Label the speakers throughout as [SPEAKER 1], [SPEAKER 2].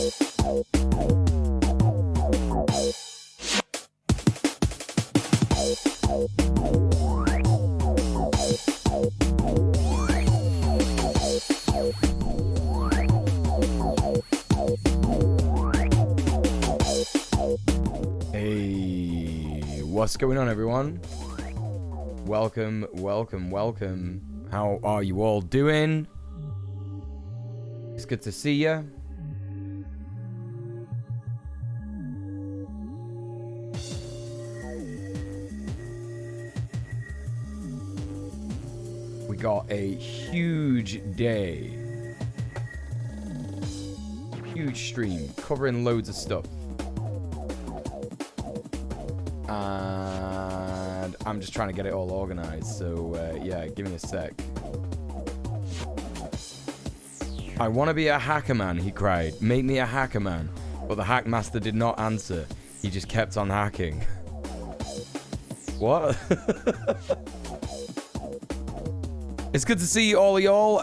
[SPEAKER 1] What's going on, everyone? Welcome. How are you all doing? It's good to see you. We got a huge day. Huge stream covering loads of stuff. And I'm just trying to get it all organized, so yeah, give me a sec. I want to be a hacker man, he cried. Make me a hacker man. But the hack master did not answer. He just kept on hacking. What? It's good to see all of y'all.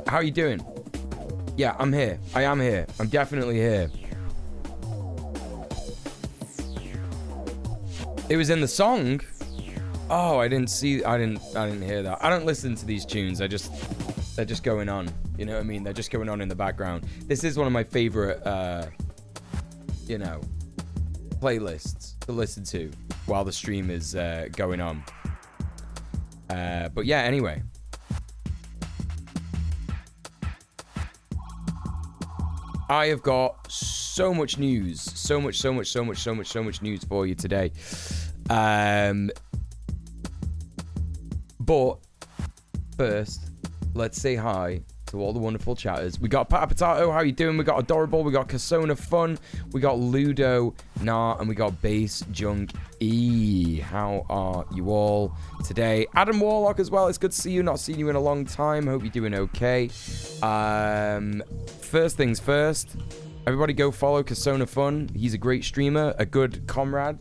[SPEAKER 1] How are you doing? Yeah, I'm here. I am here. I'm definitely here. It was in the song. Oh, I didn't hear that. I don't listen to these tunes. they're just going on. You know what I mean? They're just going on in the background. This is one of my favorite, playlists to listen to while the stream is going on. But yeah, anyway. I have got so much news, so much news for you today. But first, let's say hi to all the wonderful chatters. We got Pata Potato, how you doing? We got Adorable, we got Kasona Fun, we got Ludo, and we got Bass Junk E. How are you all today? Adam Warlock as well, it's good to see you. Not seen you in a long time. Hope you're doing okay. First things first, everybody go follow Kasona Fun. He's a great streamer, a good comrade.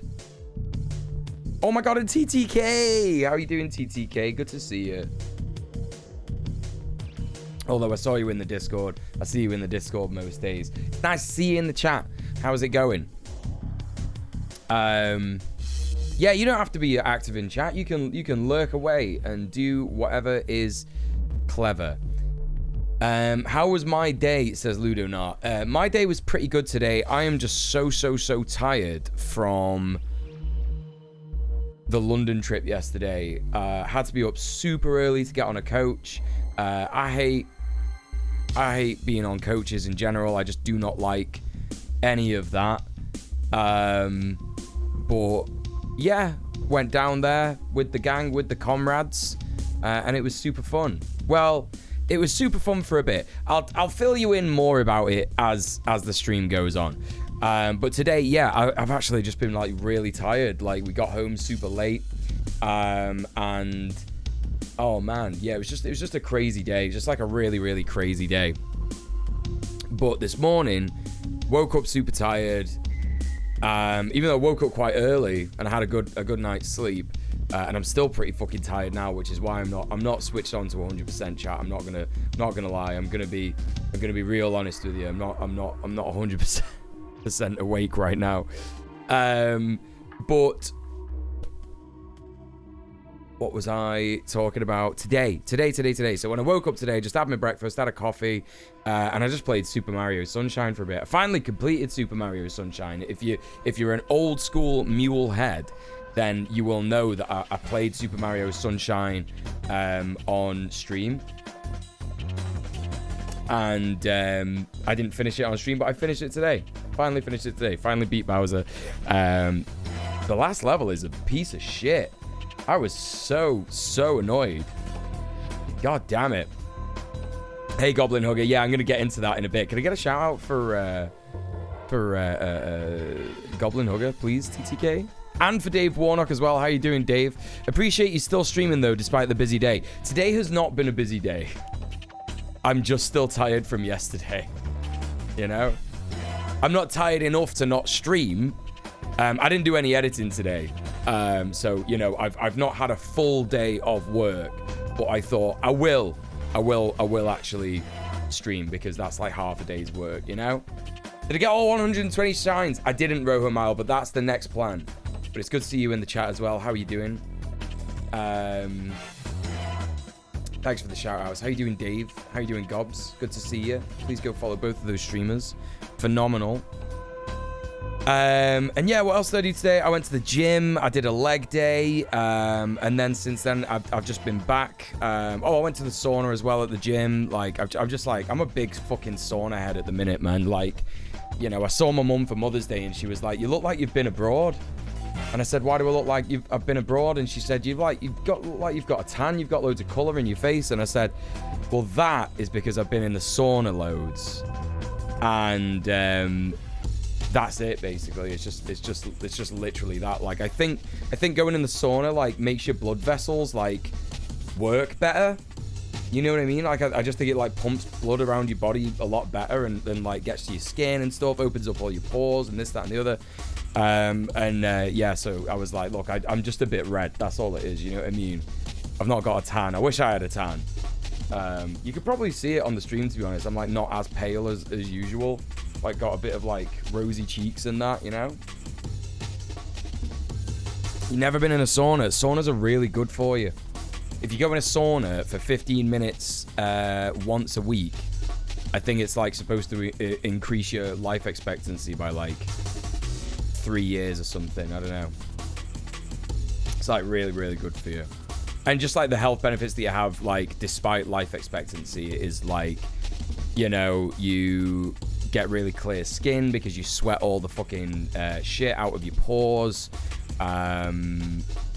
[SPEAKER 1] Oh my god, and TTK! How are you doing, TTK? Good to see you. Although I saw you in the Discord. I see you in the Discord most days. It's nice to see you in the chat. How's it going? Yeah, you don't have to be active in chat. You can lurk away and do whatever is clever. How was my day, says Ludonart. My day was pretty good today. I am just so tired from the London trip yesterday. Had to be up super early to get on a coach. I hate being on coaches in general. I just do not like any of that. But yeah, went down there with the gang, with the comrades, and it was super fun. Well, it was super fun for a bit. I'll fill you in more about it as the stream goes on. But today, yeah, I've actually just been like really tired. Like we got home super late, and oh man, yeah, it was just a crazy day. Just like a really crazy day. But this morning, woke up super tired. Even though I woke up quite early and I had a good night's sleep. And I'm still pretty fucking tired now, which is why I'm not switched on to 100% chat. I'm not gonna lie. I'm gonna be real honest with you. I'm not 100% awake right now. But what was I talking about today? So when I woke up today, just had my breakfast, had a coffee, and I just played Super Mario Sunshine for a bit. I finally completed Super Mario Sunshine. If you're an old school Muel head, then you will know that I played Super Mario Sunshine on stream. And I didn't finish it on stream, but I finished it today. Finally finished it today. Finally beat Bowser. The last level is a piece of shit. I was so annoyed. God damn it. Hey, Goblin Hugger. Yeah, I'm going to get into that in a bit. Can I get a shout out for Goblin Hugger, please, TTK? And for Dave Warnock as well. How you doing, Dave? Appreciate you still streaming, though, despite the busy day. Today has not been a busy day. I'm just still tired from yesterday. You know? I'm not tired enough to not stream. I didn't do any editing today. So, you know, I've not had a full day of work. But I thought, I will I will actually stream, because that's like half a day's work, you know? Did I get all 120 shines? I didn't, Roho Mile, but that's the next plan. But it's good to see you in the chat as well. How are you doing? Thanks for the shout outs. How you doing, Dave? How you doing, Gobs? Good to see you. Please go follow both of those streamers. Phenomenal. And yeah, what else did I do today? I went to the gym. I did a leg day. And then since then, I've just been back. I went to the sauna as well at the gym. Like, I'm just like, I'm a big fucking sauna head at the minute, man. Like, you know, I saw my mum for Mother's Day and she was like, you look like you've been abroad. And I said, why do I look like I've been abroad? And she said, you've got a tan, you've got loads of colour in your face. And I said, well, that is because I've been in the sauna loads. And that's it, basically. It's just literally that. Like, I think going in the sauna like makes your blood vessels like work better. You know what I mean? Like, I just think it like pumps blood around your body a lot better, and then like gets to your skin and stuff, opens up all your pores and this, that, and the other. Yeah, so I was like, look, I'm just a bit red. That's all it is. You know what I mean? I've not got a tan. I wish I had a tan. You could probably see it on the stream, to be honest. I'm like not as pale as usual. Like, got a bit of like rosy cheeks and that, you know? You've never been in a sauna? Saunas are really good for you. If you go in a sauna for 15 minutes once a week, I think it's like supposed to increase your life expectancy by like 3 years or something. I don't know. It's like really, really good for you. And just like the health benefits that you have, like, despite life expectancy, is like, you know, you get really clear skin because you sweat all the fucking shit out of your pores.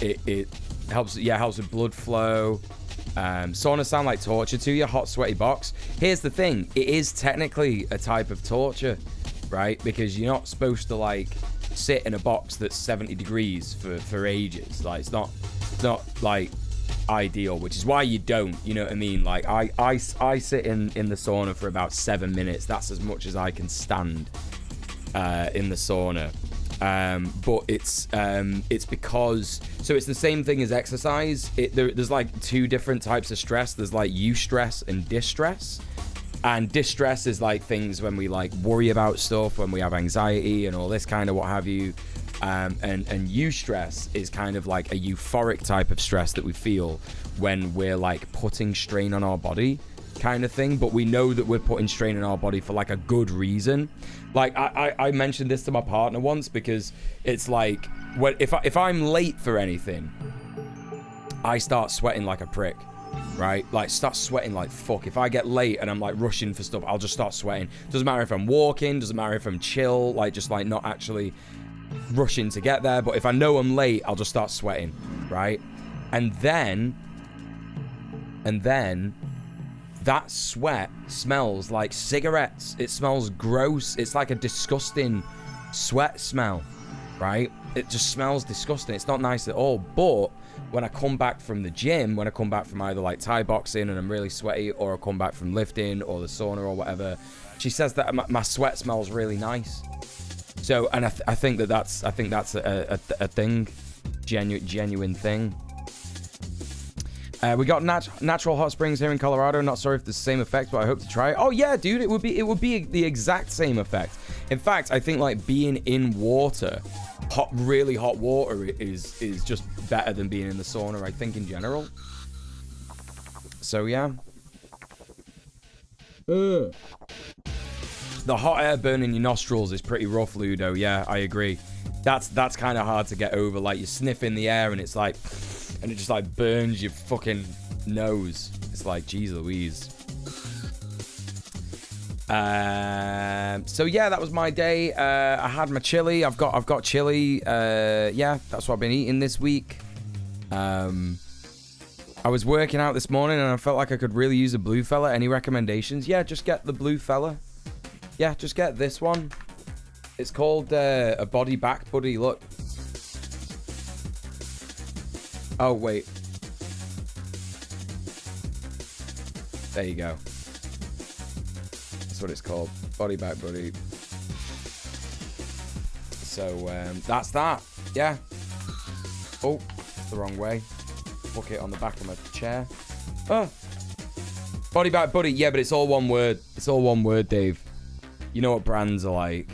[SPEAKER 1] It helps, yeah, helps with blood flow. Saunas sound like torture to you, hot sweaty box. Here's the thing, it is technically a type of torture, right? Because you're not supposed to like sit in a box that's 70 degrees for ages. Like, it's not like ideal, which is why you don't, you know what I mean? Like, I sit in the sauna for about 7 minutes. That's as much as I can stand in the sauna. But it's because, so it's the same thing as exercise. There's like two different types of stress. There's like eustress and distress. And distress is like things when we like worry about stuff, when we have anxiety and all this kind of what have you. And eustress is kind of like a euphoric type of stress that we feel when we're like putting strain on our body kind of thing, but we know that we're putting strain on our body for like a good reason. Like I mentioned this to my partner once, because it's like, when if I'm late for anything, I start sweating like a prick, right? Like, start sweating like fuck. If I get late and I'm like rushing for stuff, I'll just start sweating. Doesn't matter if I'm walking, doesn't matter if I'm chill, like just like not actually rushing to get there. But if I know I'm late, I'll just start sweating, right? And then that sweat smells like cigarettes. It smells gross. It's like a disgusting sweat smell, right? It just smells disgusting. It's not nice at all. But when I come back from the gym, when I come back from either like Thai boxing and I'm really sweaty, or I come back from lifting or the sauna or whatever, she says that my sweat smells really nice. So, and I think that's a thing, genuine thing. We got natural hot springs here in Colorado. Not sure if the same effect, but I hope to try it. Oh yeah, dude, it would be the exact same effect. In fact, I think like being in water, really hot water is just better than being in the sauna, I think, in general. So yeah. The hot air burning your nostrils is pretty rough, Ludo. Yeah, I agree. That's kind of hard to get over. Like, you sniff in the air and it's like, and it just like burns your fucking nose. It's like, geez Louise. So yeah, that was my day. I had my chili. I've got chili. Yeah, that's what I've been eating this week. I was working out this morning and I felt like I could really use a blue fella. Any recommendations? Yeah, just get the blue fella. Yeah, just get this one. It's called a body back buddy. Look. Oh, wait. There you go. That's what it's called. Body back buddy. So, that's that. Yeah. Oh, the wrong way. Book it on the back of my chair. Oh. Body bag buddy. Yeah, but it's all one word. It's all one word, Dave. You know what brands are like.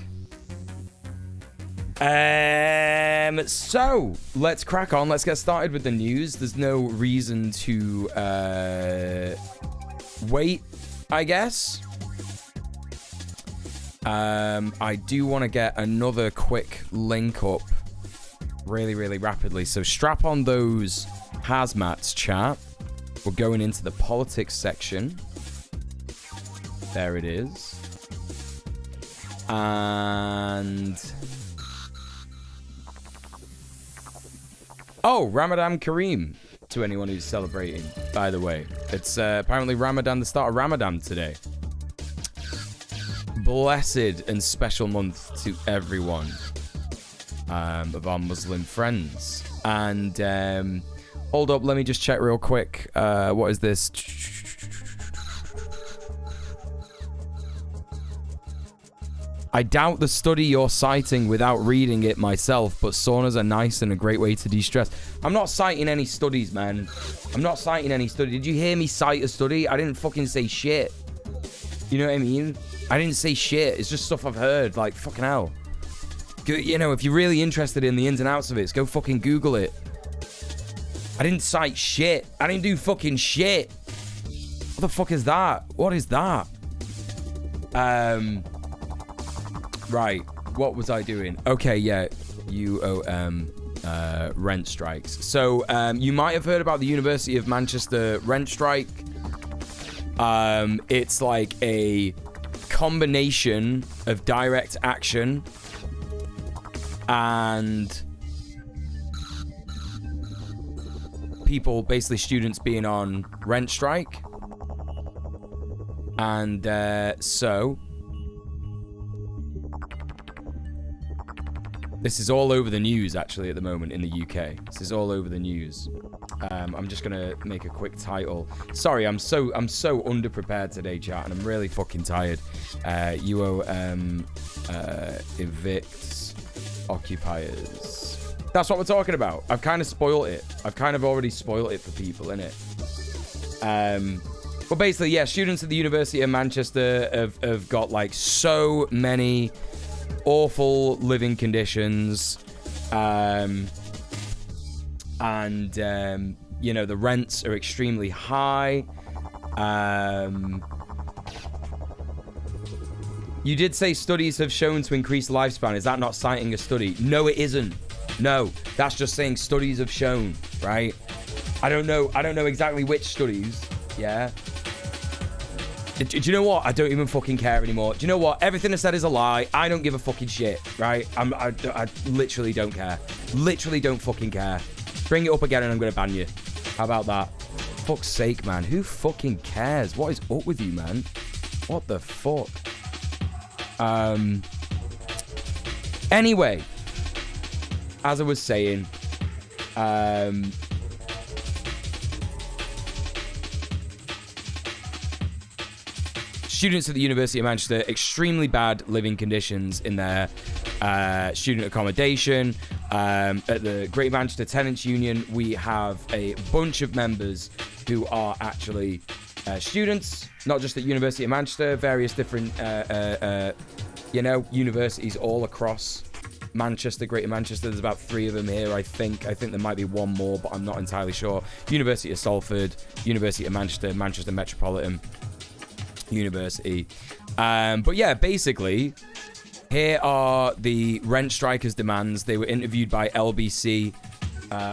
[SPEAKER 1] So let's crack on. Let's get started with the news. There's no reason to wait, I guess. I do want to get another quick link up really rapidly. So strap on those hazmats, chat. We're going into the politics section. There it is. And oh, Ramadan Kareem to anyone who's celebrating, by the way. It's apparently Ramadan, the start of Ramadan today. Blessed and special month to everyone of our Muslim friends. And hold up, let me just check real quick. What is this? I doubt the study you're citing without reading it myself, but saunas are nice and a great way to de-stress. I'm not citing any studies, man. I'm not citing any study. Did you hear me cite a study? I didn't fucking say shit. You know what I mean? I didn't say shit. It's just stuff I've heard. Like, fucking hell. You know, if you're really interested in the ins and outs of it, go fucking Google it. I didn't cite shit. I didn't do fucking shit. What the fuck is that? What is that? Right. What was I doing? Okay, yeah. UoM rent strikes. So, you might have heard about the University of Manchester rent strike. It's like a combination of direct action and people, basically students, being on rent strike. And so this is all over the news, actually, at the moment in the UK. This is all over the news. I'm just gonna make a quick title. Sorry, I'm so underprepared today, chat, and I'm really fucking tired. UoM evicts occupiers. That's what we're talking about. I've kind of spoiled it. I've kind of already spoiled it for people, innit? But basically, yeah, students at the University of Manchester have got like so many awful living conditions, and you know, the rents are extremely high. You did say studies have shown to increase lifespan. Is that not citing a study? No, it isn't. No, that's just saying studies have shown, right? I don't know exactly which studies. Yeah. Do you know what? I don't even fucking care anymore. Do you know what? Everything I said is a lie. I don't give a fucking shit, right? I literally don't care. Literally don't fucking care. Bring it up again and I'm gonna ban you. How about that? Fuck's sake, man. Who fucking cares? What is up with you, man? What the fuck? Anyway, as I was saying, students at the University of Manchester, extremely bad living conditions in their student accommodation. At the Greater Manchester Tenants Union, we have a bunch of members who are actually students, not just at University of Manchester, various different, you know, universities all across Manchester, Greater Manchester. There's about 3 of them here, I think. I think there might be one more, but I'm not entirely sure. University of Salford, University of Manchester, Manchester Metropolitan University. But yeah, basically, here are the rent strikers' demands. They were interviewed by LBC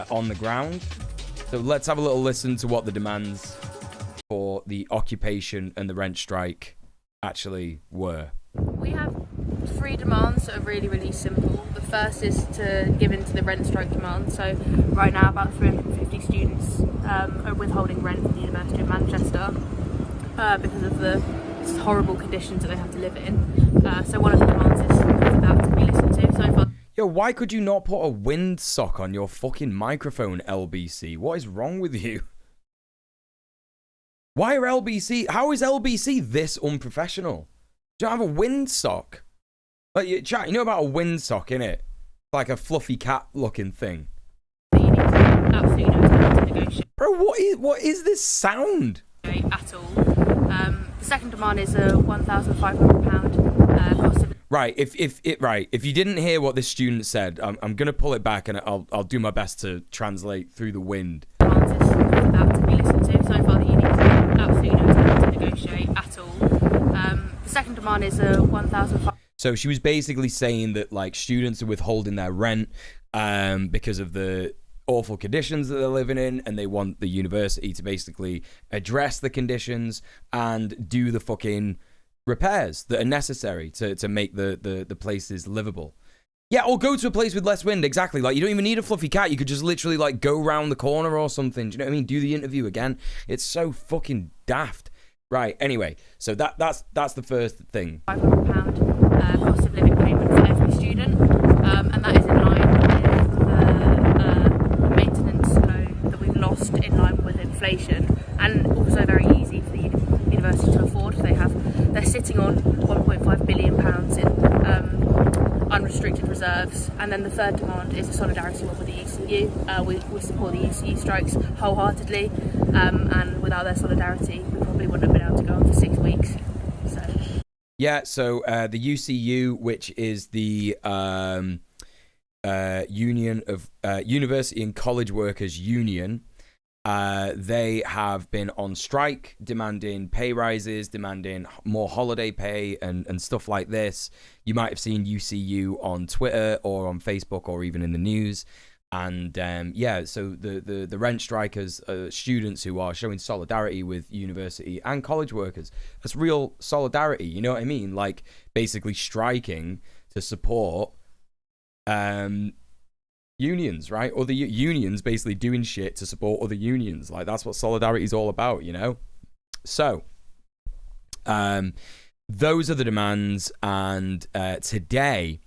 [SPEAKER 1] on the ground. So let's have a little listen to what the demands for the occupation and the rent strike actually were.
[SPEAKER 2] We have 3 demands that are really simple. The first is to give in to the rent strike demand. So right now about 350 students are withholding rent from the University of Manchester because of the horrible conditions that they have to live in. So one of the demands is for that to be listened to. So far.
[SPEAKER 1] Yo, why could you not put a windsock on your fucking microphone, LBC? What is wrong with you? Why are LBC... How is LBC this unprofessional? Do you have a windsock? Like, chat, you know about a windsock, innit? Like a fluffy cat looking thing.
[SPEAKER 2] Absolutely no time to negotiate.
[SPEAKER 1] Bro, what is this sound?
[SPEAKER 2] At all. second demand is a £1,500 cost of...
[SPEAKER 1] Right, if you didn't hear what this student said, I'm gonna pull it back and I'll do my best to translate through the wind.
[SPEAKER 2] Demands is that to be listened to. So far the uni has absolutely no time to negotiate at all. The second demand is a £1,500.
[SPEAKER 1] So she was basically saying that like students are withholding their rent because of the awful conditions that they're living in, and they want the university to basically address the conditions and do the fucking repairs that are necessary to make the places livable. Yeah, or go to a place with less wind, exactly. Like, you don't even need a fluffy cat. You could just literally, like, go round the corner or something. Do you know what I mean? Do the interview again. It's so fucking daft. Right, anyway, so that's the first thing.
[SPEAKER 2] £500 cost of living payment for every student, and that is in line with the maintenance loan that we've lost in line with inflation, and also very easy for the university to afford. They're sitting on £1.5 billion in unrestricted reserves. And then the third demand is a solidarity one with the ECU. We support the ECU strikes wholeheartedly, and without their solidarity we probably wouldn't have been able to go on for 6 weeks.
[SPEAKER 1] So the UCU, which is the Union of University and College Workers Union, they have been on strike, demanding pay rises, demanding more holiday pay and stuff like this. You might have seen UCU on Twitter or on Facebook or even in the news. And so the rent strikers are students who are showing solidarity with university and college workers. That's real solidarity, you know what I mean? Like, basically striking to support unions, right? Or the unions basically doing shit to support other unions. Like, that's what solidarity is all about, you know? So, those are the demands. And today,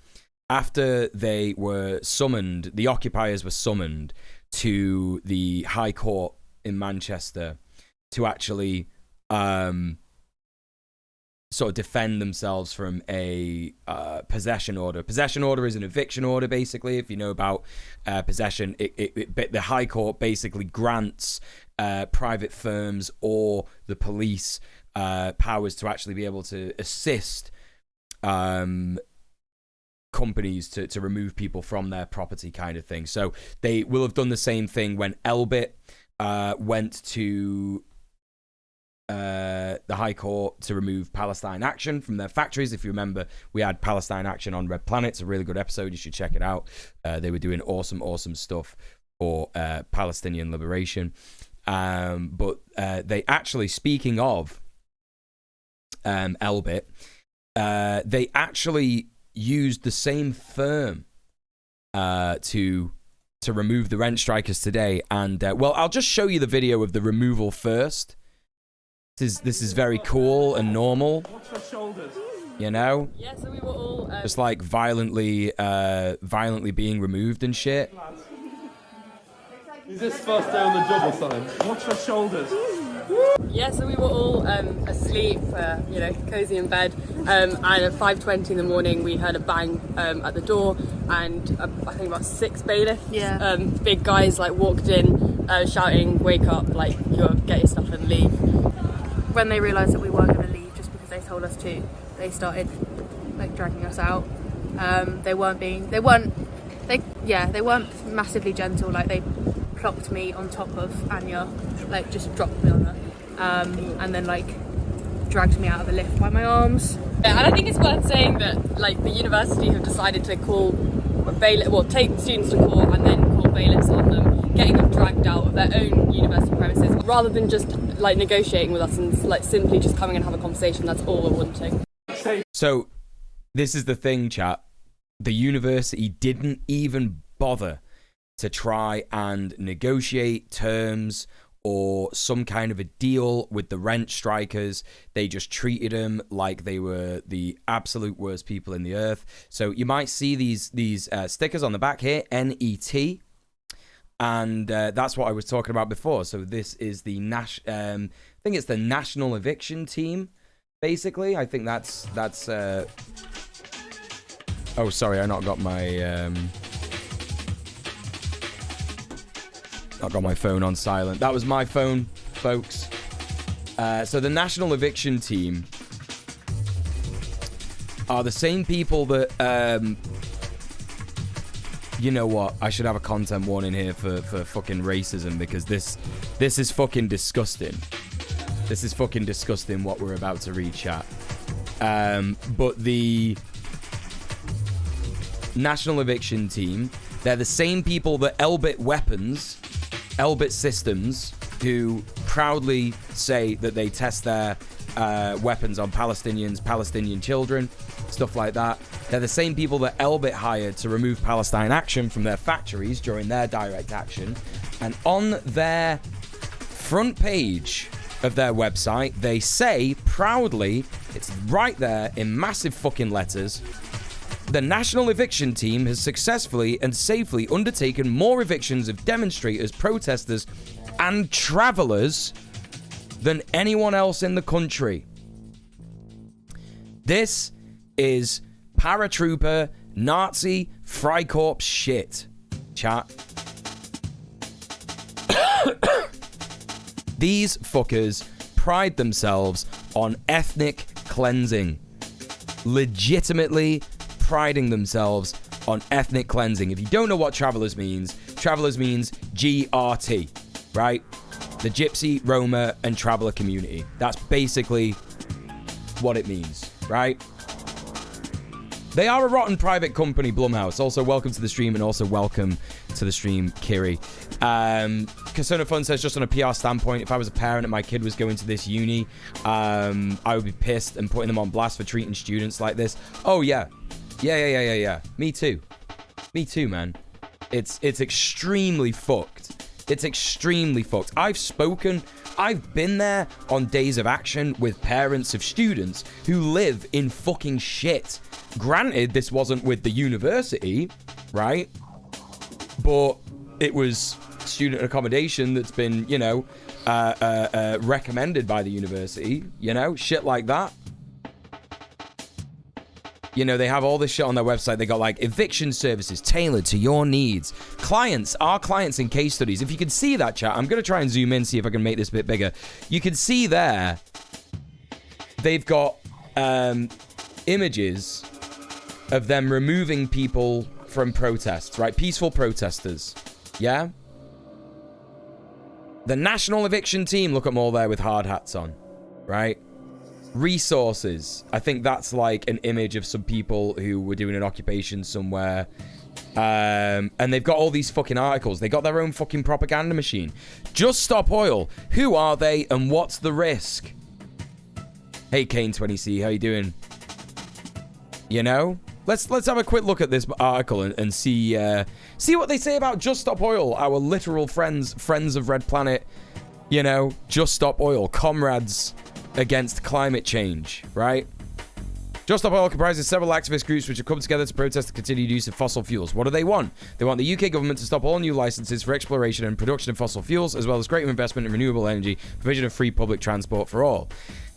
[SPEAKER 1] after they were summoned, the occupiers were summoned to the High Court in Manchester to actually sort of defend themselves from a possession order. Possession order is an eviction order, basically. If you know about possession, the High Court basically grants private firms or the police powers to actually be able to assist companies to remove people from their property, kind of thing. So they will have done the same thing when Elbit went to the High Court to remove Palestine Action from their factories. If you remember, we had Palestine Action on Red Planet. It's a really good episode. You should check it out. They were doing awesome stuff for Palestinian liberation. But they actually, speaking of Elbit, they actually used the same firm to remove the rent strikers today. And well, I'll just show you the video of the removal first. This is very cool and normal, you know?
[SPEAKER 3] Yeah, so we were all
[SPEAKER 1] just like violently being removed and shit.
[SPEAKER 4] Is this first day on the job or something? Watch your shoulders.
[SPEAKER 3] Yeah, so we were all asleep, cozy in bed, and at 5:20 in the morning we heard a bang at the door, and I think about 6 bailiffs, big guys, like, walked in shouting, "Wake up, like, get your stuff and leave."
[SPEAKER 2] When they realised that we weren't going to leave just because they told us to, they started, like, dragging us out. They weren't massively gentle. Like, they plopped me on top of Anya, like, just dropped me on her, and then, like, dragged me out of the lift by my arms.
[SPEAKER 3] Yeah, and I think it's worth saying that, like, the university have decided to take students to court and then call bailiffs on them, getting them dragged out of their own university premises, rather than just, like, negotiating with us and, like, simply just coming and have a conversation. That's all we're wanting.
[SPEAKER 1] So this is the thing, chat. The university didn't even bother to try and negotiate terms or some kind of a deal with the rent strikers. They just treated them like they were the absolute worst people in the earth. So you might see these stickers on the back here, NET, and that's what I was talking about before. So this is the I think it's the National Eviction Team, basically. I think that's oh, sorry, I not got my not got my phone on silent. That was my phone, folks. So the national eviction team are the same people that, you know what? I should have a content warning here for fucking racism, because this is fucking disgusting. This is fucking disgusting what we're about to read, chat. But the national eviction team, they're the same people that Elbit Systems, who proudly say that they test their weapons on Palestinians, Palestinian children, stuff like that. They're the same people that Elbit hired to remove Palestine Action from their factories during their direct action. And on their front page of their website, they say proudly, it's right there in massive fucking letters, the National Eviction Team has successfully and safely undertaken more evictions of demonstrators, protesters, and travellers than anyone else in the country. This is paratrooper, Nazi, Freikorps shit, chat. These fuckers pride themselves on ethnic cleansing. Legitimately priding themselves on ethnic cleansing. If you don't know what travellers means GRT, right? The Gypsy, Roma, and Traveller community. That's basically what it means, right? They are a rotten private company, Blumhouse. Also, welcome to the stream, and also welcome to the stream, Kiri. Kasona Fun says, just on a PR standpoint, if I was a parent and my kid was going to this uni, I would be pissed and putting them on blast for treating students like this. Oh, yeah. Yeah. Me too, man. It's extremely fucked. It's extremely fucked. I've been there on days of action with parents of students who live in fucking shit. Granted, this wasn't with the university, right? But it was student accommodation that's been, you know, recommended by the university, you know, shit like that. You know, they have all this shit on their website. They got like eviction services tailored to your needs. Our clients in case studies. If you can see that, chat, I'm going to try and zoom in, see if I can make this a bit bigger. You can see there, they've got images of them removing people from protests, right? Peaceful protesters. Yeah? The National Eviction Team, look at them all there with hard hats on, right? Resources. I think that's like an image of some people who were doing an occupation somewhere. And they've got all these fucking articles. They got their own fucking propaganda machine. Just Stop Oil. Who are they and what's the risk? Hey, Kane20C, how you doing? You know? Let's have a quick look at this article and see what they say about Just Stop Oil, our literal friends of Red Planet. You know, Just Stop Oil, comrades against climate change, right? Just Stop Oil comprises several activist groups which have come together to protest the continued use of fossil fuels. What do they want? They want the UK government to stop all new licenses for exploration and production of fossil fuels, as well as greater investment in renewable energy, provision of free public transport for all.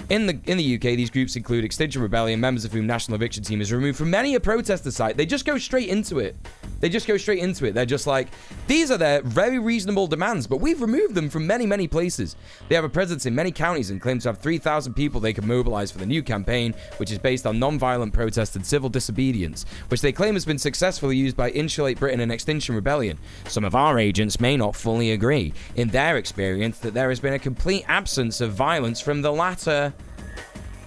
[SPEAKER 1] In the UK, these groups include Extinction Rebellion, members of whom National Eviction Team is removed from many a protester site. They just go straight into it. They're just like, these are their very reasonable demands, but we've removed them from many, many places. They have a presence in many counties and claim to have 3,000 people they can mobilize for the new campaign, which is based on non-violent protest and civil disobedience, which they claim has been successfully used by Insulate Britain and Extinction Rebellion. Some of our agents may not fully agree, in their experience, that there has been a complete absence of violence from the latter.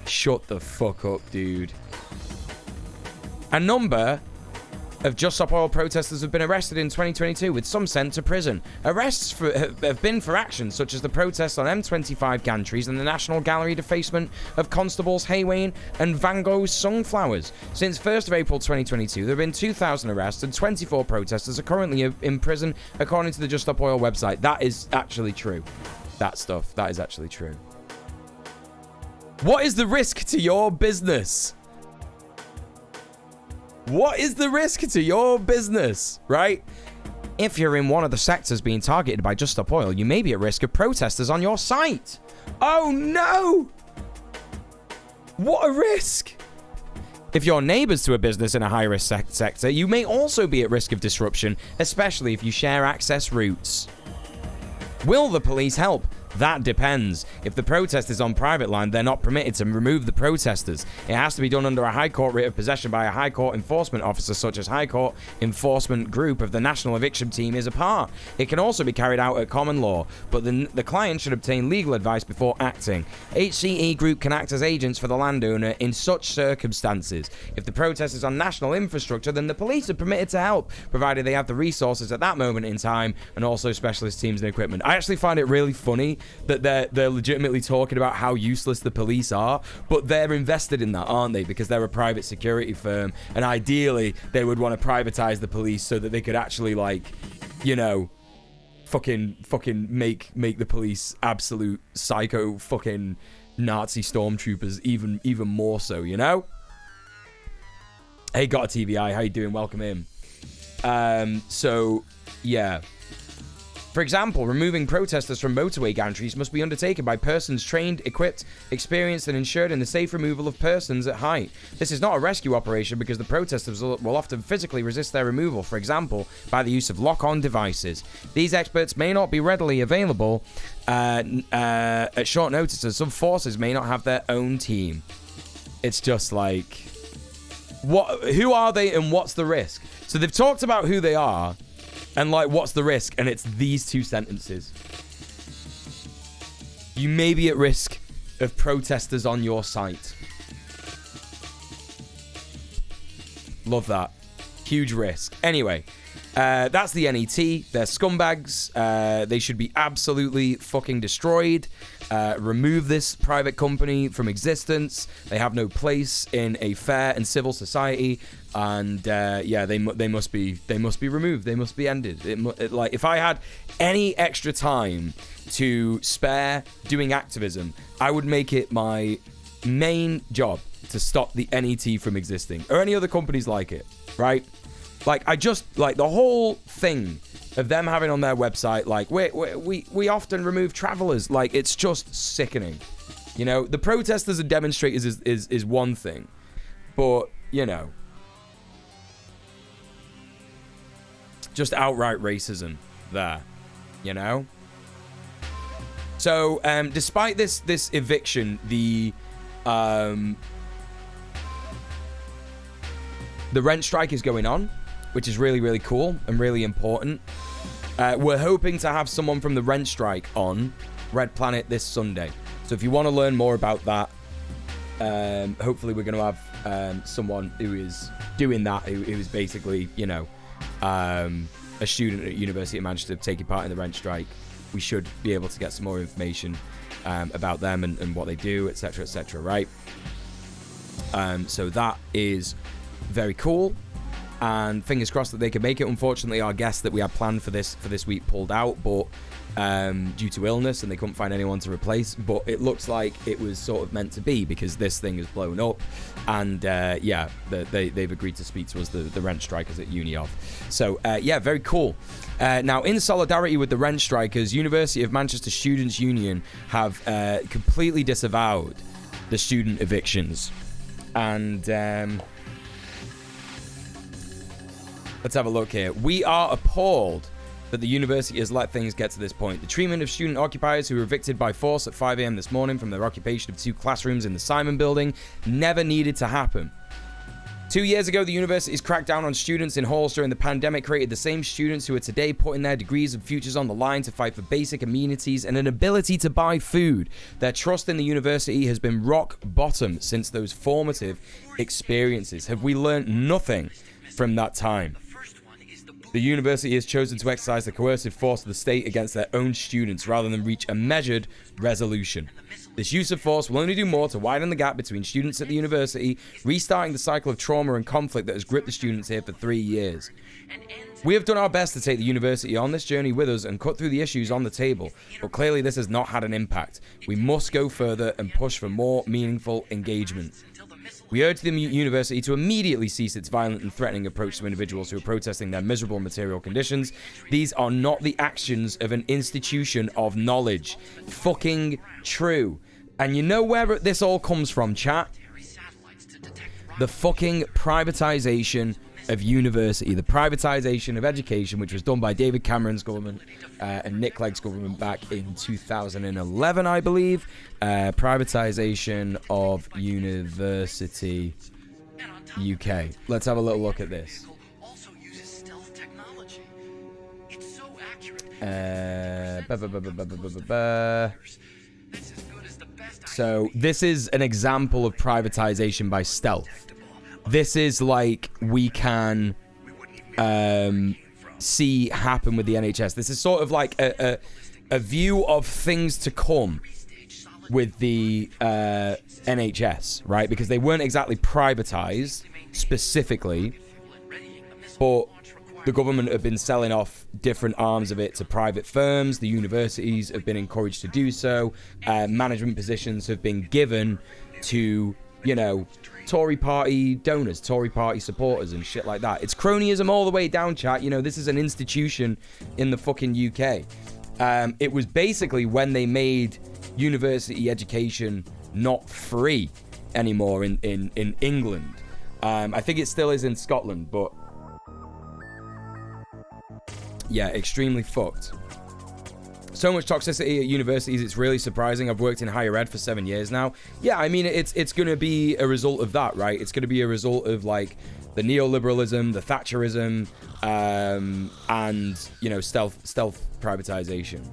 [SPEAKER 1] Shut the fuck up, dude. A number of Just Stop Oil protesters have been arrested in 2022, with some sent to prison. Arrests have been for actions such as the protests on M25 gantries and the National Gallery defacement of Constables Haywayne and Van Gogh's Sunflowers. Since 1st of April 2022, there have been 2,000 arrests and 24 protesters are currently in prison, according to the Just Stop Oil website. That is actually true. That is actually true. What is the risk to your business? What is the risk to your business, right? If you're in one of the sectors being targeted by Just Stop Oil, you may be at risk of protesters on your site. Oh no! What a risk! If you're neighbors to a business in a high-risk sector, you may also be at risk of disruption, especially if you share access routes. Will the police help? That depends. If the protest is on private land, they're not permitted to remove the protesters. It has to be done under a High Court writ of possession by a High Court enforcement officer, such as High Court Enforcement Group of the National Eviction Team is a part. It can also be carried out at common law, but the client should obtain legal advice before acting. HCE Group can act as agents for the landowner in such circumstances. If the protest is on national infrastructure, then the police are permitted to help, provided they have the resources at that moment in time and also specialist teams and equipment. I actually find it really funny that they're legitimately talking about how useless the police are, but they're invested in that, aren't they? Because they're a private security firm, and ideally they would want to privatize the police so that they could actually, like, you know, fucking make the police absolute psycho fucking Nazi stormtroopers even more so, you know? Hey, got a TVI, how you doing? Welcome in. So yeah. For example, removing protesters from motorway gantries must be undertaken by persons trained, equipped, experienced, and insured in the safe removal of persons at height. This is not a rescue operation because the protesters will often physically resist their removal, for example, by the use of lock-on devices. These experts may not be readily available at short notice, as some forces may not have their own team. It's just like, who are they and what's the risk? So they've talked about who they are, and, like, what's the risk? And it's these two sentences. You may be at risk of protesters on your site. Love that. Huge risk. Anyway, that's the NET. They're scumbags. They should be absolutely fucking destroyed. Remove this private company from existence. They have no place in a fair and civil society. And yeah, they must be removed. They must be ended. Like, if I had any extra time to spare doing activism, I would make it my main job to stop the NET from existing, or any other companies like it, right? Like, I just, like, the whole thing of them having on their website, like, we often remove travelers, like, it's just sickening. You know, the protesters and demonstrators is one thing, but, you know, just outright racism there, you know? So, despite this eviction, the rent strike is going on, which is really, really cool and really important. We're hoping to have someone from the rent strike on Red Planet this Sunday. So if you want to learn more about that, hopefully we're going to have someone who is doing that, who is basically, you know, a student at University of Manchester taking part in the rent strike. We should be able to get some more information about them and what they do, etc., right? So that is very cool, and fingers crossed that they can make it. Unfortunately, our guest that we had planned for this week pulled out, but due to illness, and they couldn't find anyone to replace. But it looks like it was sort of meant to be, because this thing has blown up, and yeah, they've agreed to speak to us, the rent strikers at Uni of. So yeah, very cool. Now, in solidarity with the rent strikers, University of Manchester Students' Union have completely disavowed the student evictions, and let's have a look here. We are appalled that the university has let things get to this point. The treatment of student occupiers who were evicted by force at 5 a.m. this morning from their occupation of 2 classrooms in the Simon building never needed to happen. 2 years ago, the university's crackdown on students in halls during the pandemic created the same students who are today putting their degrees and futures on the line to fight for basic amenities and an ability to buy food. Their trust in the university has been rock bottom since those formative experiences. Have we learned nothing from that time? The university has chosen to exercise the coercive force of the state against their own students rather than reach a measured resolution. This use of force will only do more to widen the gap between students at the university, restarting the cycle of trauma and conflict that has gripped the students here for 3 years. We have done our best to take the university on this journey with us and cut through the issues on the table, but clearly this has not had an impact. We must go further and push for more meaningful engagement. We urge the university to immediately cease its violent and threatening approach to individuals who are protesting their miserable material conditions. These are not the actions of an institution of knowledge. Fucking true. And you know where this all comes from, chat? The fucking privatization of university, the privatization of education, which was done by David Cameron's government and Nick Clegg's government back in 2011, I believe. Privatization of university UK. Let's have a little look at this. So this is an example of privatization by stealth. This is like we can see happen with the NHS. This is sort of like a view of things to come with the NHS, right? Because they weren't exactly privatized specifically, but the government have been selling off different arms of it to private firms. The universities have been encouraged to do so. Management positions have been given to, you know, Tory party donors, Tory party supporters and shit like that. It's cronyism all the way down, chat. You know, this is an institution in the fucking UK. It was basically when they made university education not free anymore in England. I think it still is in Scotland, but yeah, extremely fucked. So much toxicity at universities, it's really surprising. I've worked in higher ed for 7 years now. Yeah, I mean, it's going to be a result of that, right? It's going to be a result of, like, the neoliberalism, the Thatcherism, and, you know, stealth privatization.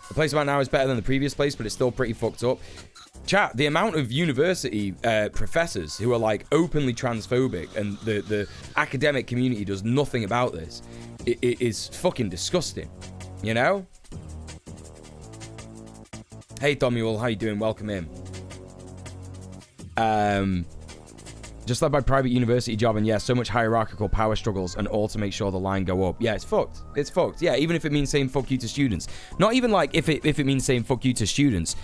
[SPEAKER 1] The place I'm at now is better than the previous place, but it's still pretty fucked up. Chat, the amount of university professors who are, like, openly transphobic and the academic community does nothing about this, it is fucking disgusting, you know? Hey, Muel, how you doing? Welcome in. Just led by private university job, and yeah, so much hierarchical power struggles and all to make sure the line go up. Yeah, it's fucked. It's fucked. Yeah, even if it means saying fuck you to students. Not even like if it means saying fuck you to students.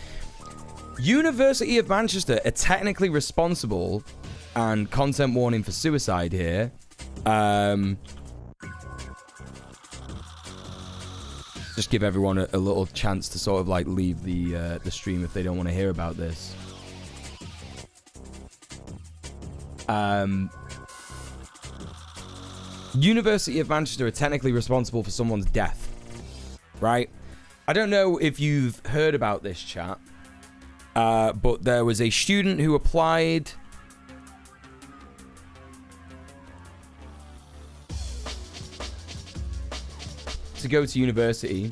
[SPEAKER 1] University of Manchester are technically responsible, and content warning for suicide here. Just give everyone a little chance to sort of like leave the stream if they don't want to hear about this. University of Manchester are technically responsible for someone's death, right? I don't know if you've heard about this, chat, but there was a student who applied to go to university.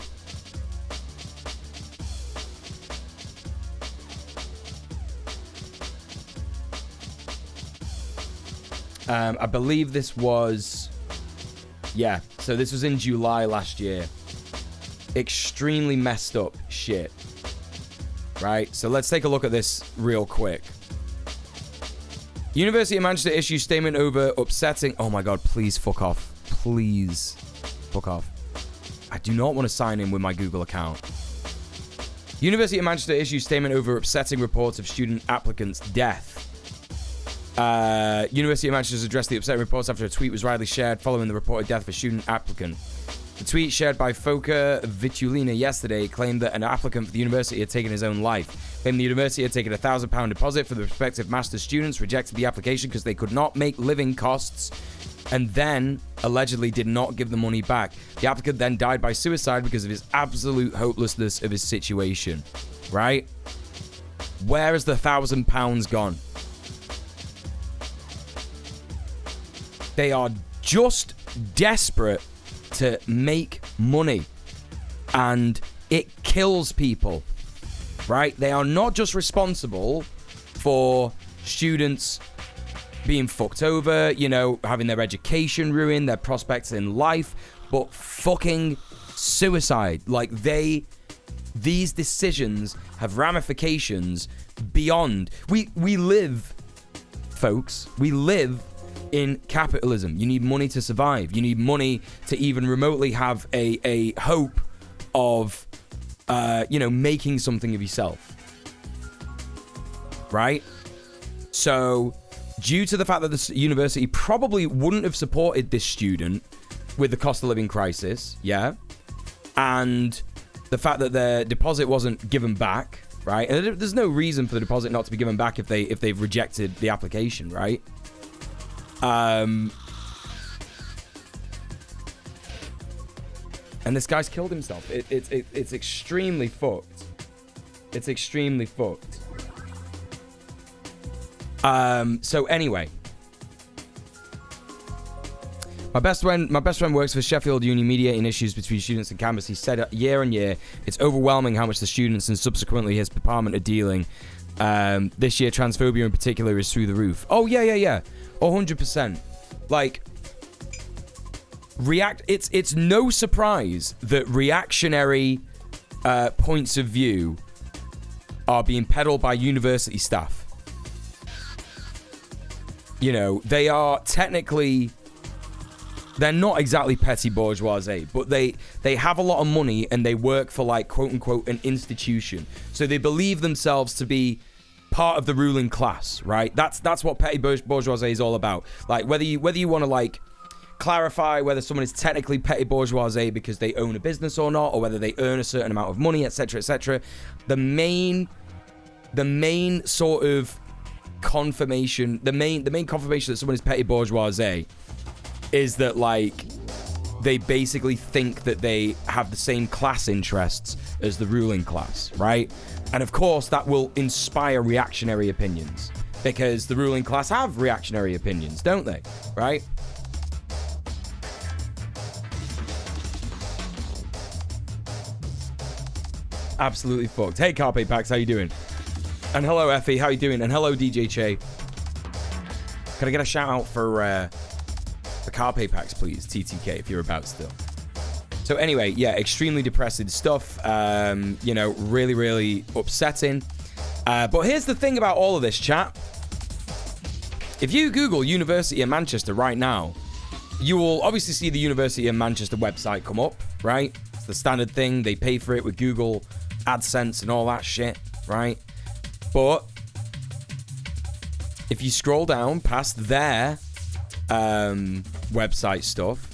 [SPEAKER 1] I believe this was, yeah, so this was in July last year. Extremely messed up shit, right? So let's take a look at this real quick. University of Manchester issues statement over upsetting, oh my god, please fuck off. Please fuck off. I do not want to sign in with my Google account. University of Manchester issues statement over upsetting reports of student applicants' death. University of Manchester has addressed the upsetting reports after a tweet was widely shared following the reported death of a student applicant. The tweet shared by Foca Vitulina yesterday claimed that an applicant for the university had taken his own life. Claimed the university had taken a £1,000 deposit for the prospective master's students, rejected the application because they could not make living costs, and then allegedly did not give the money back. The applicant then died by suicide because of his absolute hopelessness of his situation. Right? Where has the £1,000 gone? They are just desperate to make money, and it kills people, right? They are not just responsible for students being fucked over, you know, having their education ruined, their prospects in life, but fucking suicide. Like, these decisions have ramifications beyond. We live, folks, we live in capitalism. You need money to survive. You need money to even remotely have a hope of, you know, making something of yourself. Right? So, due to the fact that the university probably wouldn't have supported this student with the cost of living crisis, yeah, and the fact that their deposit wasn't given back, right? And there's no reason for the deposit not to be given back if they've rejected the application, right? And this guy's killed himself. It's extremely fucked. It's extremely fucked. So anyway, my best friend works for Sheffield Uni, mediating issues between students and campus. He said year on year, it's overwhelming how much the students and subsequently his department are dealing. This year, transphobia in particular is through the roof. Oh yeah. 100%. Like, it's no surprise that reactionary points of view are being peddled by university staff. You know, they are technically, they're not exactly petty bourgeoisie, but they have a lot of money and they work for, like, quote unquote, an institution. So they believe themselves to be part of the ruling class, right? That's what petty bourgeoisie is all about. Like, whether you want to, like, clarify whether someone is technically petty bourgeoisie because they own a business or not, or whether they earn a certain amount of money, etc., etc. The main sort of confirmation, the main confirmation that someone is petty bourgeoisie is that, like, they basically think that they have the same class interests as the ruling class, right? And of course that will inspire reactionary opinions, because the ruling class have reactionary opinions, don't they? Right? Absolutely fucked. Hey, Carpe Pax, how you doing? And hello, Effie, how you doing? And hello, DJ Che. Can I get a shout out for the Carpe Pax, please? TTK, if you're about still. So anyway, yeah, extremely depressing stuff. You know, really, really upsetting. But here's the thing about all of this, chat. If you Google University of Manchester right now, you will obviously see the University of Manchester website come up, right? It's the standard thing. They pay for it with Google AdSense and all that shit, right? But if you scroll down past their website stuff,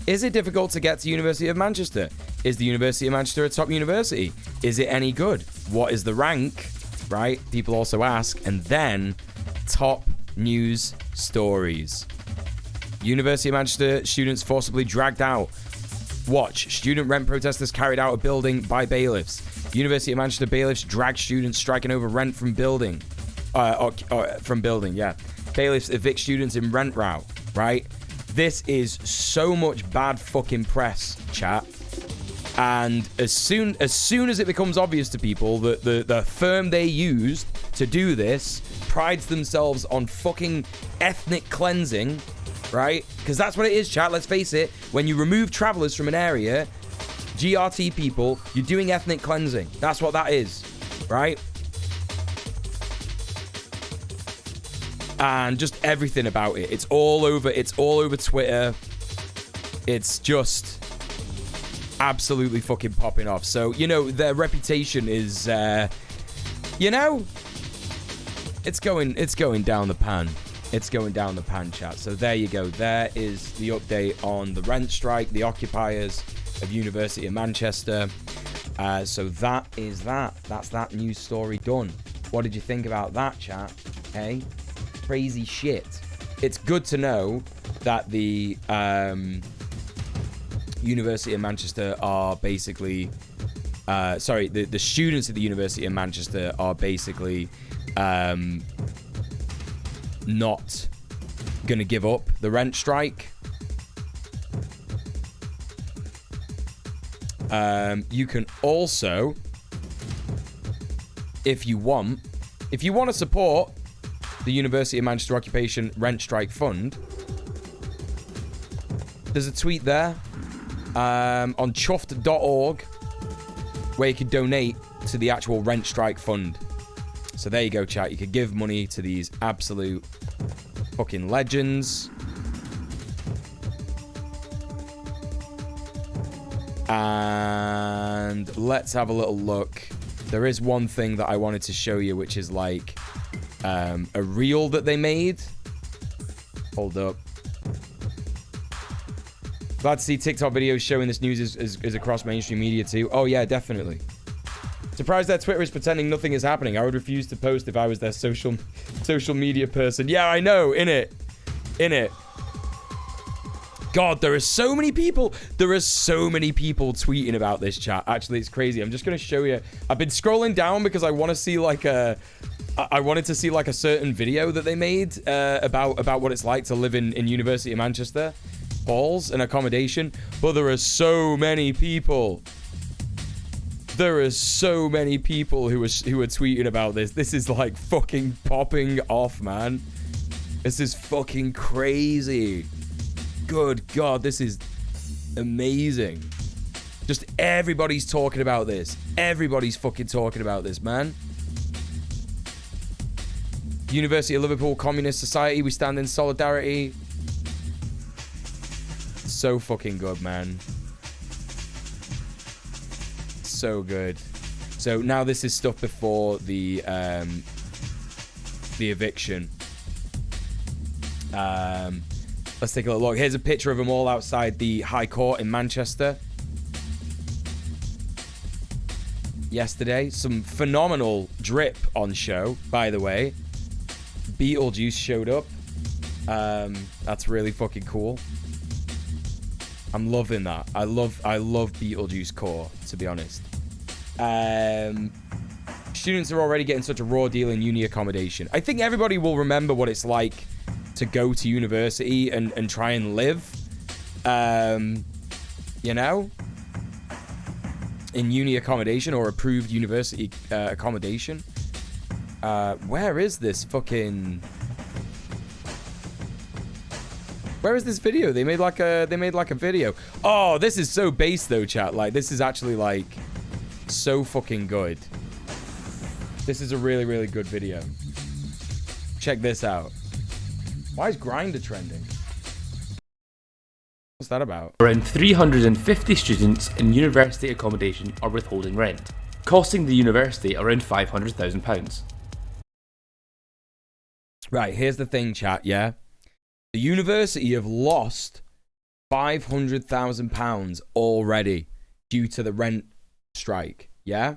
[SPEAKER 1] is it difficult to get to University of Manchester? Is the University of Manchester a top university? Is it any good? What is the rank? Right? People also ask. And then top news stories. University of Manchester students forcibly dragged out. Watch. Student rent protesters carried out a building by bailiffs. University of Manchester bailiffs drag students striking over rent from building. Yeah. Bailiffs evict students in rent row. Right? This is so much bad fucking press, chat. And as soon as it becomes obvious to people that the firm they used to do this prides themselves on fucking ethnic cleansing, right? Because that's what it is, chat. Let's face it. When you remove travelers from an area, GRT people, you're doing ethnic cleansing. That's what that is, right? And just everything about it. It's all over Twitter. It's just absolutely fucking popping off. So, you know, their reputation is, you know, it's going down the pan. It's going down the pan, chat. So there you go. There is the update on the rent strike, the occupiers of University of Manchester. So that is that. That's that news story done. What did you think about that, chat? Hey? Crazy shit. It's good to know that the University of Manchester are basically the students at the University of Manchester are basically not gonna give up the rent strike. You can also, if you want to support the University of Manchester Occupation Rent Strike Fund, there's a tweet there on chuffed.org where you can donate to the actual rent strike fund. So there you go, chat. You could give money to these absolute fucking legends. And let's have a little look. There is one thing that I wanted to show you, which is like a reel that they made. Hold up. Glad to see TikTok videos showing this news is across mainstream media too. Oh yeah, definitely. Surprised that Twitter is pretending nothing is happening. I would refuse to post if I was their social media person. Yeah, I know. In it. God, there are so many people. There are so many people tweeting about this, chat. Actually, it's crazy. I'm just going to show you. I've been scrolling down because I want to see like I wanted to see like a certain video that they made about what it's like to live in University of Manchester halls and accommodation. But there are so many people. There are so many people who are tweeting about this. This is like fucking popping off, man. This is fucking crazy. Good God, this is amazing. Just everybody's talking about this. Everybody's fucking talking about this, man. University of Liverpool Communist Society, we stand in solidarity. So fucking good, man. So good. So now this is stuff before the eviction. Let's take a look. Here's a picture of them all outside the High Court in Manchester. Yesterday, some phenomenal drip on show, by the way. Beetlejuice showed up. That's really fucking cool. I'm loving that. I love Beetlejuice core, to be honest. Students are already getting such a raw deal in uni accommodation. I think everybody will remember what it's like to go to university and try and live, you know, in uni accommodation or approved university accommodation. Where is this fucking... Where is this video? They made like a video. Oh, this is so base though, chat. Like, this is actually like so fucking good. This is a really, really good video. Check this out. Why is Grindr trending? What's that about?
[SPEAKER 5] Around 350 students in university accommodation are withholding rent, costing the university around £500,000.
[SPEAKER 1] Right, here's the thing, chat, yeah? The university have lost £500,000 already due to the rent strike, yeah?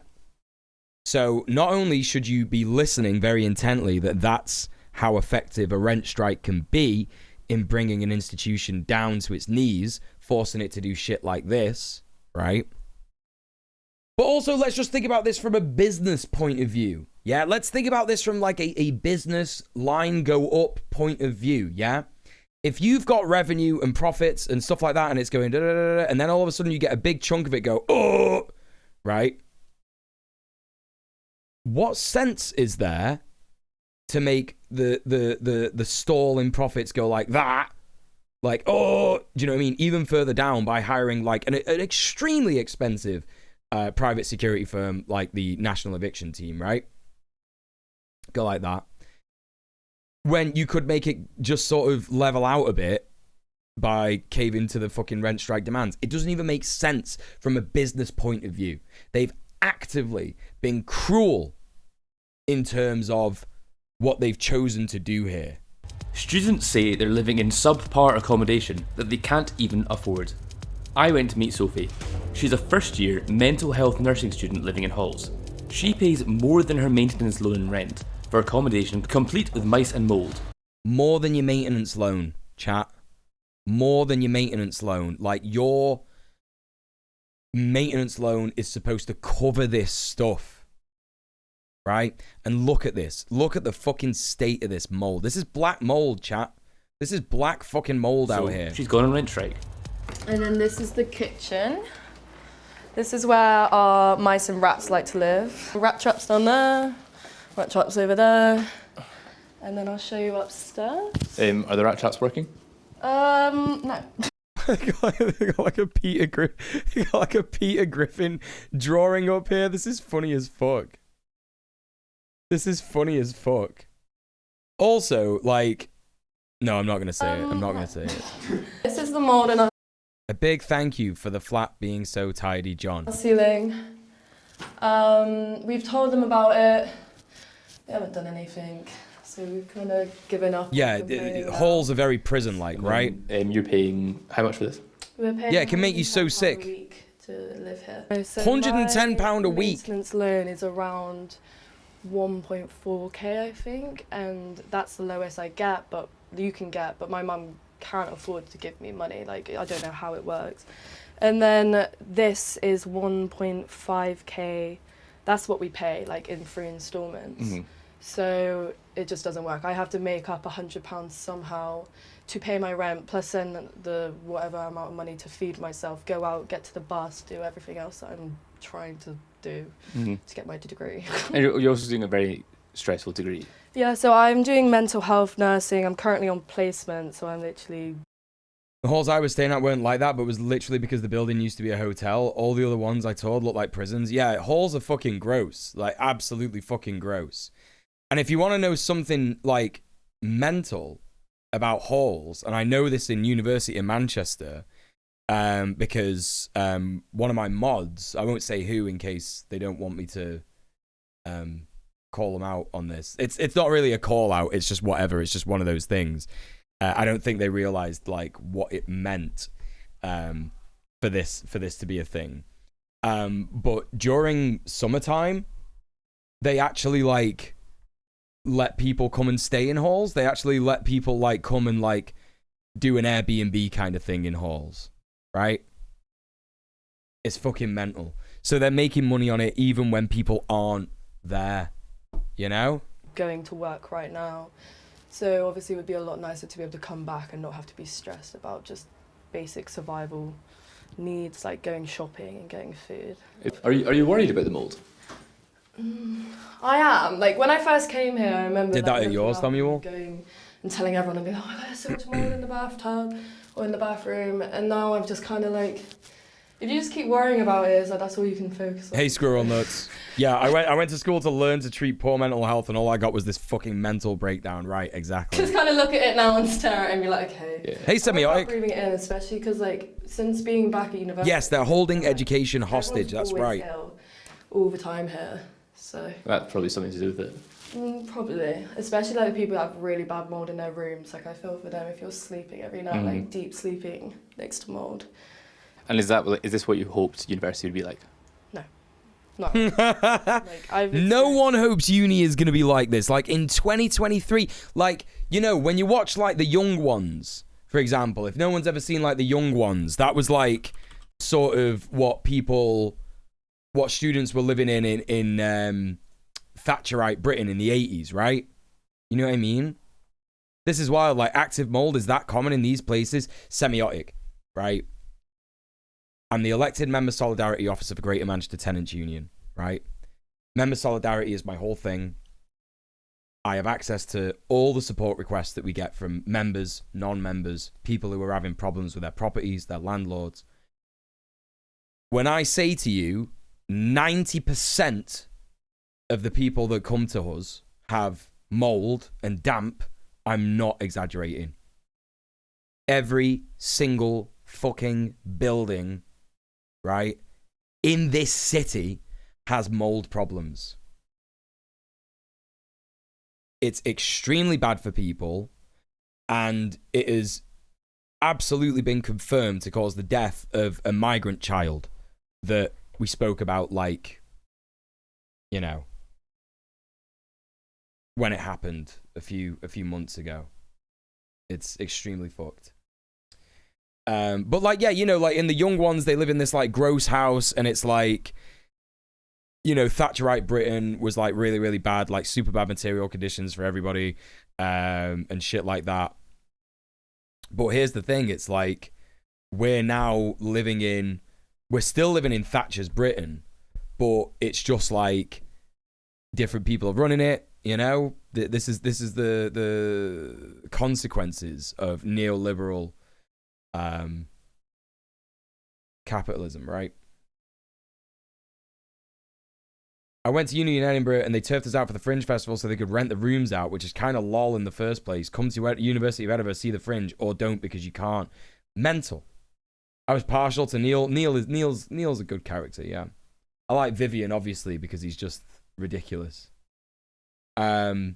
[SPEAKER 1] So not only should you be listening very intently that that's how effective a rent strike can be in bringing an institution down to its knees, forcing it to do shit like this, right? But also, let's just think about this from a business point of view, yeah? Let's think about this from like a business line go up point of view, yeah? If you've got revenue and profits and stuff like that and it's going da da da da, and then all of a sudden you get a big chunk of it go, oh, right? What sense is there to make the stall in profits go like that? Like, oh, do you know what I mean? Even further down by hiring like an extremely expensive private security firm like the National Eviction Team, right? Go like that. When you could make it just sort of level out a bit by caving to the fucking rent strike demands. It doesn't even make sense from a business point of view. They've actively been cruel in terms of what they've chosen to do here.
[SPEAKER 5] Students say they're living in subpar accommodation that they can't even afford. I went to meet Sophie. She's a first-year mental health nursing student living in halls. She pays more than her maintenance loan and rent for accommodation complete with mice and mould.
[SPEAKER 1] More than your maintenance loan, chat. More than your maintenance loan. Like, your maintenance loan is supposed to cover this stuff, right? And look at this. Look at the fucking state of this mold. This is black mold, chat. This is black fucking mold out here.
[SPEAKER 5] She's gone on rent strike.
[SPEAKER 6] And then this is the kitchen. This is where our mice and rats like to live. Rat traps down there, rat traps over there. And then I'll show you upstairs.
[SPEAKER 5] Are the rat traps working?
[SPEAKER 6] No.
[SPEAKER 1] They got like a Peter Griffin drawing up here. This is funny as fuck. This is funny as fuck. Also, like, no, I'm not gonna say it. I'm not gonna say it.
[SPEAKER 6] This is the mold in our
[SPEAKER 1] A big thank you for the flat being so tidy, John.
[SPEAKER 6] ceiling. We've told them about it. They haven't done anything, so we've kind of given up.
[SPEAKER 1] Yeah, halls are very prison-like, right?
[SPEAKER 5] You're paying how much for this?
[SPEAKER 6] We're paying
[SPEAKER 1] Yeah, it can make you so
[SPEAKER 6] £110
[SPEAKER 1] sick.
[SPEAKER 6] a week to live here. So
[SPEAKER 1] £110 a week.
[SPEAKER 6] Maintenance loan is around 1.4k, I think, and that's the lowest I get. But you can get. But my mum can't afford to give me money. Like, I don't know how it works. And then this is 1.5k. That's what we pay, like, in 3 installments. So it just doesn't work. I have to make up £100 somehow to pay my rent, plus send the whatever amount of money to feed myself, go out, get to the bus, do everything else that I'm trying to do to get my degree.
[SPEAKER 5] And you're also doing a very stressful degree.
[SPEAKER 6] Yeah, so I'm doing mental health nursing. I'm currently on placement, so I'm literally...
[SPEAKER 1] The halls I was staying at weren't like that, but it was literally because the building used to be a hotel. All the other ones I toured looked like prisons. Yeah, halls are fucking gross. Like, absolutely fucking gross. And if you want to know something, like, mental about halls, and I know this in University of Manchester, because one of my mods, I won't say who in case they don't want me to call them out on this. It's not really a call out, it's just whatever. It's just one of those things. I don't think they realized like what it meant for this to be a thing. But during summertime, they actually like let people come and stay in halls. They actually let people like come and like do an Airbnb kind of thing in halls, right? It's fucking mental. So they're making money on it even when people aren't there, you know?
[SPEAKER 6] Going to work right now. So obviously it would be a lot nicer to be able to come back and not have to be stressed about just basic survival needs like going shopping and getting food.
[SPEAKER 5] Are you worried about the mould?
[SPEAKER 6] I am. Like when I first came here, I remember
[SPEAKER 1] Did that at yours, Muel?
[SPEAKER 6] going and telling everyone and being like, oh, there's so much mold in the bathtub or in the bathroom, and now I'm just kind of like, if you just keep worrying about it, it's like that's all you can focus on.
[SPEAKER 1] Hey, squirrel nuts. Yeah, I went to school to learn to treat poor mental health, and all I got was this fucking mental breakdown. Right, exactly.
[SPEAKER 6] Just kind of look at it now and stare at it and be like, okay.
[SPEAKER 5] Yeah.
[SPEAKER 1] Hey, semiotic.
[SPEAKER 6] Breathing it in, especially because like since being back at university.
[SPEAKER 1] Yes, they're holding education hostage. That's
[SPEAKER 6] always
[SPEAKER 1] right.
[SPEAKER 6] Ill all the time here, so.
[SPEAKER 5] That's probably something to do with it.
[SPEAKER 6] Probably, especially like the people that have really bad mold in their rooms. Like I feel for them if you're sleeping every night, like deep sleeping next to mold.
[SPEAKER 5] And is this what you hoped university would be like?
[SPEAKER 6] No. Like,
[SPEAKER 1] No one hopes uni is going to be like this. Like in 2023, like, you know, when you watch like The Young Ones, for example, if no one's ever seen like The Young Ones, that was like sort of what students were living in Thatcherite Britain in the 80s, right? You know what I mean? This is wild. Like active mold is that common in these places. Semiotic, right? I'm the elected Member Solidarity Officer for Greater Manchester Tenants Union, right? Member Solidarity is my whole thing. I have access to all the support requests that we get from members, non-members, people who are having problems with their properties, their landlords. When I say to you, 90% of the people that come to us have mold and damp, I'm not exaggerating. Every single fucking building, right, in this city has mold problems. It's extremely bad for people, and it has absolutely been confirmed to cause the death of a migrant child that we spoke about, like, you know, when it happened a few months ago. It's extremely fucked. But like, yeah, you know, like in The Young Ones, they live in this like gross house, and it's like, you know, Thatcherite Britain was like really, really bad, like super bad material conditions for everybody, and shit like that. But here's the thing, it's like, we're still living in Thatcher's Britain, but it's just like different people are running it, you know? This is the consequences of neoliberal capitalism, right? I went to uni in Edinburgh and they turfed us out for the Fringe Festival so they could rent the rooms out, which is kind of lol in the first place. Come to University of Edinburgh, see the Fringe, or don't because you can't. Mental. I was partial to Neil. Neil's a good character, yeah. I like Vivian, obviously, because he's just ridiculous. Effie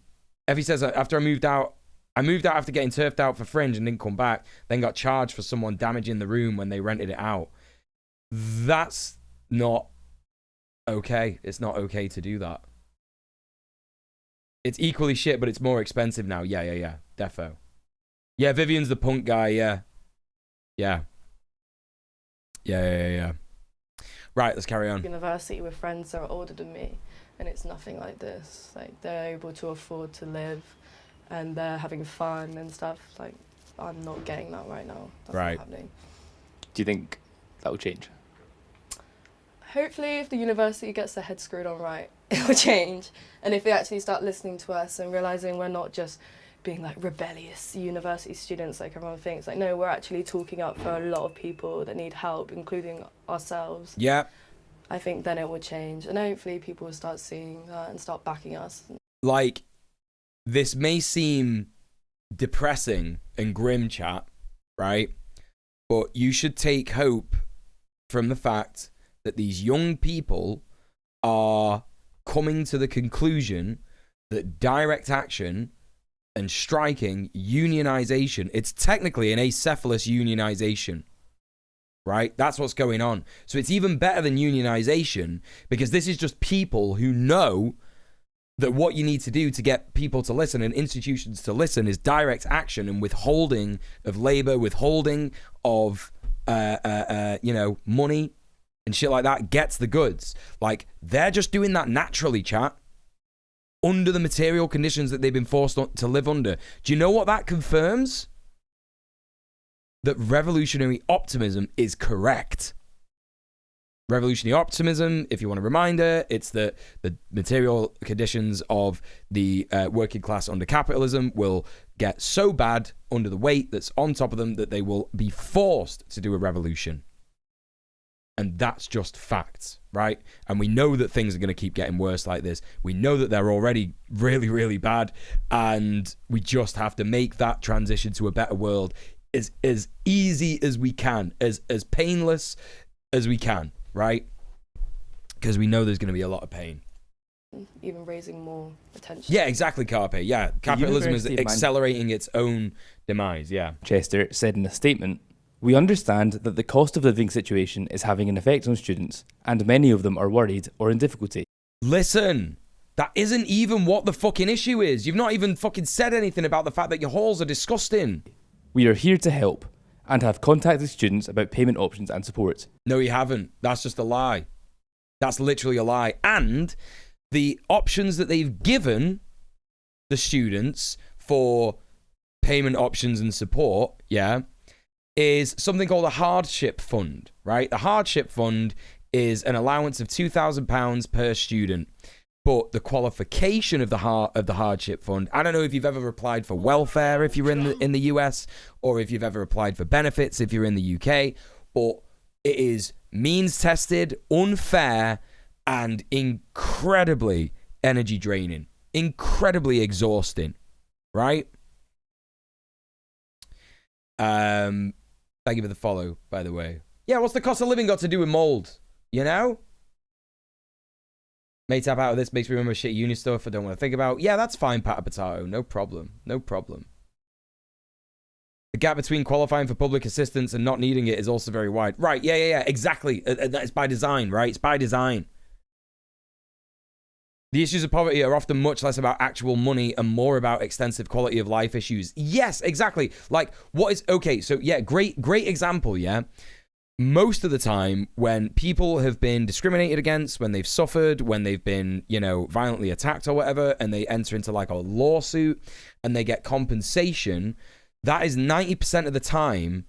[SPEAKER 1] says, after I moved out after getting turfed out for Fringe and didn't come back, then got charged for someone damaging the room when they rented it out. That's not okay. It's not okay to do that. It's equally shit, but it's more expensive now. Yeah. Defo. Yeah, Vivian's the punk guy, yeah. Yeah. Yeah. Right, let's carry on.
[SPEAKER 6] University with friends that are older than me, and it's nothing like this. Like, they're able to afford to live, and they're having fun and stuff. Like, I'm not getting that right now. That's
[SPEAKER 1] Right.
[SPEAKER 6] not happening.
[SPEAKER 5] Do you think that will change?
[SPEAKER 6] Hopefully, if the university gets their head screwed on right, it will change. And if they actually start listening to us and realising we're not just being like rebellious university students like everyone thinks. Like, no, we're actually talking up for a lot of people that need help, including ourselves.
[SPEAKER 1] Yeah.
[SPEAKER 6] I think then it will change. And hopefully people will start seeing that and start backing us.
[SPEAKER 1] Like, this may seem depressing and grim, chat, right? But you should take hope from the fact that these young people are coming to the conclusion that direct action and striking, unionization, it's technically an acephalous unionization, right? That's what's going on. So it's even better than unionization, because this is just people who know that what you need to do to get people to listen and institutions to listen is direct action and withholding of labor, withholding of, money and shit like that gets the goods. Like, they're just doing that naturally, chat, under the material conditions that they've been forced to live under. Do you know what that confirms? That revolutionary optimism is correct. Revolutionary optimism, if you want a reminder, it's that the material conditions of the working class under capitalism will get so bad under the weight that's on top of them that they will be forced to do a revolution. And that's just facts, right? And we know that things are going to keep getting worse like this. We know that they're already really, really bad. And we just have to make that transition to a better world as easy as we can, as painless as we can, right? Because we know there's going to be a lot of pain.
[SPEAKER 6] Even raising more attention.
[SPEAKER 1] Yeah, exactly, Carpe. Yeah, capitalism is accelerating its own demise, yeah.
[SPEAKER 5] Chester said in a statement, "We understand that the cost of living situation is having an effect on students, and many of them are worried or in difficulty."
[SPEAKER 1] Listen, that isn't even what the fucking issue is. You've not even fucking said anything about the fact that your halls are disgusting.
[SPEAKER 5] "We are here to help and have contacted students about payment options and support."
[SPEAKER 1] No, you haven't. That's just a lie. That's literally a lie. And the options that they've given the students for payment options and support, yeah, is something called a hardship fund, right? The hardship fund is an allowance of £2,000 per student. But the qualification of the hardship fund, I don't know if you've ever applied for welfare if you're in the US, or if you've ever applied for benefits if you're in the UK, but it is means tested, unfair, and incredibly energy draining, incredibly exhausting, right? Thank you for the follow, by the way. Yeah, what's the cost of living got to do with mold? You know? May tap out of this, makes me remember shit uni stuff I don't want to think about. Yeah, that's fine, Pat Potato. No problem. No problem. The gap between qualifying for public assistance and not needing it is also very wide. Right, yeah, exactly. It's by design, right? It's by design. The issues of poverty are often much less about actual money and more about extensive quality of life issues. Yes, exactly. Like, what is... Okay, so yeah, great example, yeah? Most of the time, when people have been discriminated against, when they've suffered, when they've been, violently attacked or whatever, and they enter into like a lawsuit and they get compensation, that is 90% of the time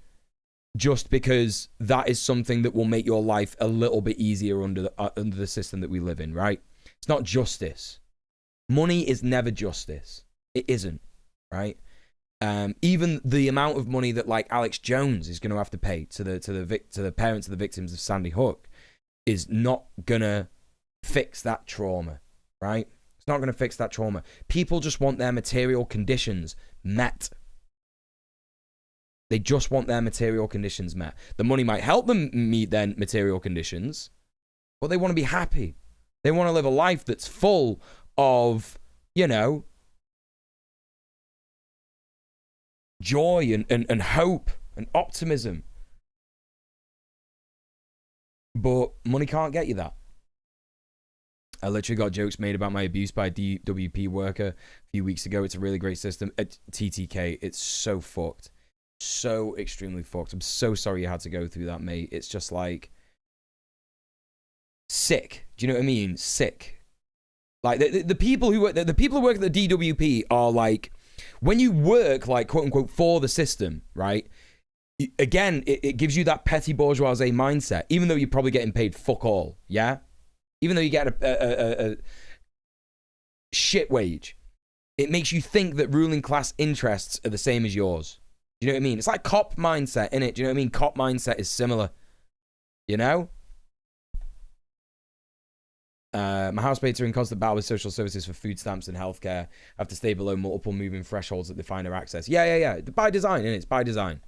[SPEAKER 1] just because that is something that will make your life a little bit easier under the system that we live in, right? It's not justice. Money is never justice. It isn't, right? Even the amount of money that like Alex Jones is going to have to pay to the parents of the victims of Sandy Hook is not going to fix that trauma, right? It's not going to fix that trauma. People just want their material conditions met. They just want their material conditions met. The money might help them meet their material conditions, but they want to be happy. They want to live a life that's full of, joy and hope and optimism. But money can't get you that. I literally got jokes made about my abuse by a DWP worker a few weeks ago. It's a really great system. At TTK, it's so fucked. So extremely fucked. I'm so sorry you had to go through that, mate. It's just like sick. Do you know what I mean? Sick. Like the people who work the people who work at the DWP are like, when you work like quote unquote for the system, right? Again, it gives you that petty bourgeoisie mindset, even though you're probably getting paid fuck all, yeah? Even though you get a shit wage, it makes you think that ruling class interests are the same as yours. Do you know what I mean? It's like cop mindset, innit? Do you know what I mean? Cop mindset is similar, you know? My housemates are in constant battle with social services for food stamps and healthcare. Have to stay below multiple moving thresholds that define their access. Yeah. By design, innit? It's by design.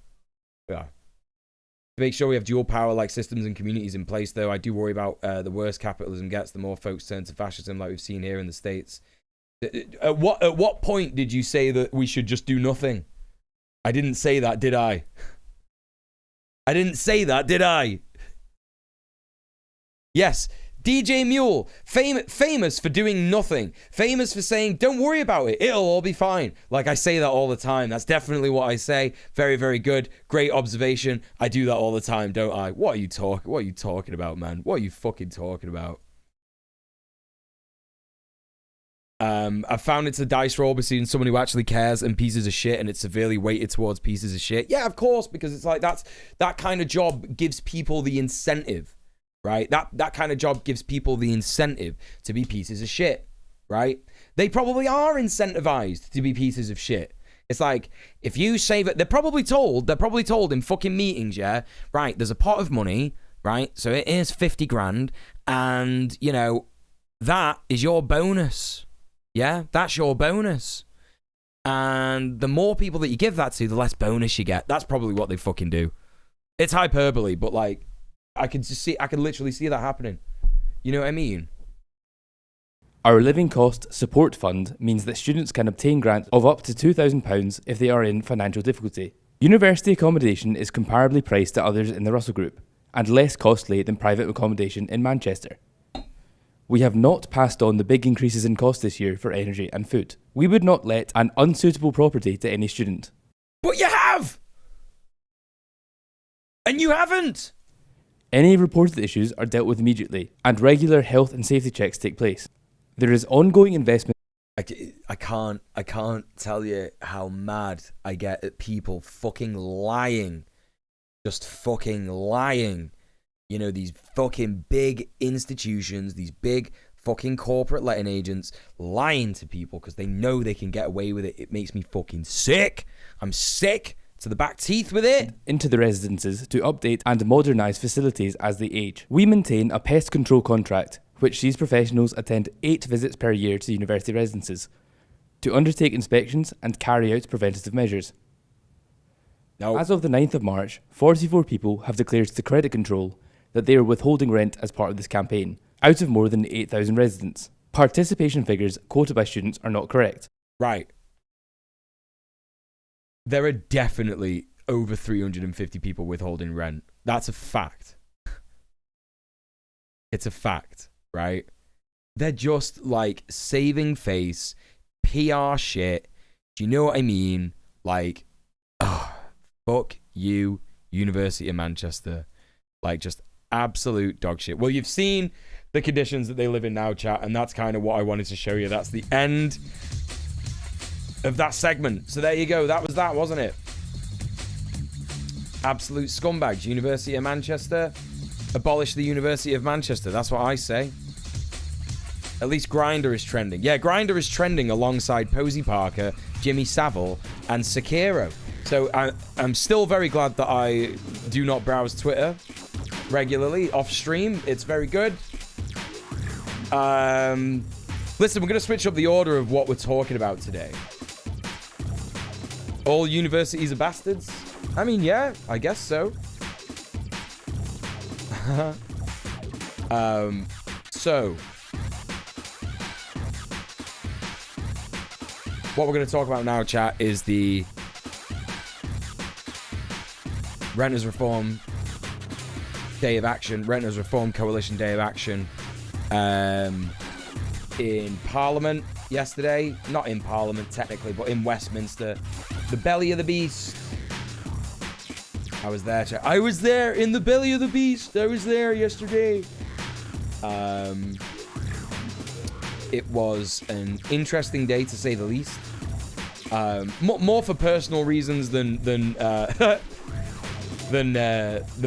[SPEAKER 1] Yeah. To make sure we have dual power like systems and communities in place, though, I do worry about the worse capitalism gets, the more folks turn to fascism like we've seen here in the States. At what point did you say that we should just do nothing? I didn't say that, did I? I didn't say that, did I? Yes, djmuel, famous for doing nothing. Famous for saying, don't worry about it, it'll all be fine. Like, I say that all the time. That's definitely what I say. Very, very good. Great observation. I do that all the time, don't I? What are you talking about, man? What are you fucking talking about? I found it's a dice roll between someone who actually cares and pieces of shit, and it's severely weighted towards pieces of shit. Yeah, of course, because it's like that kind of job gives people the incentive, right? That kind of job gives people the incentive to be pieces of shit, right? They probably are incentivized to be pieces of shit. It's like, if you save it, they're probably told in fucking meetings, yeah, right, there's a pot of money, right? So it is 50 grand, and, you know, that is your bonus. Yeah, that's your bonus. And the more people that you give that to, the less bonus you get. That's probably what they fucking do. It's hyperbole, but like, I can literally see that happening. You know what I mean?
[SPEAKER 5] Our Living Cost Support Fund means that students can obtain grants of up to £2,000 if they are in financial difficulty. University accommodation is comparably priced to others in the Russell Group, and less costly than private accommodation in Manchester. We have not passed on the big increases in cost this year for energy and food. We would not let an unsuitable property to any student.
[SPEAKER 1] But you have! And you haven't!
[SPEAKER 5] Any reported issues are dealt with immediately, and regular health and safety checks take place. There is ongoing investment.
[SPEAKER 1] I can't tell you how mad I get at people fucking lying. Just fucking lying. You know, these fucking big institutions, these big fucking corporate letting agents lying to people because they know they can get away with it. It makes me fucking sick. I'm sick to the back teeth with it.
[SPEAKER 5] Into the residences to update and modernise facilities as they age. We maintain a pest control contract, which sees professionals attend 8 visits per year to university residences to undertake inspections and carry out preventative measures.
[SPEAKER 1] No.
[SPEAKER 5] As of the 9th of March, 44 people have declared to credit control that they are withholding rent as part of this campaign, out of more than 8,000 residents. Participation figures quoted by students are not correct.
[SPEAKER 1] Right. There are definitely over 350 people withholding rent. That's a fact. It's a fact, right? They're just like saving face, PR shit. Do you know what I mean? Like, fuck you, University of Manchester. Like, just absolute dog shit. Well, you've seen the conditions that they live in now, chat, and that's kind of what I wanted to show you. That's the end of that segment. So there you go. That was that, wasn't it? Absolute scumbags. University of Manchester. Abolish the University of Manchester. That's what I say. At least Grindr is trending. Yeah, Grindr is trending alongside Posey Parker, Jimmy Savile, and Sekiro. So I'm still very glad that I do not browse Twitter regularly off stream. It's very good. Listen, we're going to switch up the order of what we're talking about today. All universities are bastards? I mean, yeah, I guess so. So what we're going to talk about now, chat, is the Renters Reform Day of Action, Renters Reform Coalition Day of Action. in Parliament yesterday. Not in Parliament, technically, but in Westminster. The belly of the beast. I was there. I was there in the belly of the beast. I was there yesterday. It was an interesting day, to say the least. More for personal reasons than the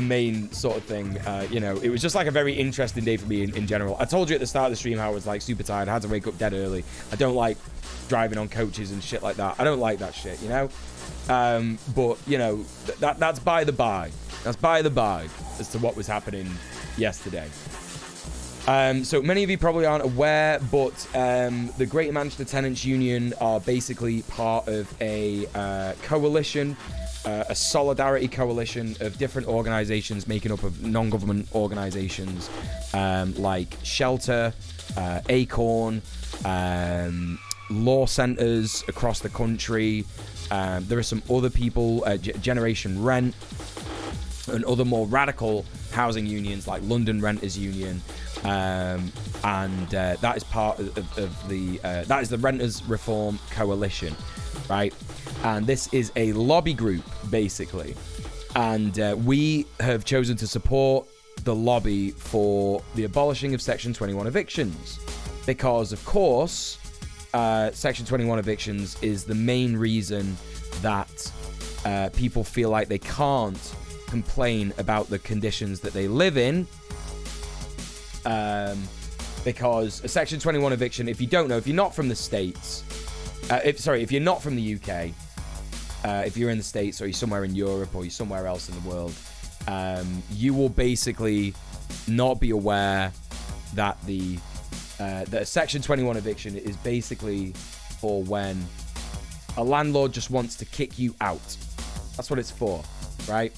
[SPEAKER 1] main sort of thing. You know, it was just like a very interesting day for me in general. I told you at the start of the stream how I was like super tired. I had to wake up dead early. I don't like driving on coaches and shit like that. I don't like that shit, you know? But, you know, that's by the by. That's by the by as to what was happening yesterday. So many of you probably aren't aware, but the Greater Manchester Tenants Union are basically part of a coalition, a solidarity coalition of different organisations making up of non-government organisations like Shelter, Acorn, law centres across the country. There are some other people, Generation Rent, and other more radical housing unions like London Renters Union. And that is part of the that is the Renters Reform Coalition, right? And this is a lobby group basically, and we have chosen to support the lobby for the abolishing of Section 21 evictions, because of course Section 21 evictions is the main reason that people feel like they can't complain about the conditions that they live in. Because a Section 21 eviction, if you don't know, if you're not from the States, if you're not from the UK, if you're in the States or you're somewhere in Europe or you're somewhere else in the world, you will basically not be aware that that a Section 21 eviction is basically for when a landlord just wants to kick you out. That's what it's for, right?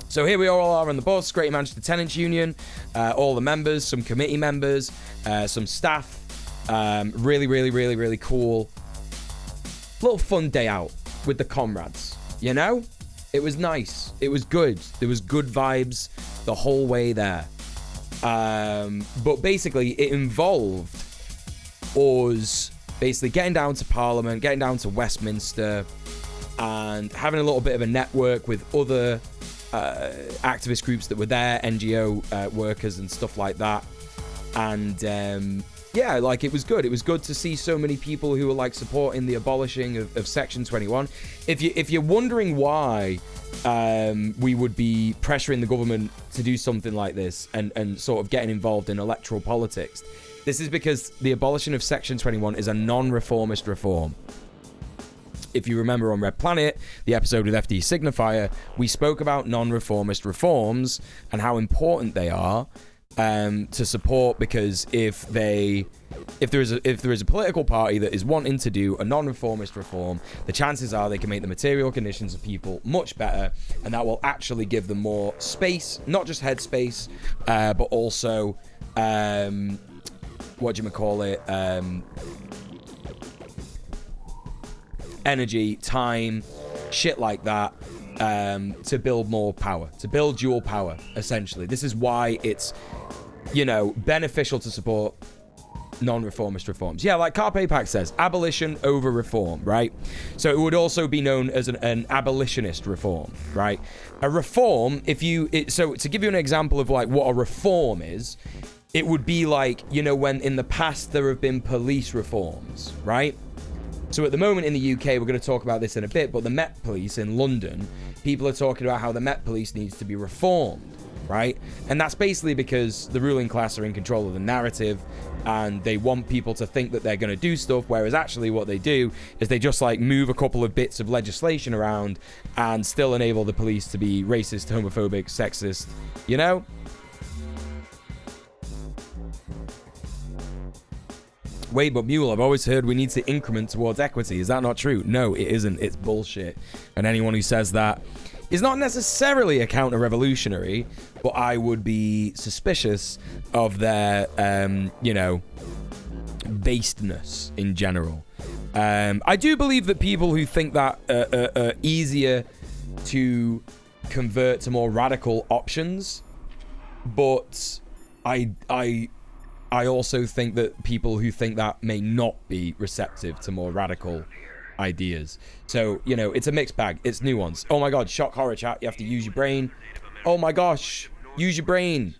[SPEAKER 1] So here we all are on the bus, Greater Manchester Tenants Union, all the members, some committee members, some staff. Really, really, really, really cool. Little fun day out with the comrades, you know? It was nice. It was good. There was good vibes the whole way there. But basically, it involved us basically getting down to Parliament, getting down to Westminster, and having a little bit of a network with other activist groups that were there, NGO workers and stuff like that. And yeah, like it was good. It was good to see so many people who were like supporting the abolishing of Section 21. If you're wondering why we would be pressuring the government to do something like this and sort of getting involved in electoral politics, this is because the abolition of Section 21 is a non-reformist reform. If you remember on Red Planet, the episode with FD Signifier, we spoke about non-reformist reforms and how important they are to support, because if there is a political party that is wanting to do a non-reformist reform, the chances are they can make the material conditions of people much better, and that will actually give them more space, not just headspace, but also energy, time, shit like that, to build more power, to build dual power, essentially. This is why it's, you know, beneficial to support non-reformist reforms. Yeah, like Carpe Pack says, abolition over reform, right? So it would also be known as an abolitionist reform, right? A reform, so to give you an example of like what a reform is, it would be like, you know, when in the past there have been police reforms, right? So at the moment in the UK, we're going to talk about this in a bit, but the Met Police in London, people are talking about how the Met Police needs to be reformed, right? And that's basically because the ruling class are in control of the narrative and they want people to think that they're going to do stuff, whereas actually what they do is they just like move a couple of bits of legislation around and still enable the police to be racist, homophobic, sexist, you know? Wait, but Muel, I've always heard we need to increment towards equity. Is that not true? No, it isn't. It's bullshit. And anyone who says that is not necessarily a counter-revolutionary, but I would be suspicious of their, you know, basedness in general. I do believe that people who think that are easier to convert to more radical options, but I I also think that people who think that may not be receptive to more radical ideas. So, you know, it's a mixed bag. It's nuanced. Oh my God, shock horror chat. You have to use your brain. Oh my gosh, use your brain.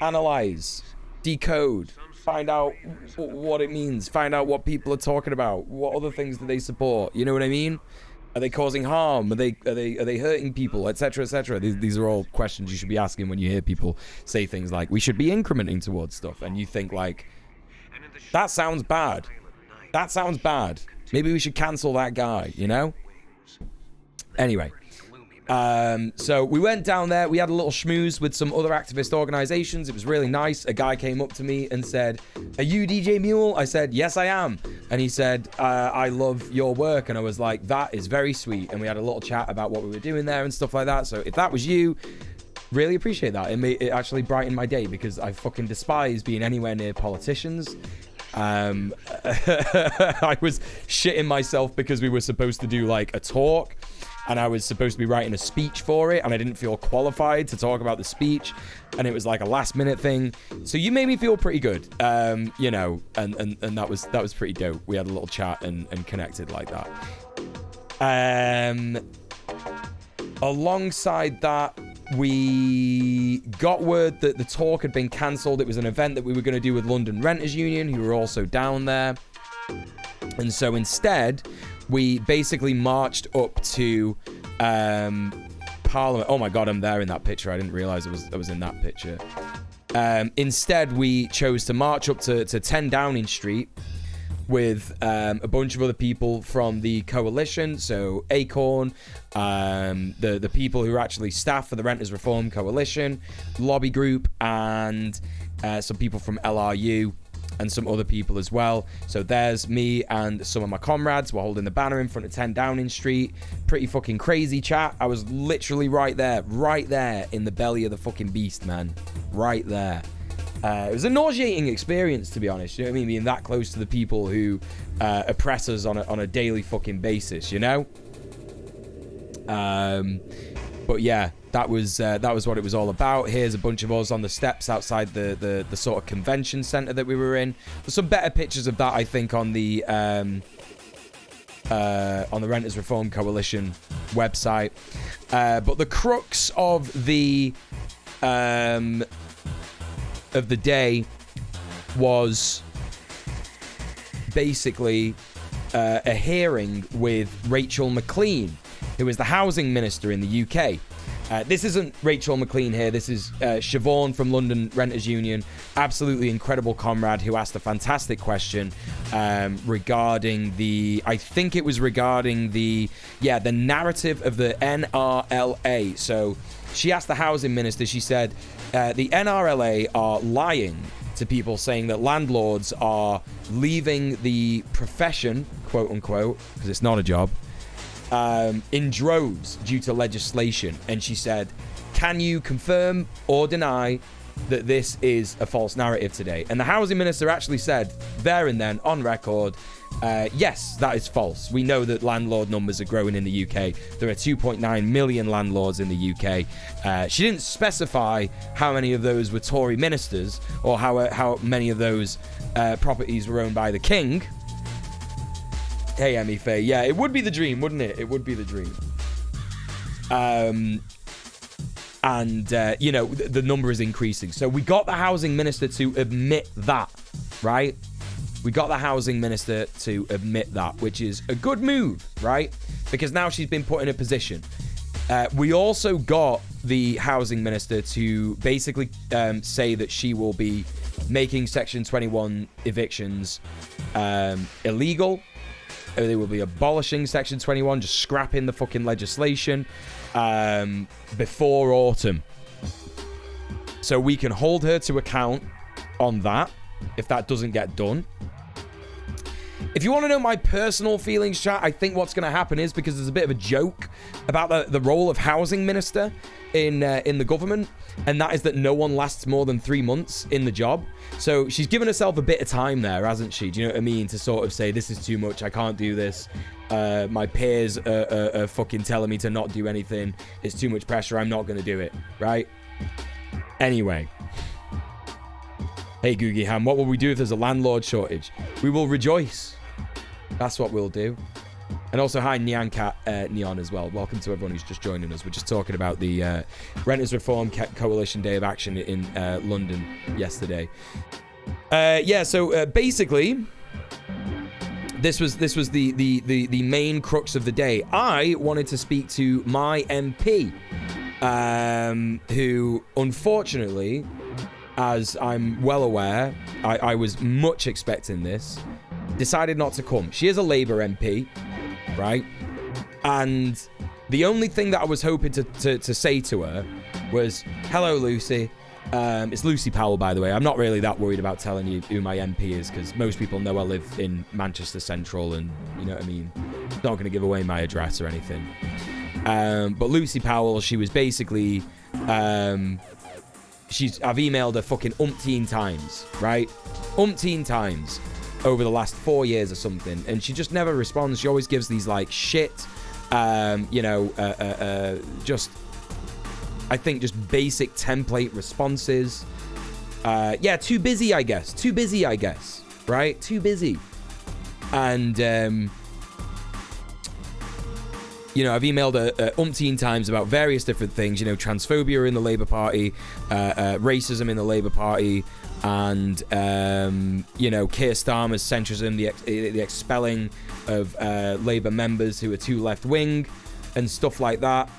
[SPEAKER 1] Analyze, decode, find out what it means, find out what people are talking about. What other things do they support? You know what I mean? Are they causing harm? Are they hurting people, etc., etc.? These are all questions you should be asking when you hear people say things like, we should be incrementing towards stuff, and you think like, that sounds bad. That sounds bad. Maybe we should cancel that guy, you know? Anyway, so we went down there. We had a little schmooze with some other activist organizations. It was really nice. A guy came up to me and said, are you djmuel? I said, yes, I am. And he said, I love your work. And I was like, that is very sweet. And we had a little chat about what we were doing there and stuff like that. So if that was you, really appreciate that. It actually brightened my day, because I fucking despise being anywhere near politicians. I was shitting myself because we were supposed to do like a talk, and I was supposed to be writing a speech for it, and I didn't feel qualified to talk about the speech, and it was like a last minute thing. So you made me feel pretty good, you know, and that was pretty dope. We had a little chat and connected like that. Alongside that, we got word that the talk had been cancelled. It was an event that we were going to do with London Renters Union, who were also down there. And so instead, we basically marched up to Parliament. Oh my God, I'm there in that picture. I didn't realise I was in that picture. Instead, we chose to march up to 10 Downing Street with a bunch of other people from the coalition. So Acorn, the people who are actually staff for the Renters Reform Coalition, lobby group, and some people from LRU and some other people as well. So there's me and some of my comrades. We're holding the banner in front of 10 Downing Street. Pretty fucking crazy chat. I was literally right there in the belly of the fucking beast, man. Right there. It was a nauseating experience, to be honest. You know what I mean? Being that close to the people who oppress us on a daily fucking basis, you know? But yeah, that was what it was all about. Here's a bunch of us on the steps outside the sort of convention center that we were in. There's some better pictures of that, I think, on the Renters Reform Coalition website. But the crux of the day was basically a hearing with Rachel McLean, who is the housing minister in the UK. This isn't Rachel McLean here. This is Siobhan from London Renters Union. Absolutely incredible comrade who asked a fantastic question regarding the narrative of the NRLA. So she asked the housing minister, she said, the NRLA are lying to people, saying that landlords are leaving the profession, quote unquote, because it's not a job, in droves due to legislation. And she said, can you confirm or deny that this is a false narrative today? And the housing minister actually said there and then on record, yes, that is false. We know that landlord numbers are growing in the UK. There are 2.9 million landlords in the UK. She didn't specify how many of those were Tory ministers or how many of those properties were owned by the king. Hey, Emmy Faye. Yeah, it would be the dream, wouldn't it? It would be the dream. You know, the number is increasing. So we got the housing minister to admit that, right? We got the housing minister to admit that, which is a good move, right? Because now she's been put in a position. We also got the housing minister to basically say that she will be making Section 21 evictions illegal. They will be abolishing Section 21, just scrapping the fucking legislation before autumn. So we can hold her to account on that if that doesn't get done. If you want to know my personal feelings, chat, I think what's going to happen is, because there's a bit of a joke about the role of housing minister in the government, and that is that no one lasts more than 3 months in the job. So she's given herself a bit of time there, hasn't she? Do you know what I mean? To sort of say, this is too much, I can't do this. My peers are fucking telling me to not do anything. It's too much pressure, I'm not going to do it, right? Anyway, Hey, Googie Ham, what will we do if there's a landlord shortage? We will rejoice. That's what we'll do. And also, hi, Neon as well. Welcome to everyone who's just joining us. We're just talking about the Renters Reform Coalition Day of Action in London yesterday. So basically, this was the main crux of the day. I wanted to speak to my MP, who, unfortunately, as I'm well aware, I was much expecting this, decided not to come. She is a Labour MP, right? And the only thing that I was hoping to say to her was, hello, Lucy. It's Lucy Powell, by the way. I'm not really that worried about telling you who my MP is, because most people know I live in Manchester Central, and you know what I mean? Not going to give away my address or anything. But Lucy Powell, she was basically... I've emailed her fucking umpteen times, right? Umpteen times over the last 4 years or something, and she just never responds. She always gives these like shit, just, I think, just basic template responses. Too busy, I guess, right? Too busy. And I've emailed her umpteen times about various different things, transphobia in the Labour Party, racism in the Labour Party, and, Keir Starmer's centrism, the expelling of Labour members who are too left-wing and stuff like that.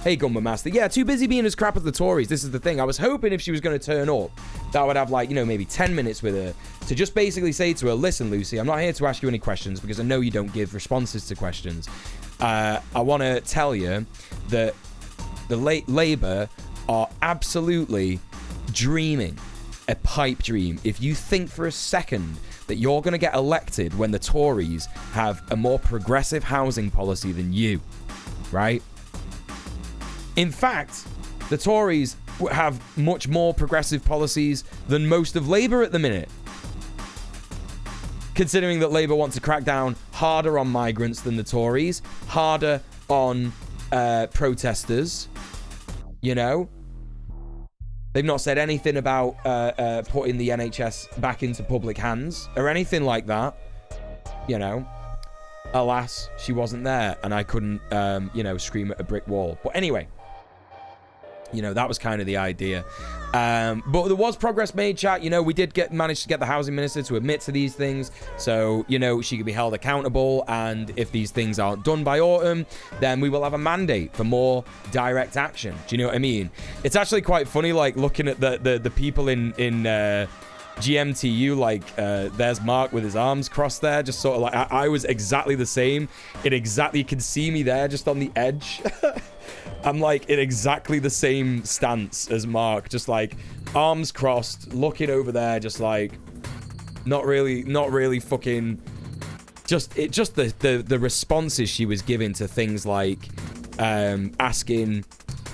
[SPEAKER 1] Hey, Gumba Master. Yeah, too busy being as crap as the Tories. This is the thing. I was hoping if she was going to turn up, that I would have, maybe 10 minutes with her to just basically say to her, listen, Lucy, I'm not here to ask you any questions because I know you don't give responses to questions. I want to tell you that the Labour are absolutely dreaming a pipe dream if you think for a second that you're going to get elected when the Tories have a more progressive housing policy than you, right? In fact, the Tories have much more progressive policies than most of Labour at the minute. Considering that Labour want to crack down harder on migrants than the Tories, harder on protesters, They've not said anything about putting the NHS back into public hands or anything like that, Alas, she wasn't there and I couldn't, scream at a brick wall. But anyway, that was kind of the idea. But there was progress made, chat. We did manage to get the housing minister to admit to these things. So, she could be held accountable. And if these things aren't done by autumn, then we will have a mandate for more direct action. Do you know what I mean? It's actually quite funny, looking at the people in GMTU, there's Mark with his arms crossed there, just sort of I was exactly the same. You can see me there, just on the edge. I'm in exactly the same stance as Mark, just arms crossed, looking over there, just not really fucking, just the responses she was giving to things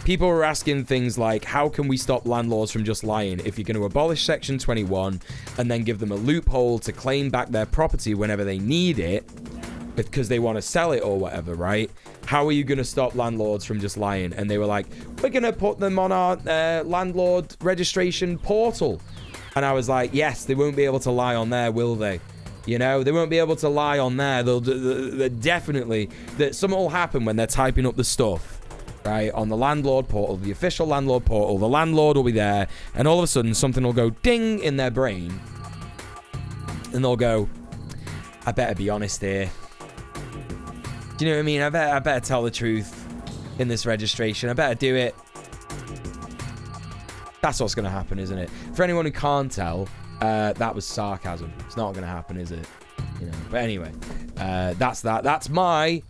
[SPEAKER 1] people were asking things like, how can we stop landlords from just lying? If you're going to abolish Section 21 and then give them a loophole to claim back their property whenever they need it, because they want to sell it or whatever, right? How are you going to stop landlords from just lying? And they were like, we're going to put them on our landlord registration portal. And I was like, yes, they won't be able to lie on there, will they? They won't be able to lie on there. They'll definitely, that something will happen when they're typing up the stuff, right? On the landlord portal, the official landlord portal, the landlord will be there. And all of a sudden, something will go ding in their brain. And they'll go, I better be honest here. Do you know what I mean? I better tell the truth in this registration. I better do it. That's what's going to happen, isn't it? For anyone who can't tell, that was sarcasm. It's not going to happen, is it? But anyway, that's that. That's my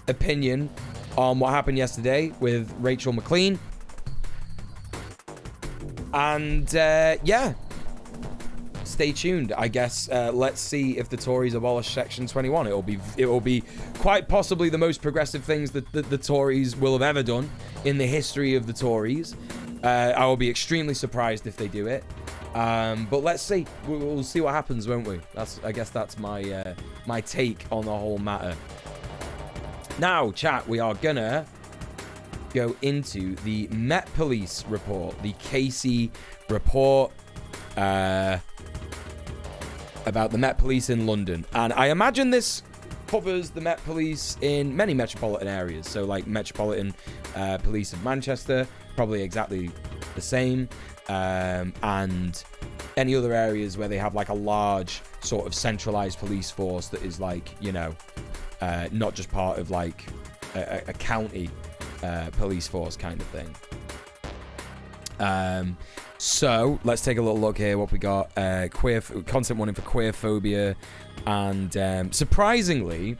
[SPEAKER 1] opinion on what happened yesterday with Rachel McLean. And stay tuned, I guess. Let's see if the Tories abolish Section 21. It will be quite possibly the most progressive things that the Tories will have ever done in the history of the Tories. I will be extremely surprised if they do it. But let's see. We'll see what happens, won't we? I guess that's my my take on the whole matter. Now, chat, we are gonna go into the Met Police report, the Casey report. about the Met Police in London. And I imagine this covers the Met Police in many metropolitan areas. So like Metropolitan Police of Manchester, probably exactly the same. And any other areas where they have like a large sort of centralized police force that is like, you know, not just part of like a county police force kind of thing. So let's take a little look here. What we got: content warning for queerphobia, and surprisingly,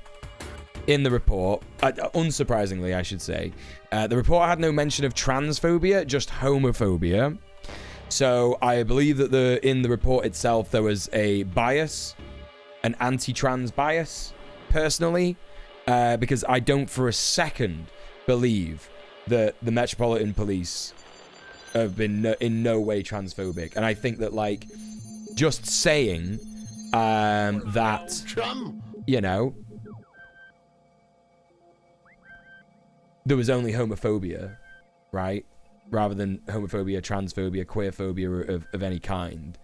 [SPEAKER 1] in the report, unsurprisingly, I should say, the report had no mention of transphobia, just homophobia. So I believe that in the report itself there was a bias, an anti-trans bias, personally, because I don't for a second believe that the Metropolitan Police have been in no way transphobic. And I think that, like, just saying that, you know, there was only homophobia, right? Rather than homophobia, transphobia, queerphobia of any kind,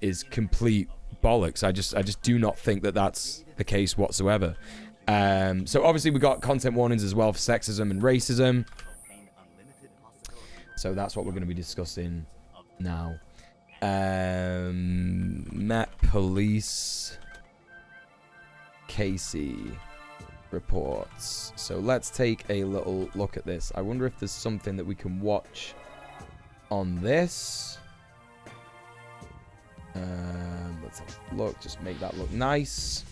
[SPEAKER 1] is complete bollocks. I just do not think that that's the case whatsoever. So obviously we got content warnings as well for sexism and racism. So that's what we're going to be discussing now. Met Police Casey reports. So let's take a little look at this. I wonder if there's something that we can watch on this. Let's have a look. Just make that look nice.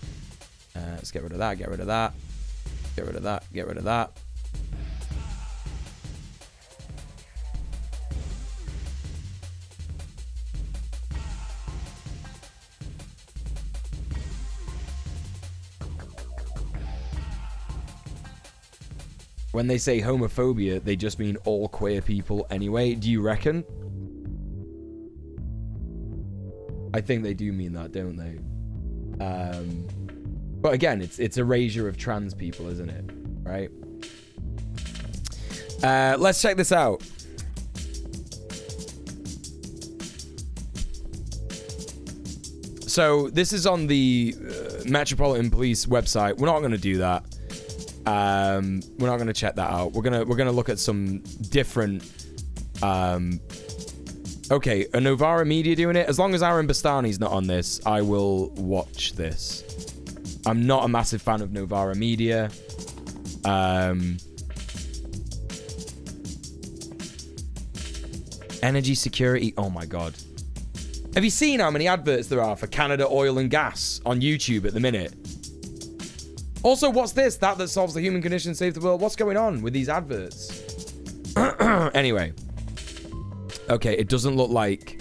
[SPEAKER 1] Let's get rid of that. Get rid of that. Get rid of that. Get rid of that. When they say homophobia, they just mean all queer people anyway. Do you reckon? I think they do mean that, don't they? But again, it's erasure of trans people, isn't it? Right? Let's check this out. So this is on the Metropolitan Police website. We're not going to do that. We're not going to check that out. We're gonna look at some different. Okay, are Novara Media doing it? As long as Aaron Bastani's not on this, I will watch this. I'm not a massive fan of Novara Media. Energy security. Oh my god. Have you seen how many adverts there are for Canada Oil and Gas on YouTube at the minute? Also, what's this? That solves the human condition, save the world. What's going on with these adverts? Anyway. Okay, it doesn't look like...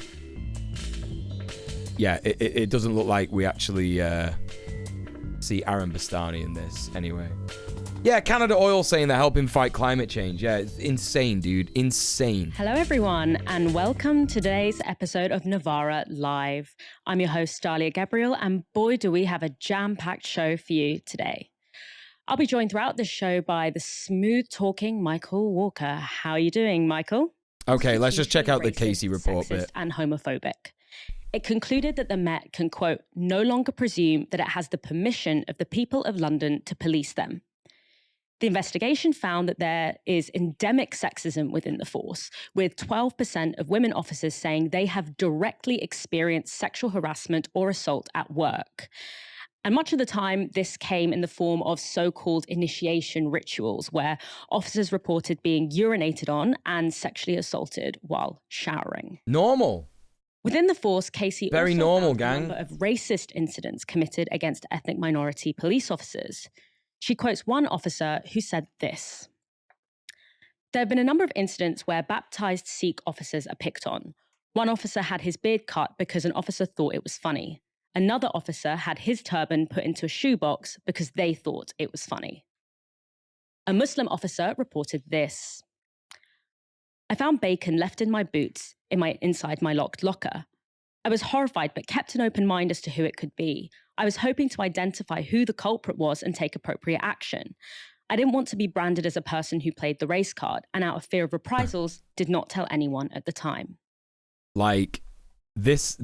[SPEAKER 1] Yeah, it doesn't look like we actually see Aaron Bastani in this anyway. Yeah, Canada Oil saying they're helping fight climate change. Yeah, it's insane, dude. Insane.
[SPEAKER 7] Hello, everyone, and welcome to today's episode of Novara Live. I'm your host, Dahlia Gabriel, and boy, do we have a jam-packed show for you today. I'll be joined throughout the show by the smooth-talking Michael Walker. How are you doing, Michael?
[SPEAKER 1] Okay, let's just check out the Casey report bit.
[SPEAKER 7] And homophobic. It concluded that the Met can, quote, no longer presume that it has the permission of the people of London to police them. The investigation found that there is endemic sexism within the force, with 12% of women officers saying they have directly experienced sexual harassment or assault at work. And much of the time, this came in the form of so-called initiation rituals, where officers reported being urinated on and sexually assaulted while showering.
[SPEAKER 1] Normal.
[SPEAKER 7] Within the force, Casey
[SPEAKER 1] Very
[SPEAKER 7] also
[SPEAKER 1] normal,
[SPEAKER 7] found
[SPEAKER 1] gang.
[SPEAKER 7] a number of racist incidents committed against ethnic minority police officers. She quotes one officer who said this: "There have been a number of incidents where baptized Sikh officers are picked on. One officer had his beard cut because an officer thought it was funny. Another officer had his turban put into a shoebox because they thought it was funny." A Muslim officer reported this: "I found bacon left in my boots inside my locked locker. I was horrified but kept an open mind as to who it could be. I was hoping to identify who the culprit was and take appropriate action. I didn't want to be branded as a person who played the race card, and out of fear of reprisals, did not tell anyone at the time."
[SPEAKER 1] Like, this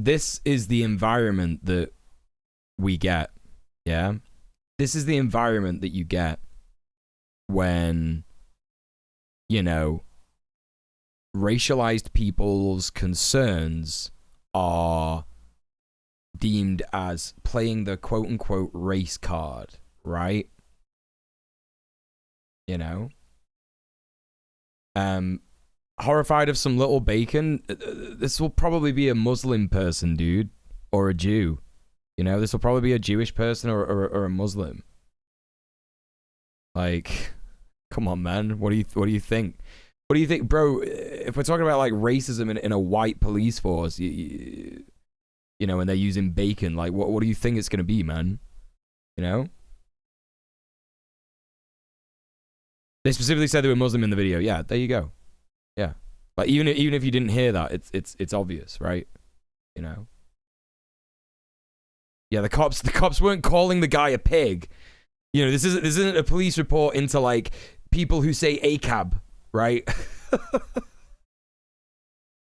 [SPEAKER 1] is the environment that we get. Yeah, this is the environment that you get when, you know, racialized people's concerns are deemed as playing the quote-unquote race card, right? You know? Horrified of some little bacon. This will probably be a Muslim person, dude, or a Jew. You know, this will probably be a Jewish person or a Muslim. Like, come on, man. What do you think? What do you think, bro? If we're talking about like racism in a white police force, you know, and they're using bacon, like, what do you think it's gonna be, man? You know? They specifically said they were Muslim in the video. Yeah, there you go. Yeah, like even if you didn't hear that, it's obvious, right? You know. Yeah, the cops weren't calling the guy a pig. You know, this isn't a police report into like people who say ACAB, right?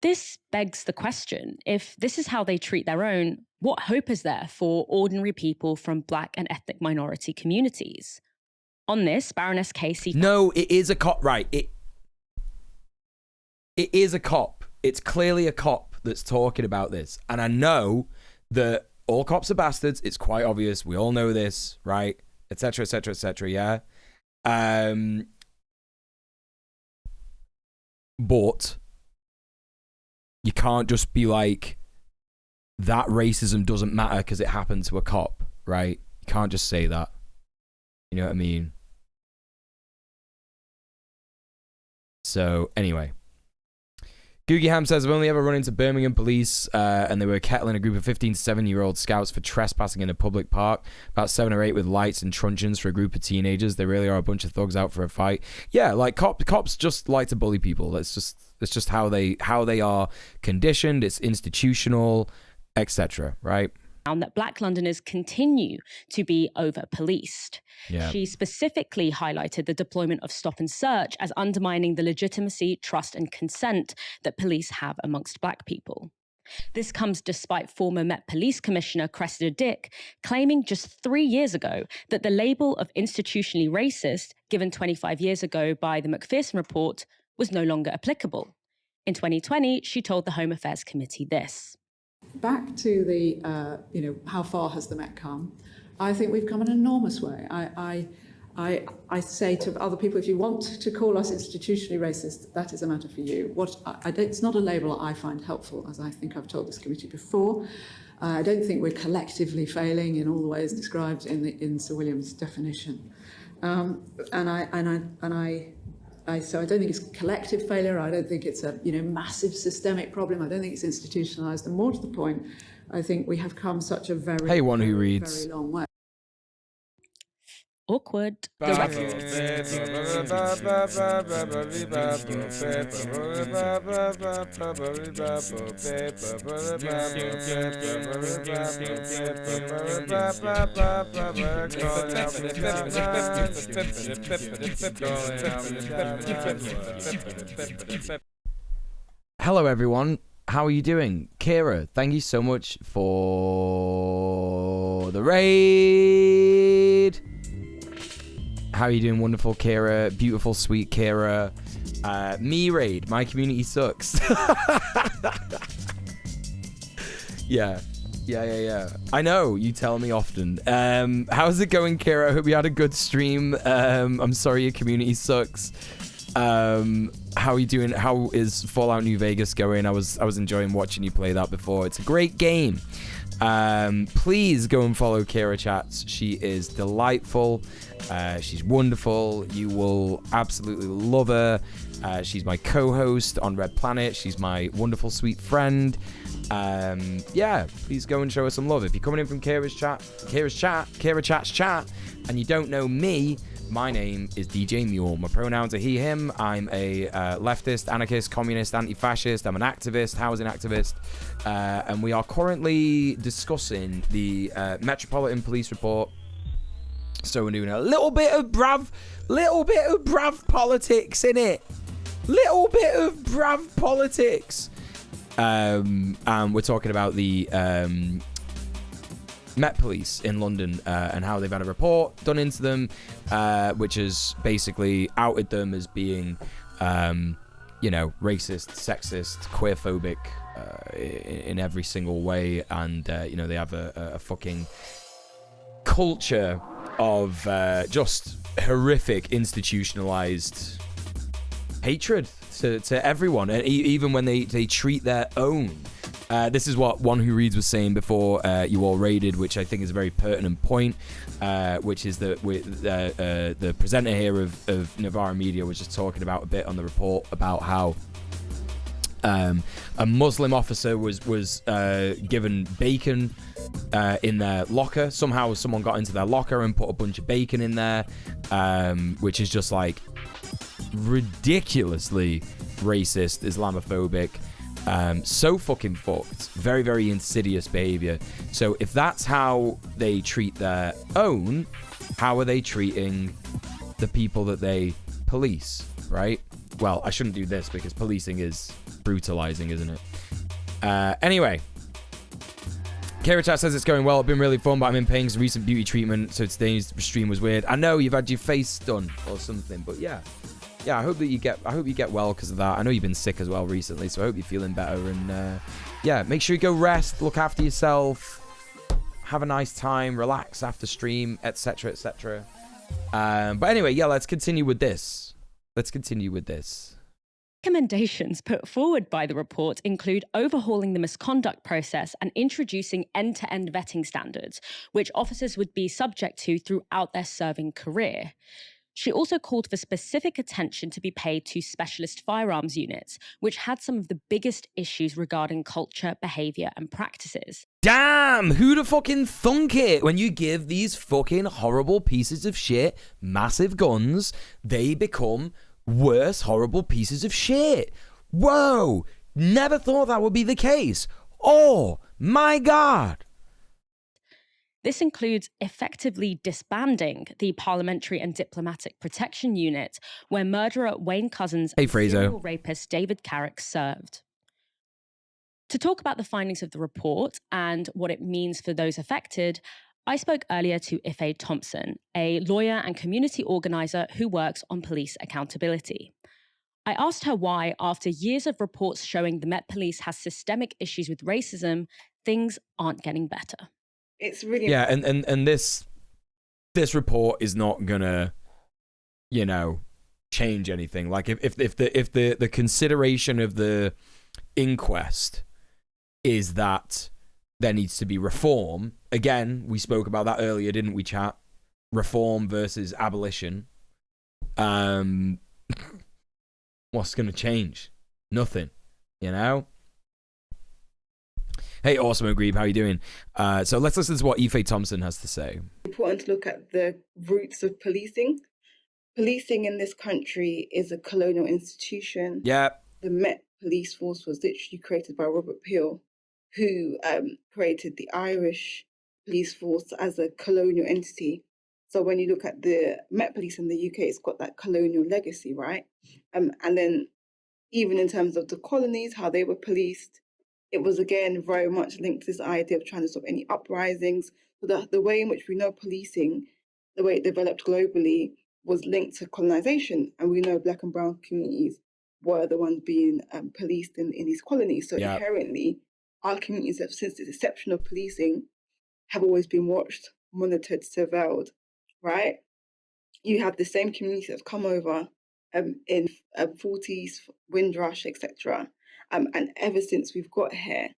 [SPEAKER 7] This begs the question, if this is how they treat their own, what hope is there for ordinary people from Black and ethnic minority communities? On this, Baroness Casey...
[SPEAKER 1] No, it is a cop, right? It is a cop. It's clearly a cop that's talking about this. And I know that all cops are bastards. It's quite obvious. We all know this, right? Etc., etc., etc., yeah? But you can't just be like, that racism doesn't matter because it happened to a cop, right? You can't just say that. You know what I mean? So, anyway. Googie Ham says, I've only ever run into Birmingham police and they were kettling a group of 15 to 17-year-old scouts for trespassing in a public park. About 7 or 8 with lights and truncheons for a group of teenagers. They really are a bunch of thugs out for a fight. Yeah, like cops just like to bully people. It's just how they are conditioned. It's institutional, etc. Right?
[SPEAKER 7] That Black Londoners continue to be over-policed.
[SPEAKER 1] Yeah.
[SPEAKER 7] She specifically highlighted the deployment of stop and search as undermining the legitimacy, trust and consent that police have amongst Black people. This comes despite former Met Police Commissioner Cressida Dick claiming just 3 years ago that the label of institutionally racist, given 25 years ago by the Macpherson Report, was no longer applicable. In 2020, she told the Home Affairs Committee this.
[SPEAKER 8] Back to the, how far has the Met come? I think we've come an enormous way. I say to other people, if you want to call us institutionally racist, that is a matter for you. It's not a label I find helpful, as I think I've told this committee before. I don't think we're collectively failing in all the ways described in Sir William's definition. So I don't think it's collective failure. I don't think it's a massive systemic problem. I don't think it's institutionalized. And more to the point, I think we have come such a very,
[SPEAKER 1] one who reads.
[SPEAKER 8] very long way.
[SPEAKER 7] Awkward.
[SPEAKER 1] Hello, everyone. How are you doing? Kira, thank you so much for the raid. How are you doing? Wonderful, Kira. Beautiful, sweet Kira. Me raid. My community sucks. Yeah. I know. You tell me often. How's it going, Kira? I hope you had a good stream. I'm sorry your community sucks. How are you doing? How is Fallout New Vegas going? I was enjoying watching you play that before. It's a great game. Please go and follow Kira Chats. She is delightful. She's wonderful. You will absolutely love her. She's my co-host on Red Planet. She's my wonderful, sweet friend. Yeah, please go and show her some love. If you're coming in from Kira Chat's chat, and you don't know me, my name is DJ Muel. My pronouns are he, him. I'm a leftist, anarchist, communist, anti-fascist. I'm an activist, housing activist. And we are currently discussing the Metropolitan Police Report. So we're doing a little bit of brav politics in it. Little bit of brav politics. And we're talking about the Met Police in London and how they've had a report done into them, which has basically outed them as being, racist, sexist, queerphobic in every single way. And, they have a fucking culture of just horrific, institutionalized hatred to everyone, and even when they treat their own. This is what One Who Reads was saying before you all raided, which I think is a very pertinent point, which is that the presenter here of Novara Media was just talking about a bit on the report about how a Muslim officer was given bacon in their locker. Somehow someone got into their locker and put a bunch of bacon in there, which is just like ridiculously racist, Islamophobic, so fucking fucked. Very, very insidious behavior. So if that's how they treat their own, how are they treating the people that they police, right? Well, I shouldn't do this because policing is brutalizing, isn't it? Anyway, Kira Chat says it's going well. It's been really fun, but I'm in pain some recent beauty treatment, so today's stream was weird. I know you've had your face done or something, but yeah, I hope you get well because of that. I know you've been sick as well recently, so I hope you're feeling better. And yeah, make sure you go rest, look after yourself, have a nice time, relax after stream, etc., etc. But anyway, yeah, let's continue with this.
[SPEAKER 7] Recommendations put forward by the report include overhauling the misconduct process and introducing end-to-end vetting standards, which officers would be subject to throughout their serving career. She also called for specific attention to be paid to specialist firearms units, which had some of the biggest issues regarding culture, behavior, and practices.
[SPEAKER 1] Damn, who'da fucking thunk it? When you give these fucking horrible pieces of shit massive guns, they become worse horrible pieces of shit. Whoa, never thought that would be the case. Oh my God.
[SPEAKER 7] This includes effectively disbanding the Parliamentary and Diplomatic Protection Unit, where murderer Wayne Couzens and serial rapist David Carrick served. To talk about the findings of the report and what it means for those affected, I spoke earlier to Ife Thompson, a lawyer and community organiser who works on police accountability. I asked her why, after years of reports showing the Met Police has systemic issues with racism, things aren't getting better.
[SPEAKER 9] It's really
[SPEAKER 1] and this report is not gonna, change anything. Like if the consideration of the inquest is that there needs to be reform. Again, we spoke about that earlier, didn't we, chat? Reform versus abolition. What's gonna change? Nothing. Hey, Awesome Agreeb, how you doing? So let's listen to what Ife Thompson has to say.
[SPEAKER 9] Important to look at the roots of policing. Policing in this country is a colonial institution.
[SPEAKER 1] Yeah.
[SPEAKER 9] The Met Police Force was literally created by Robert Peel, who created the Irish Police Force as a colonial entity. So when you look at the Met Police in the UK, it's got that colonial legacy, right? And then even in terms of the colonies, how they were policed, it was again very much linked to this idea of trying to stop any uprisings. So the way in which we know policing, the way it developed globally, was linked to colonization. And we know Black and brown communities were the ones being policed in these colonies. So inherently, our communities, since the inception of policing, have always been watched, monitored, surveilled, right? You have the same communities that have come over in 40s, Windrush, etc. And ever since we've got here,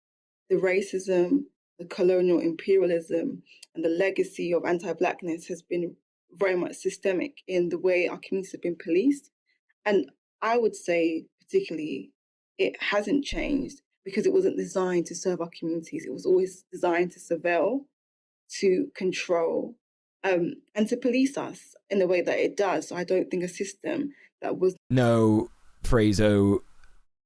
[SPEAKER 9] the racism, the colonial imperialism, and the legacy of anti-Blackness has been very much systemic in the way our communities have been policed. And I would say, particularly, it hasn't changed because it wasn't designed to serve our communities. It was always designed to surveil, to control, and to police us in the way that it does. So I don't think a system that was...
[SPEAKER 1] No, Frazo,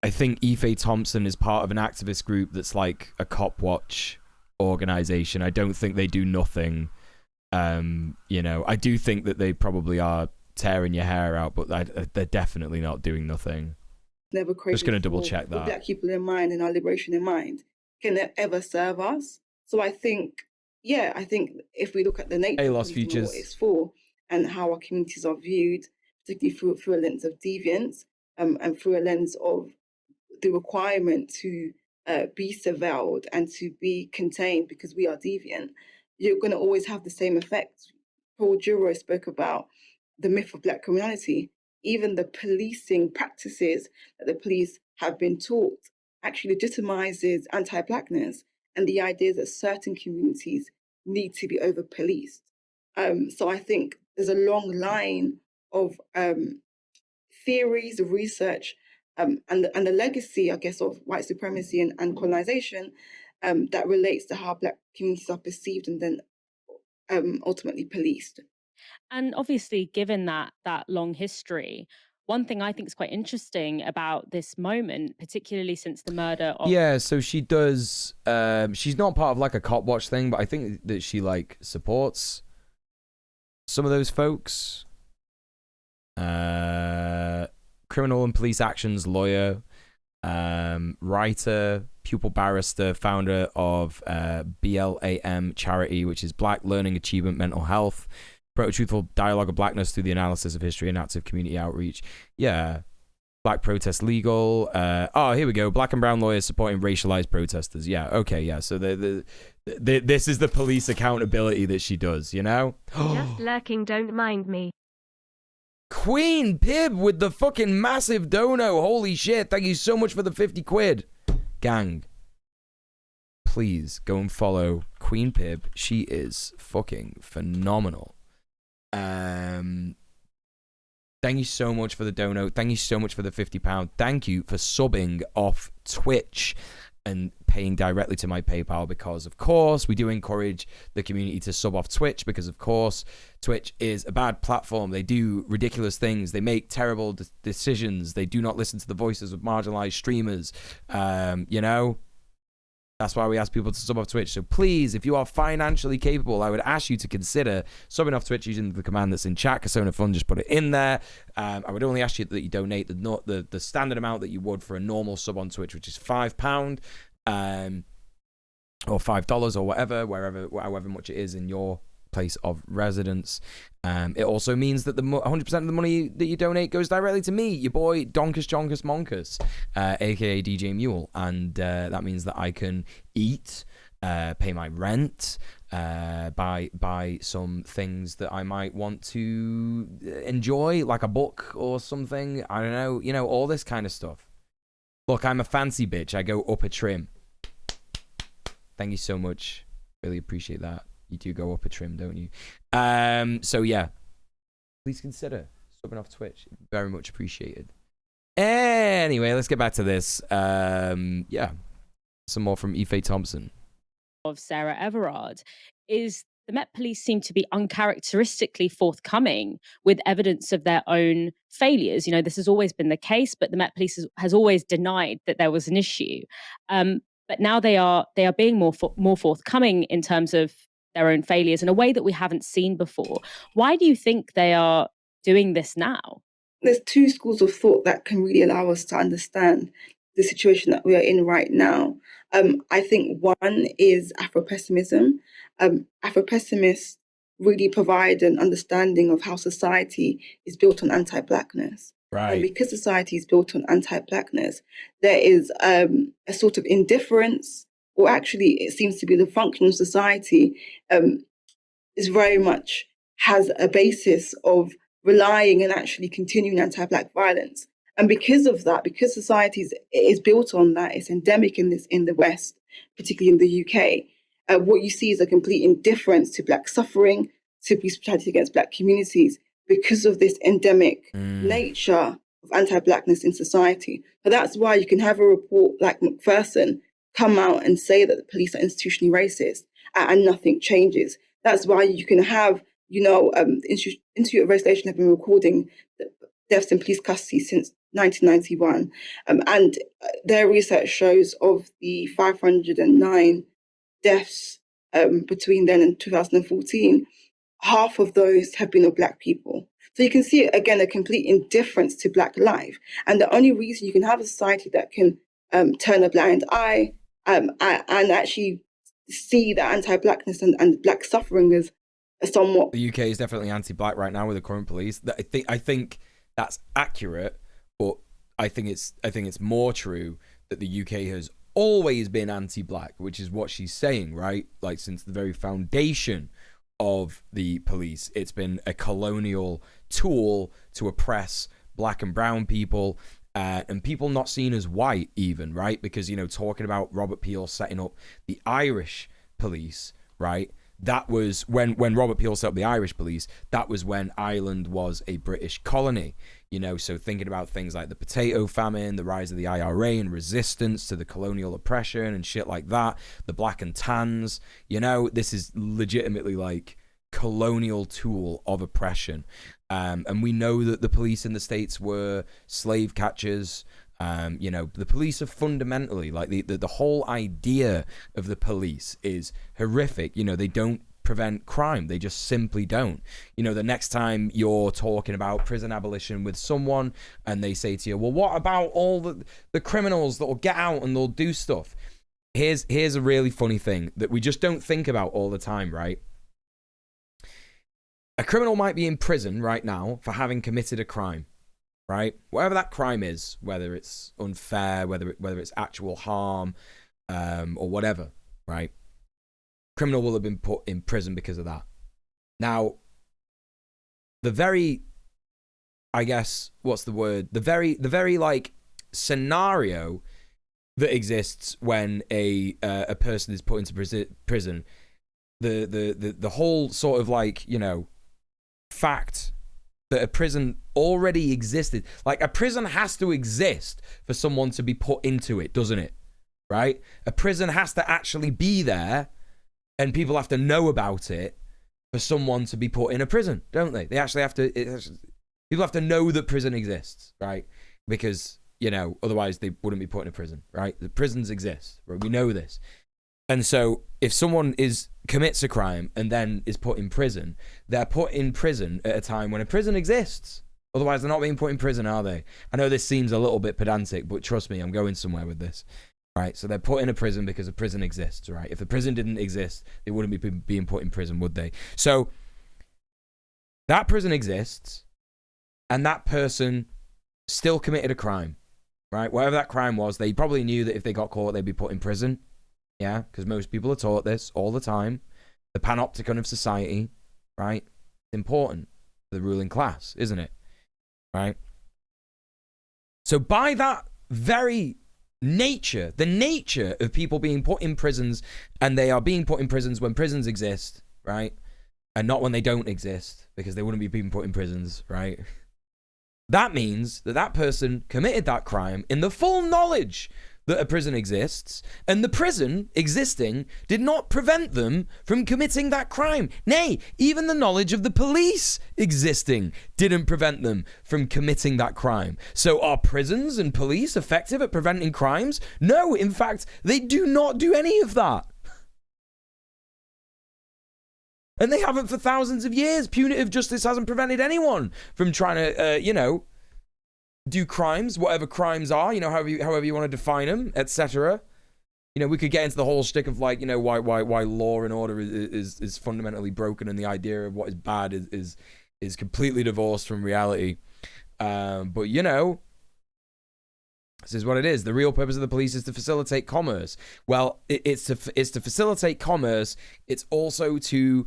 [SPEAKER 1] I think Ife Thompson is part of an activist group that's like a cop watch organization. I don't think they do nothing. I do think that they probably are tearing your hair out, but they're definitely not doing nothing.
[SPEAKER 9] never created
[SPEAKER 1] Just going to double check
[SPEAKER 9] with
[SPEAKER 1] that.
[SPEAKER 9] Black people in mind and our liberation in mind can ever serve us. So I think if we look at the nature of policing and what it's for and how our communities are viewed, particularly through a lens of deviance, and through a lens of the requirement to be surveilled and to be contained because we are deviant, you're going to always have the same effect. Paul Gilroy spoke about the myth of Black criminality. Even the policing practices that the police have been taught actually legitimizes anti-Blackness and the idea that certain communities need to be over-policed. So I think there's a long line of theories of research and the legacy, I guess, of white supremacy and colonization that relates to how Black communities are perceived and then ultimately policed.
[SPEAKER 7] And obviously, given that long history, one thing I think is quite interesting about this moment, particularly since the murder of...
[SPEAKER 1] Yeah, so she does, she's not part of like a cop watch thing, but I think that she like supports some of those folks. Criminal and police actions lawyer, writer, pupil barrister, founder of BLAM charity, which is Black Learning Achievement Mental Health, proto-truthful dialogue of Blackness through the analysis of history and active community outreach. Yeah. Black protest legal. Here we go. Black and brown lawyers supporting racialized protesters. Yeah, okay, yeah. So this is the police accountability that she does, you know?
[SPEAKER 10] Just lurking, don't mind me.
[SPEAKER 1] Queen Pib with the fucking massive dono. Holy shit. Thank you so much for the 50 quid. Gang, please go and follow Queen Pib. She is fucking phenomenal. Thank you so much for the dono. Thank you so much for the £50. Thank you for subbing off Twitch and paying directly to my PayPal, because of course we do encourage the community to sub off Twitch, because of course Twitch is a bad platform. They do ridiculous things. They make terrible decisions. They do not listen to the voices of marginalized streamers. You know, that's why we ask people to sub off Twitch. So please, if you are financially capable, I would ask you to consider subbing off Twitch using the command that's in chat. Casona Fund, just put it in there. I would only ask you that you donate the standard amount that you would for a normal sub on Twitch, which is £5, or $5 or whatever, however much it is in your place of residence. It also means that the 100% of the money that you donate goes directly to me, your boy Donkus Jonkus Monkus, aka DJ Muel, and that means that I can eat, pay my rent, buy some things that I might want to enjoy, like a book or something. I don't know, you know, all this kind of stuff. Look, I'm a fancy bitch. I go up a trim. Thank you so much. Really appreciate that. You do go up a trim, don't you? So yeah, please consider subbing off Twitch. Very much appreciated. Anyway, let's get back to this. Yeah, some more from Ife Thompson.
[SPEAKER 7] Of Sarah Everard is the Met Police seem to be uncharacteristically forthcoming with evidence of their own failures. You know, this has always been the case, but the Met Police has always denied that there was an issue. But now they are being more forthcoming in terms of their own failures in a way that we haven't seen before. Why do you think they are doing this now?
[SPEAKER 9] There's two schools of thought that can really allow us to understand the situation that we are in right now. I think one is Afro-pessimism. Afro-pessimists really provide an understanding of how society is built on anti-Blackness.
[SPEAKER 1] Right.
[SPEAKER 9] And because society is built on anti-Blackness, there is a sort of indifference, or actually it seems to be the function of society is very much has a basis of relying and actually continuing anti-Black violence. And because of that, because society is built on that, it's endemic in the West, particularly in the UK, what you see is a complete indifference to Black suffering, to police brutality against Black communities, because of this endemic nature of anti-Blackness in society. But that's why you can have a report like McPherson come out and say that the police are institutionally racist and nothing changes. That's why you can have, Institute of Race Relations have been recording deaths in police custody since 1991. And their research shows of the 509 deaths between then and 2014, half of those have been of Black people. So you can see, again, a complete indifference to Black life. And the only reason you can have a society that can turn a blind eye and actually see the anti-Blackness and Black suffering as somewhat...
[SPEAKER 1] The UK is definitely anti-Black right now with the current police. I think that's accurate, but I think it's more true that the UK has always been anti-Black, which is what she's saying, right? Like, since the very foundation of the police, it's been a colonial tool to oppress Black and brown people, and people not seen as white even, right? Because, you know, talking about Robert Peel setting up the Irish police, right? That was when Robert Peel set up the Irish police, that was when Ireland was a British colony, you know, so thinking about things like the potato famine, the rise of the IRA and resistance to the colonial oppression and shit like that, the black and tans, you know, this is legitimately like colonial tool of oppression. And we know that the police in the States were slave catchers. You know, the police are fundamentally, like, the whole idea of the police is horrific. You know, they don't prevent crime. They just simply don't. You know, the next time you're talking about prison abolition with someone and they say to you, well, what about all the criminals that will get out and they'll do stuff? Here's a really funny thing that we just don't think about all the time, right? A criminal might be in prison right now for having committed a crime. Right, whatever that crime is, whether it's unfair, whether it's actual harm, or whatever, right? Criminal will have been put in prison because of that. Now, the very, I guess, what's the word? The very like scenario that exists when a person is put into prison, the whole sort of like, you know, fact that a prison already existed. Like, a prison has to exist for someone to be put into it, doesn't it? Right? A prison has to actually be there and people have to know about it for someone to be put in a prison, don't they? They actually have to, people have to know that prison exists, right? Because, you know, otherwise they wouldn't be put in a prison, right? The prisons exist, right? We know this. And so if someone commits a crime and then is put in prison, they're put in prison at a time when a prison exists. Otherwise, they're not being put in prison, are they? I know this seems a little bit pedantic, but trust me, I'm going somewhere with this. Right? So they're put in a prison because a prison exists, right? If the prison didn't exist, they wouldn't be being put in prison, would they? So that prison exists, and that person still committed a crime, right? Whatever that crime was, they probably knew that if they got caught, they'd be put in prison. Yeah, because most people are taught this all the time. The panopticon of society, right? Important for the ruling class, isn't it? Right? So by that very nature, the nature of people being put in prisons, and they are being put in prisons when prisons exist, right? And not when they don't exist, because they wouldn't be being put in prisons, right? That means that that person committed that crime in the full knowledge that a prison exists, and the prison existing did not prevent them from committing that crime. Nay, even the knowledge of the police existing didn't prevent them from committing that crime. So are prisons and police effective at preventing crimes? No, in fact, they do not do any of that. And they haven't for thousands of years. Punitive justice hasn't prevented anyone from trying to, you know, do crimes, whatever crimes are, you know, however you want to define them, etc. You know, we could get into the whole shtick of, like, you know, why law and order is fundamentally broken, and the idea of what is bad is completely divorced from reality. But, you know, this is what it is. The real purpose of the police is to facilitate commerce. Well, it's to facilitate commerce. It's also to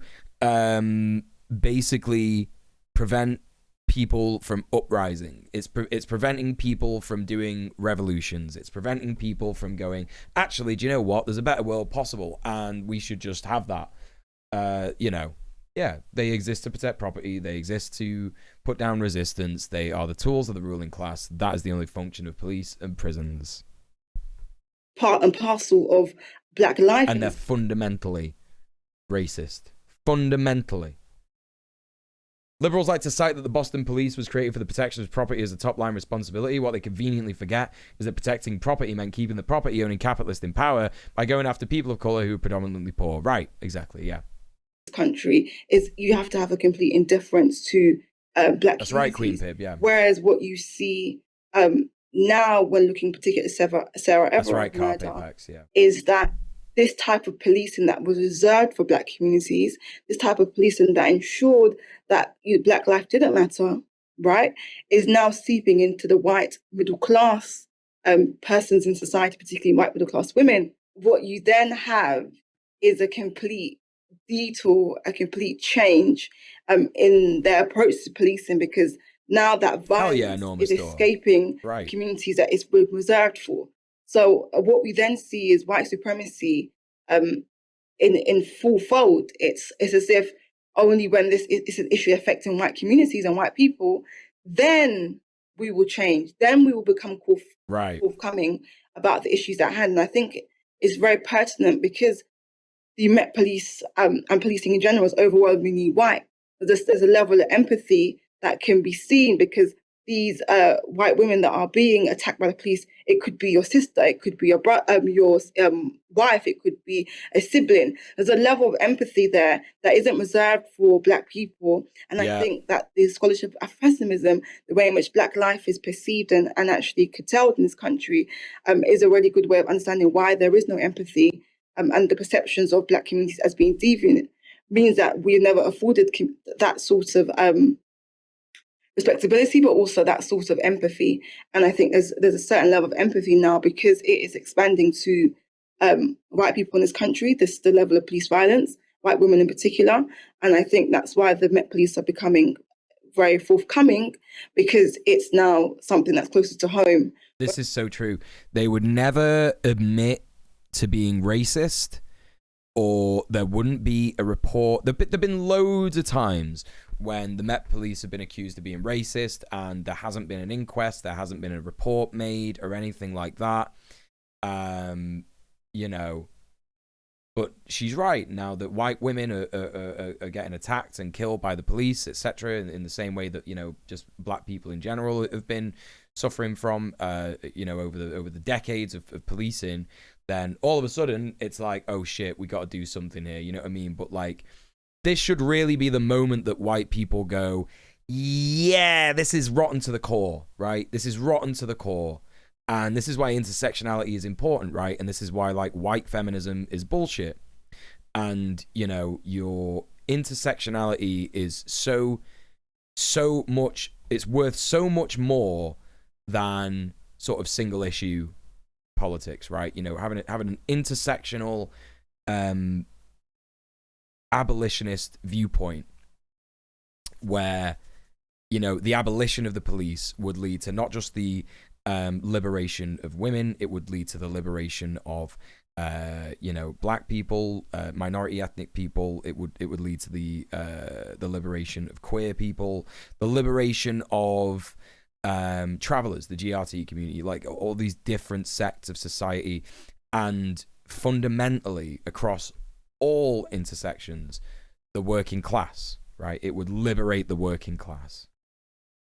[SPEAKER 1] basically prevent people from uprising. It's preventing people from doing revolutions. It's preventing people from going, actually, do you know what? There's a better world possible, and we should just have that. You know, yeah, they exist to protect property. They exist to put down resistance. They are the tools of the ruling class. That is the only function of police and prisons.
[SPEAKER 9] Part and parcel of Black life.
[SPEAKER 1] And they're fundamentally racist. Fundamentally. Liberals like to cite that the Boston Police was created for the protection of property as a top-line responsibility. What they conveniently forget is that protecting property meant keeping the property-owning capitalist in power by going after people of colour who are predominantly poor. Right, exactly, yeah.
[SPEAKER 9] Country is you have to have a complete indifference to black
[SPEAKER 1] That's right, Queen
[SPEAKER 9] communities.
[SPEAKER 1] Pib, yeah.
[SPEAKER 9] Whereas what you see now, when looking particularly at Sarah
[SPEAKER 1] That's
[SPEAKER 9] Everard
[SPEAKER 1] right, Carpe
[SPEAKER 9] murder,
[SPEAKER 1] Pex, yeah.
[SPEAKER 9] is that this type of policing that was reserved for black communities, this type of policing that ensured that black life didn't matter, right, is now seeping into the white middle class persons in society, particularly white middle class women. What you then have is a complete detour, a complete change in their approach to policing, because now that violence is escaping communities that it's reserved for. So what we then see is white supremacy in full fold. It's as if only when this is an issue affecting white communities and white people, then we will change. Then we will become forthcoming about the issues at hand. And I think it's very pertinent because the Met Police and policing in general is overwhelmingly white. There's a level of empathy that can be seen, because these white women that are being attacked by the police, it could be your sister, it could be your wife, it could be a sibling. There's a level of empathy there that isn't reserved for black people. And I think that the scholarship of Afro-pessimism, the way in which black life is perceived and actually curtailed in this country, is a really good way of understanding why there is no empathy, and the perceptions of black communities as being deviant means that we've never afforded that sort of respectability, but also that sort of empathy. And I think there's a certain level of empathy now, because it is expanding to white people in this country. This is the level of police violence, white women in particular. And I think that's why the Met Police are becoming very forthcoming, because it's now something that's closer to home.
[SPEAKER 1] This is so true. They would never admit to being racist, or there wouldn't be a report. There've been loads of times when the Met Police have been accused of being racist and there hasn't been an inquest, there hasn't been a report made or anything like that. You know, but she's right now that white women are getting attacked and killed by the police, etc., in the same way that, you know, just black people in general have been suffering from, you know, over the decades of policing. Then all of a sudden it's like, oh shit, we got to do something here. You know what I mean? But like, this should really be the moment that white people go, yeah, this is rotten to the core, right? This is rotten to the core. And this is why intersectionality is important, right? And this is why, like, white feminism is bullshit. And, you know, your intersectionality is so much, it's worth so much more than sort of single issue politics, right? You know, having an intersectional abolitionist viewpoint where, you know, the abolition of the police would lead to not just the liberation of women, it would lead to the liberation of you know, black people, minority ethnic people. It would lead to the liberation of queer people, the liberation of travelers, the GRT community, like all these different sects of society. And fundamentally across all intersections, the working class, right? It would liberate the working class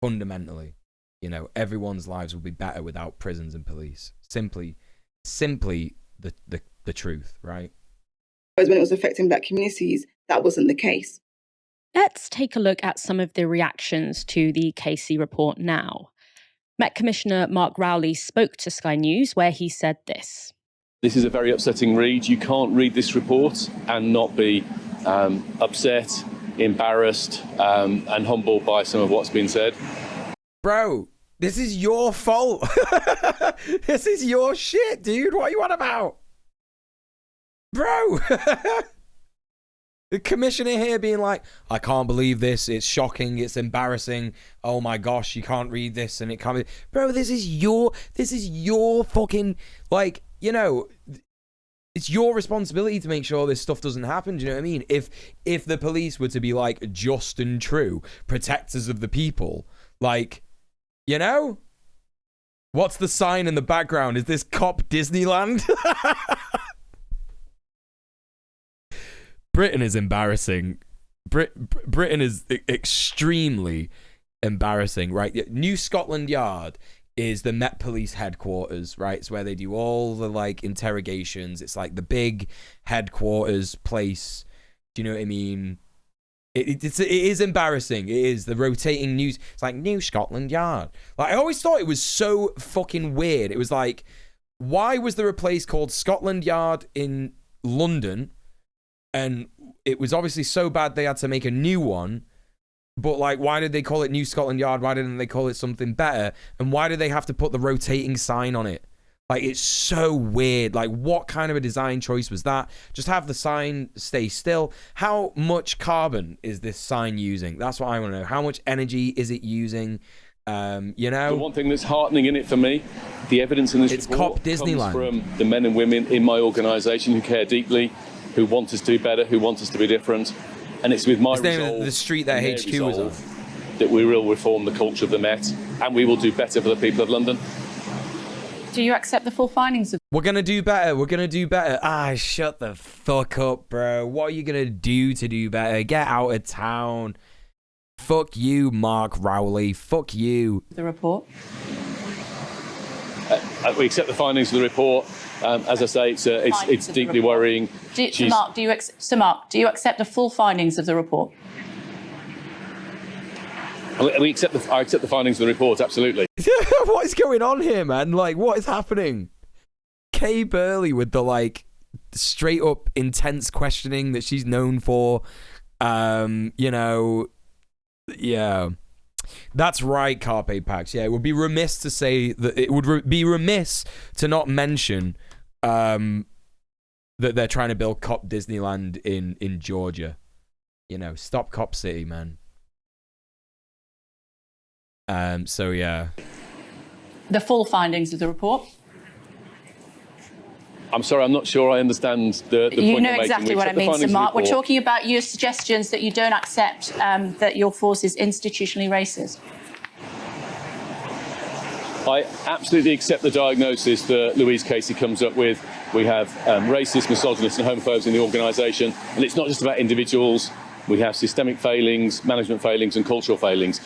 [SPEAKER 1] fundamentally. You know, everyone's lives will be better without prisons and police. Simply the truth, right?
[SPEAKER 9] Whereas when it was affecting black communities, that wasn't the case.
[SPEAKER 7] Let's take a look at some of the reactions to the KC report now. Met Commissioner Mark Rowley spoke to Sky News, where he said this.
[SPEAKER 4] This is a very upsetting read. You can't read this report and not be upset, embarrassed, and humbled by some of what's been said.
[SPEAKER 1] Bro, this is your fault. This is your shit, dude. What are you on about? Bro. The commissioner here being like, I can't believe this. It's shocking. It's embarrassing. Oh my gosh, you can't read this and it can't be. Bro, this is your fucking, like, you know, it's your responsibility to make sure this stuff doesn't happen. Do you know what I mean? If the police were to be like just and true protectors of the people, like, you know, what's the sign in the background? Is this Cop Disneyland? Britain is embarrassing. Britain is extremely embarrassing, right? New Scotland Yard is the Met Police headquarters, right? It's where they do all the, like, interrogations. It's like the big headquarters place. Do you know what I mean? It is embarrassing. It is the rotating news. It's like New Scotland Yard. Like, I always thought it was so fucking weird. It was like, why was there a place called Scotland Yard in London? And it was obviously so bad they had to make a new one. But like, why did they call it New Scotland Yard? Why didn't they call it something better? And why did they have to put the rotating sign on it? Like, it's so weird. Like, what kind of a design choice was that? Just have the sign stay still. How much carbon is this sign using? That's what I want to know. How much energy is it using? You know?
[SPEAKER 4] The one thing that's heartening in it for me, the evidence in this report
[SPEAKER 1] Cop Disneyland.
[SPEAKER 4] comes from the men and women in my organisation who care deeply, who want us to do better, who want us to be different. And it's with my resolve,
[SPEAKER 1] the street that HQ was on,
[SPEAKER 4] that we will reform the culture of the Met, and we will do better for the people of London.
[SPEAKER 11] Do you accept the full findings of...
[SPEAKER 1] We're going to do better. We're going to do better. Ah, shut the fuck up, bro. What are you going to do better? Get out of town. Fuck you, Mark Rowley. Fuck you.
[SPEAKER 11] The report?
[SPEAKER 4] We accept the findings of the report. As I say, it's deeply worrying.
[SPEAKER 11] Sir Mark, do you accept the full findings of the report?
[SPEAKER 4] I accept the findings of the report, absolutely.
[SPEAKER 1] What is going on here, man? Like, what is happening? Kay Burley with the, like, straight up intense questioning that she's known for. You know, yeah. That's right, Carpe Pax. Yeah, it would be remiss to say that it would be remiss to not mention that they're trying to build Cop Disneyland in Georgia. You know, stop Cop City, man. So yeah.
[SPEAKER 11] The full findings of the report?
[SPEAKER 4] I'm sorry, I'm not sure I understand the point you're making.
[SPEAKER 11] You know exactly what I mean, Sir Mark. We're talking about your suggestions that you don't accept that your force is institutionally racist.
[SPEAKER 4] I absolutely accept the diagnosis that Louise Casey comes up with. We have racists, misogynists and homophobes in the organisation, and it's not just about individuals. We have systemic failings, management failings and cultural failings.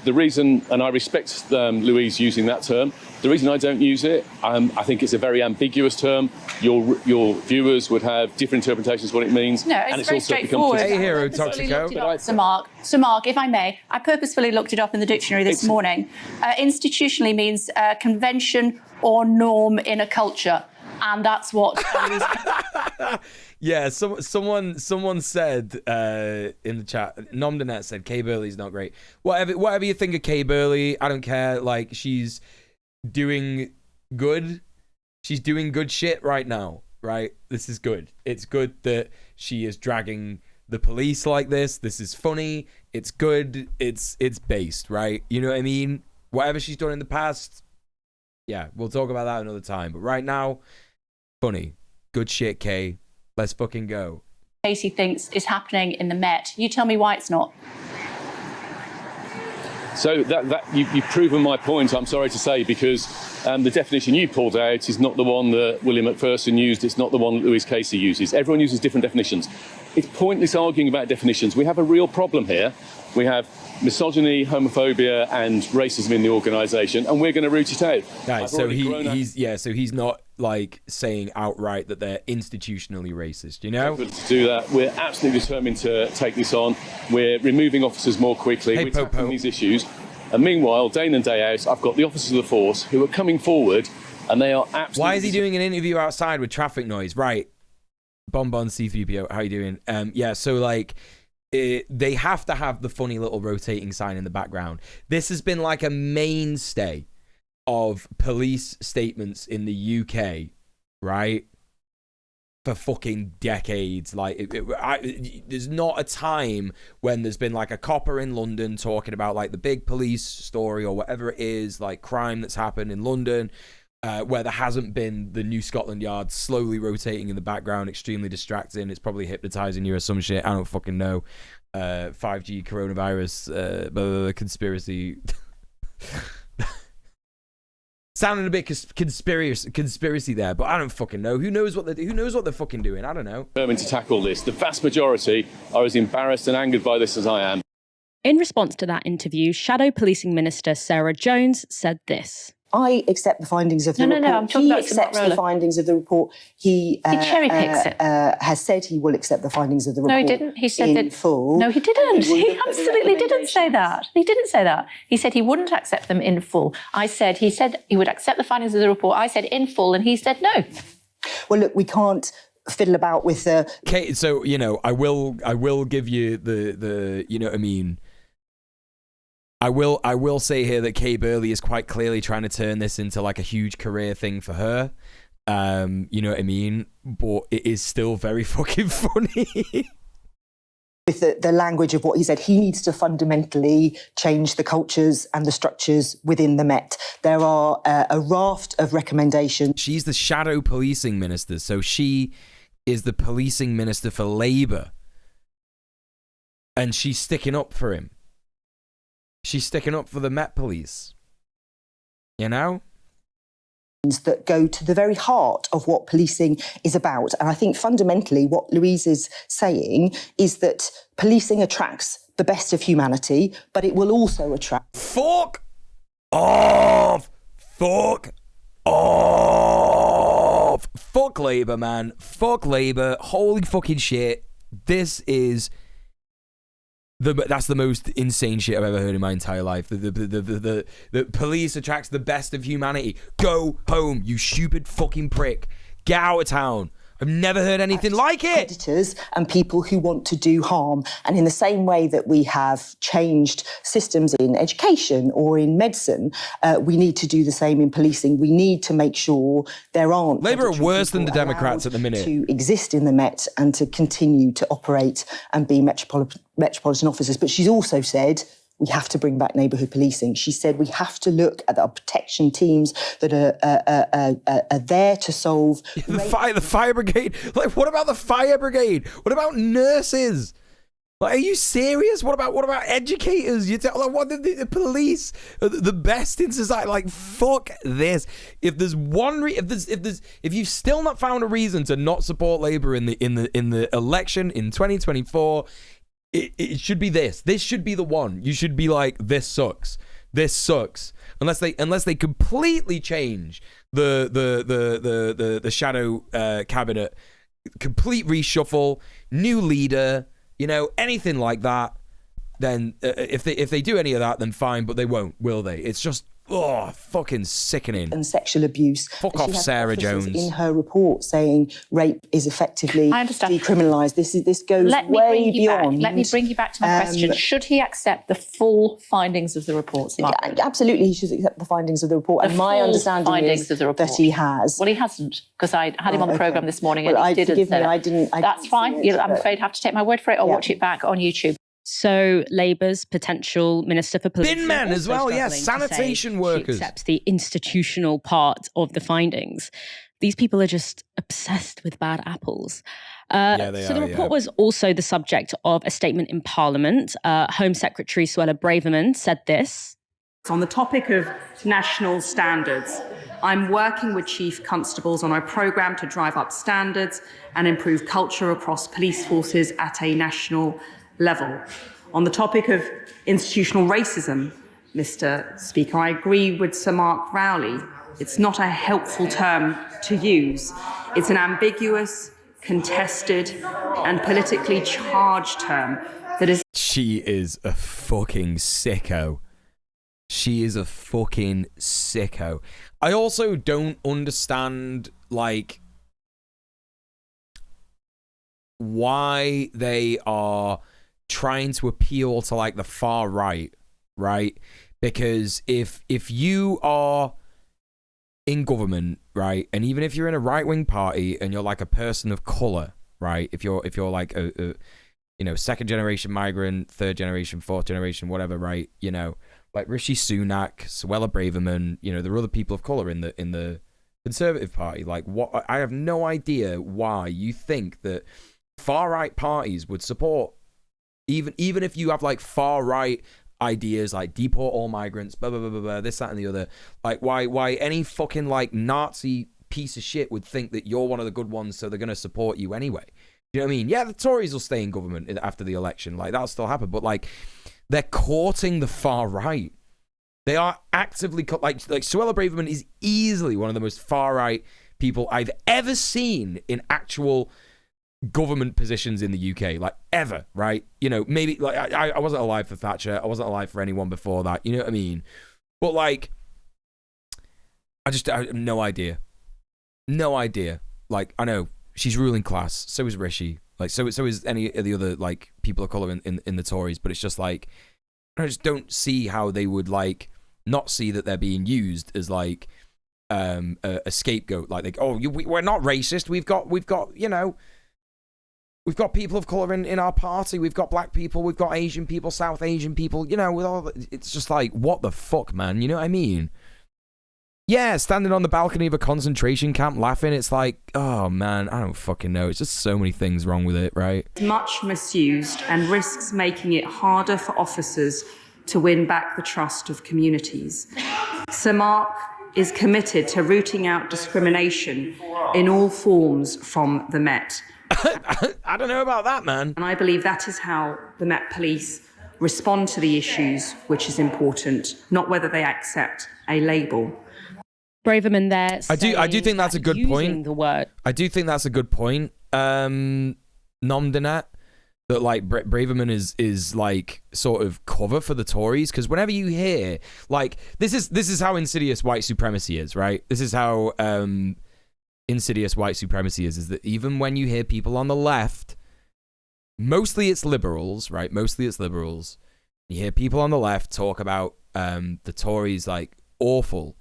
[SPEAKER 4] The reason, and I respect Louise using that term, the reason I don't use it, I think it's a very ambiguous term. Your viewers would have different interpretations of what it means.
[SPEAKER 11] No, it's very straightforward.
[SPEAKER 1] Hey, Hero Toxico.
[SPEAKER 11] Sir Mark, if I may, I purposefully looked it up in the dictionary this morning. Institutionally means convention or norm in a culture. And that's what...
[SPEAKER 1] Yeah, someone said in the chat, Nomdanet said Kay Burley's not great. Whatever you think of Kay Burley, I don't care. Like, she's doing good. She's doing good shit right now, right? This is good. It's good that she is dragging the police like this. This is funny. It's good. It's based, right? You know what I mean? Whatever she's done in the past, yeah, we'll talk about that another time. But right now, funny. Good shit, Kay. Let's fucking go.
[SPEAKER 11] Casey thinks is happening in the Met. You tell me why it's not.
[SPEAKER 4] So you've proven my point, I'm sorry to say, because the definition you pulled out is not the one that William McPherson used. It's not the one that Louise Casey uses. Everyone uses different definitions. It's pointless arguing about definitions. We have a real problem here. We have misogyny, homophobia and racism in the organisation, and we're going to root it out.
[SPEAKER 1] Right, so he's not like saying outright that they're institutionally racist, you know?
[SPEAKER 4] To do that, we're absolutely determined to take this on. We're removing officers more quickly. We're tackling these issues. And meanwhile, day in and day out, I've got the officers of the force who are coming forward, and they are absolutely...
[SPEAKER 1] Why is he doing an interview outside with traffic noise? Right. Bonbon C3PO, how you doing? Yeah, so like... they have to have the funny little rotating sign in the background. This has been like a mainstay of police statements in the UK, right? For fucking decades. Like, there's not a time when there's been like a copper in London talking about like the big police story or whatever it is, like crime that's happened in London, where there hasn't been the New Scotland Yard slowly rotating in the background, extremely distracting. It's probably hypnotizing you or some shit. I don't fucking know. 5G coronavirus conspiracy. Sounding a bit conspiracy there, but I don't fucking know. Who knows what they're fucking doing? I don't know.
[SPEAKER 4] Determined to tackle this. The vast majority are as embarrassed and angered by this as I am.
[SPEAKER 7] In response to that interview, Shadow Policing Minister Sarah Jones said this.
[SPEAKER 12] I accept the findings of the report.
[SPEAKER 11] No, I'm talking about
[SPEAKER 12] He accepts the findings of the report. He
[SPEAKER 11] cherry picks it.
[SPEAKER 12] Has said he will accept the findings of the report.
[SPEAKER 11] No, he didn't. He said
[SPEAKER 12] in full.
[SPEAKER 11] No, he didn't. He absolutely didn't say that. He didn't say that. He said he wouldn't accept them in full. He said he would accept the findings of the report. I said in full, and he said no.
[SPEAKER 12] Well, look, we can't fiddle about with the...
[SPEAKER 1] Okay, so, you know, I will give you the you know what I mean? I will say here that Kay Burley is quite clearly trying to turn this into like a huge career thing for her. You know what I mean? But it is still very fucking funny.
[SPEAKER 12] With the language of what he said, he needs to fundamentally change the cultures and the structures within the Met. There are a raft of recommendations.
[SPEAKER 1] She's the shadow policing minister, so she is the policing minister for Labour. And she's sticking up for him. She's sticking up for the Met Police. You know?
[SPEAKER 12] That go to the very heart of what policing is about. And I think fundamentally what Louise is saying is that policing attracts the best of humanity, but it will also attract...
[SPEAKER 1] Fuck off! Fuck off! Fuck Labour, man. Fuck Labour. Holy fucking shit. This is... that's the most insane shit I've ever heard in my entire life. The police attracts the best of humanity. Go home, you stupid fucking prick. Get out of town. I've never heard anything like it.
[SPEAKER 12] Predators and people who want to do harm. And in the same way that we have changed systems in education or in medicine, we need to do the same in policing. We need to make sure there aren't...
[SPEAKER 1] Labour are worse than the Democrats at the minute.
[SPEAKER 12] ...to exist in the Met and to continue to operate and be metropolitan officers. But she's also said... we have to bring back neighbourhood policing. She said we have to look at our protection teams that are there to solve...
[SPEAKER 1] The fire brigade? Like, what about the fire brigade? What about nurses? Like, are you serious? What about educators? You tell like, what the police are the best in society? Like, fuck this. If there's one if you've still not found a reason to not support Labour in the election in 2024, it should be this. This should be the one. You should be like, this sucks. This sucks. Unless they completely change the shadow cabinet, complete reshuffle, new leader, you know, anything like that. Then if they do any of that, then fine. But they won't, will they? It's just fucking sickening.
[SPEAKER 12] And sexual abuse.
[SPEAKER 1] Fuck off, Sarah Jones.
[SPEAKER 12] In her report saying rape is effectively decriminalised. This goes way beyond.
[SPEAKER 11] Let me bring you back to my question. Should he accept the full findings of the report?
[SPEAKER 12] Yeah, absolutely, he should accept the findings of the report. And my understanding is that he has.
[SPEAKER 11] Well, he hasn't, because I had him on the programme this morning and he didn't.
[SPEAKER 12] Forgive me, I didn't.
[SPEAKER 11] That's fine. I'm afraid I have to take my word for it or watch it back on YouTube.
[SPEAKER 7] So Labour's potential Minister for Police...
[SPEAKER 1] Bin men as well, yes, sanitation workers.
[SPEAKER 7] She accepts the institutional part of the findings. These people are just obsessed with bad apples.
[SPEAKER 1] Yeah, they
[SPEAKER 7] so
[SPEAKER 1] are,
[SPEAKER 7] the report was also the subject of a statement in Parliament. Home Secretary Suella Braverman said this.
[SPEAKER 13] On the topic of national standards, I'm working with chief constables on a programme to drive up standards and improve culture across police forces at a national level. On the topic of institutional racism, Mr. Speaker, I agree with Sir Mark Rowley. It's not a helpful term to use. It's an ambiguous, contested, and politically charged term that is...
[SPEAKER 1] She is a fucking sicko. She is a fucking sicko. I also don't understand, like, why they are trying to appeal to like the far right, because if you are in government, right, and even if you're in a right-wing party and you're like a person of color, right, if you're like a you know, second generation migrant, third generation, fourth generation, whatever, right, you know, like Rishi Sunak, Suella Braverman, you know, there are other people of color in the Conservative Party. Like, what? I have no idea why you think that far right parties would support, even if you have like far right ideas like deport all migrants, blah blah blah blah, blah, this, that, and the other. Like, why any fucking like Nazi piece of shit would think that you're one of the good ones, so they're gonna support you anyway? You know what I mean? Yeah, the Tories will stay in government after the election, like that'll still happen, but like they're courting the far right. They are actively, like Suella Braverman is easily one of the most far-right people I've ever seen in actual government positions in the UK, like ever, right? You know, maybe like I wasn't alive for Thatcher. I wasn't alive for anyone before that. You know what I mean? But like, I have no idea. No idea. Like, I know she's ruling class. So is Rishi. Like, so is any of the other like people of color in the Tories. But it's just like, I just don't see how they would like not see that they're being used as like a scapegoat. Like, we're not racist. We've got you know, we've got people of color in our party. We've got black people. We've got Asian people, South Asian people. You know, with all it's just like, what the fuck, man? You know what I mean? Yeah, standing on the balcony of a concentration camp laughing. It's like, oh man, I don't fucking know. It's just so many things wrong with it, right?
[SPEAKER 13] Much misused and risks making it harder for officers to win back the trust of communities. Sir Mark is committed to rooting out discrimination in all forms from the Met.
[SPEAKER 1] I don't know about that, man.
[SPEAKER 13] And I believe that is how the Met Police respond to the issues, which is important, not whether they accept a label.
[SPEAKER 7] Braverman there.
[SPEAKER 1] I do think that's a good point.
[SPEAKER 7] The word.
[SPEAKER 1] I do think that's a good point. Nomdinet, that like Braverman is like sort of cover for the Tories, because whenever you hear like this is how insidious white supremacy is, right? This is how insidious white supremacy is that even when you hear people on the left, mostly it's liberals, right? Mostly it's liberals. You hear people on the left talk about the Tories like awful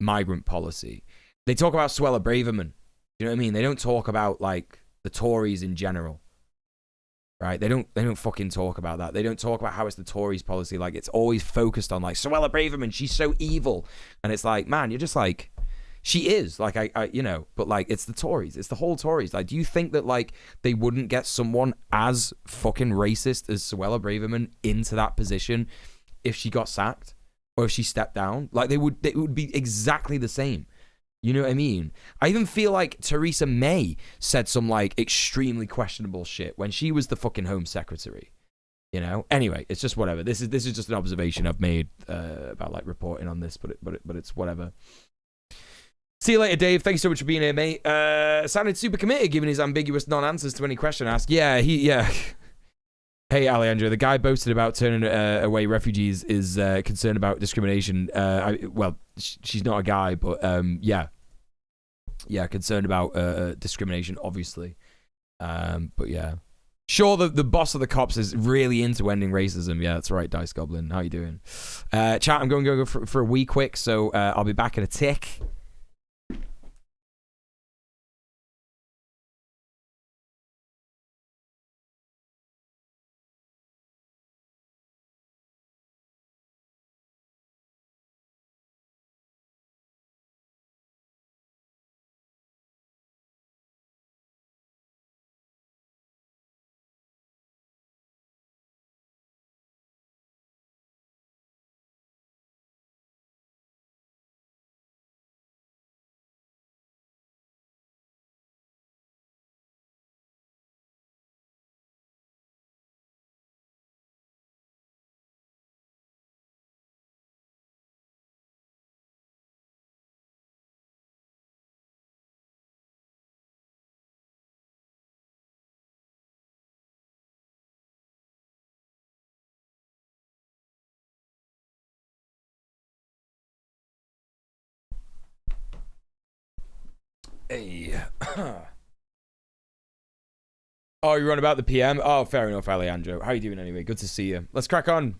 [SPEAKER 1] migrant policy. They talk about Suella Braverman. You know what I mean? They don't talk about like the Tories in general, right? They don't fucking talk about that. They don't talk about how it's the Tories policy. Like, it's always focused on like Suella Braverman. She's so evil, and it's like, man, you're just like, she is like I you know, but like it's the Tories. It's the whole Tories. Like, do you think that like they wouldn't get someone as fucking racist as Suella Braverman into that position if she got sacked? Or if she stepped down? Like, it would be exactly the same. You know what I mean? I even feel like Theresa May said some, like, extremely questionable shit when she was the fucking Home Secretary. You know? Anyway, it's just whatever. This is just an observation I've made about, like, reporting on this, but it's whatever. See you later, Dave. Thank you so much for being here, mate. Sounded super committed, giving his ambiguous non-answers to any question asked. Yeah, Hey, Alejandro, the guy boasted about turning away refugees is concerned about discrimination. She's not a guy, but yeah, concerned about discrimination, obviously. But yeah. Sure, the boss of the cops is really into ending racism. Yeah, that's right, Dice Goblin. How you doing? Chat, I'm going to go for a wee quick, so I'll be back in a tick. Hey. Oh, you're on about the PM? Oh, fair enough, Alejandro. How you doing anyway? Good to see you. Let's crack on.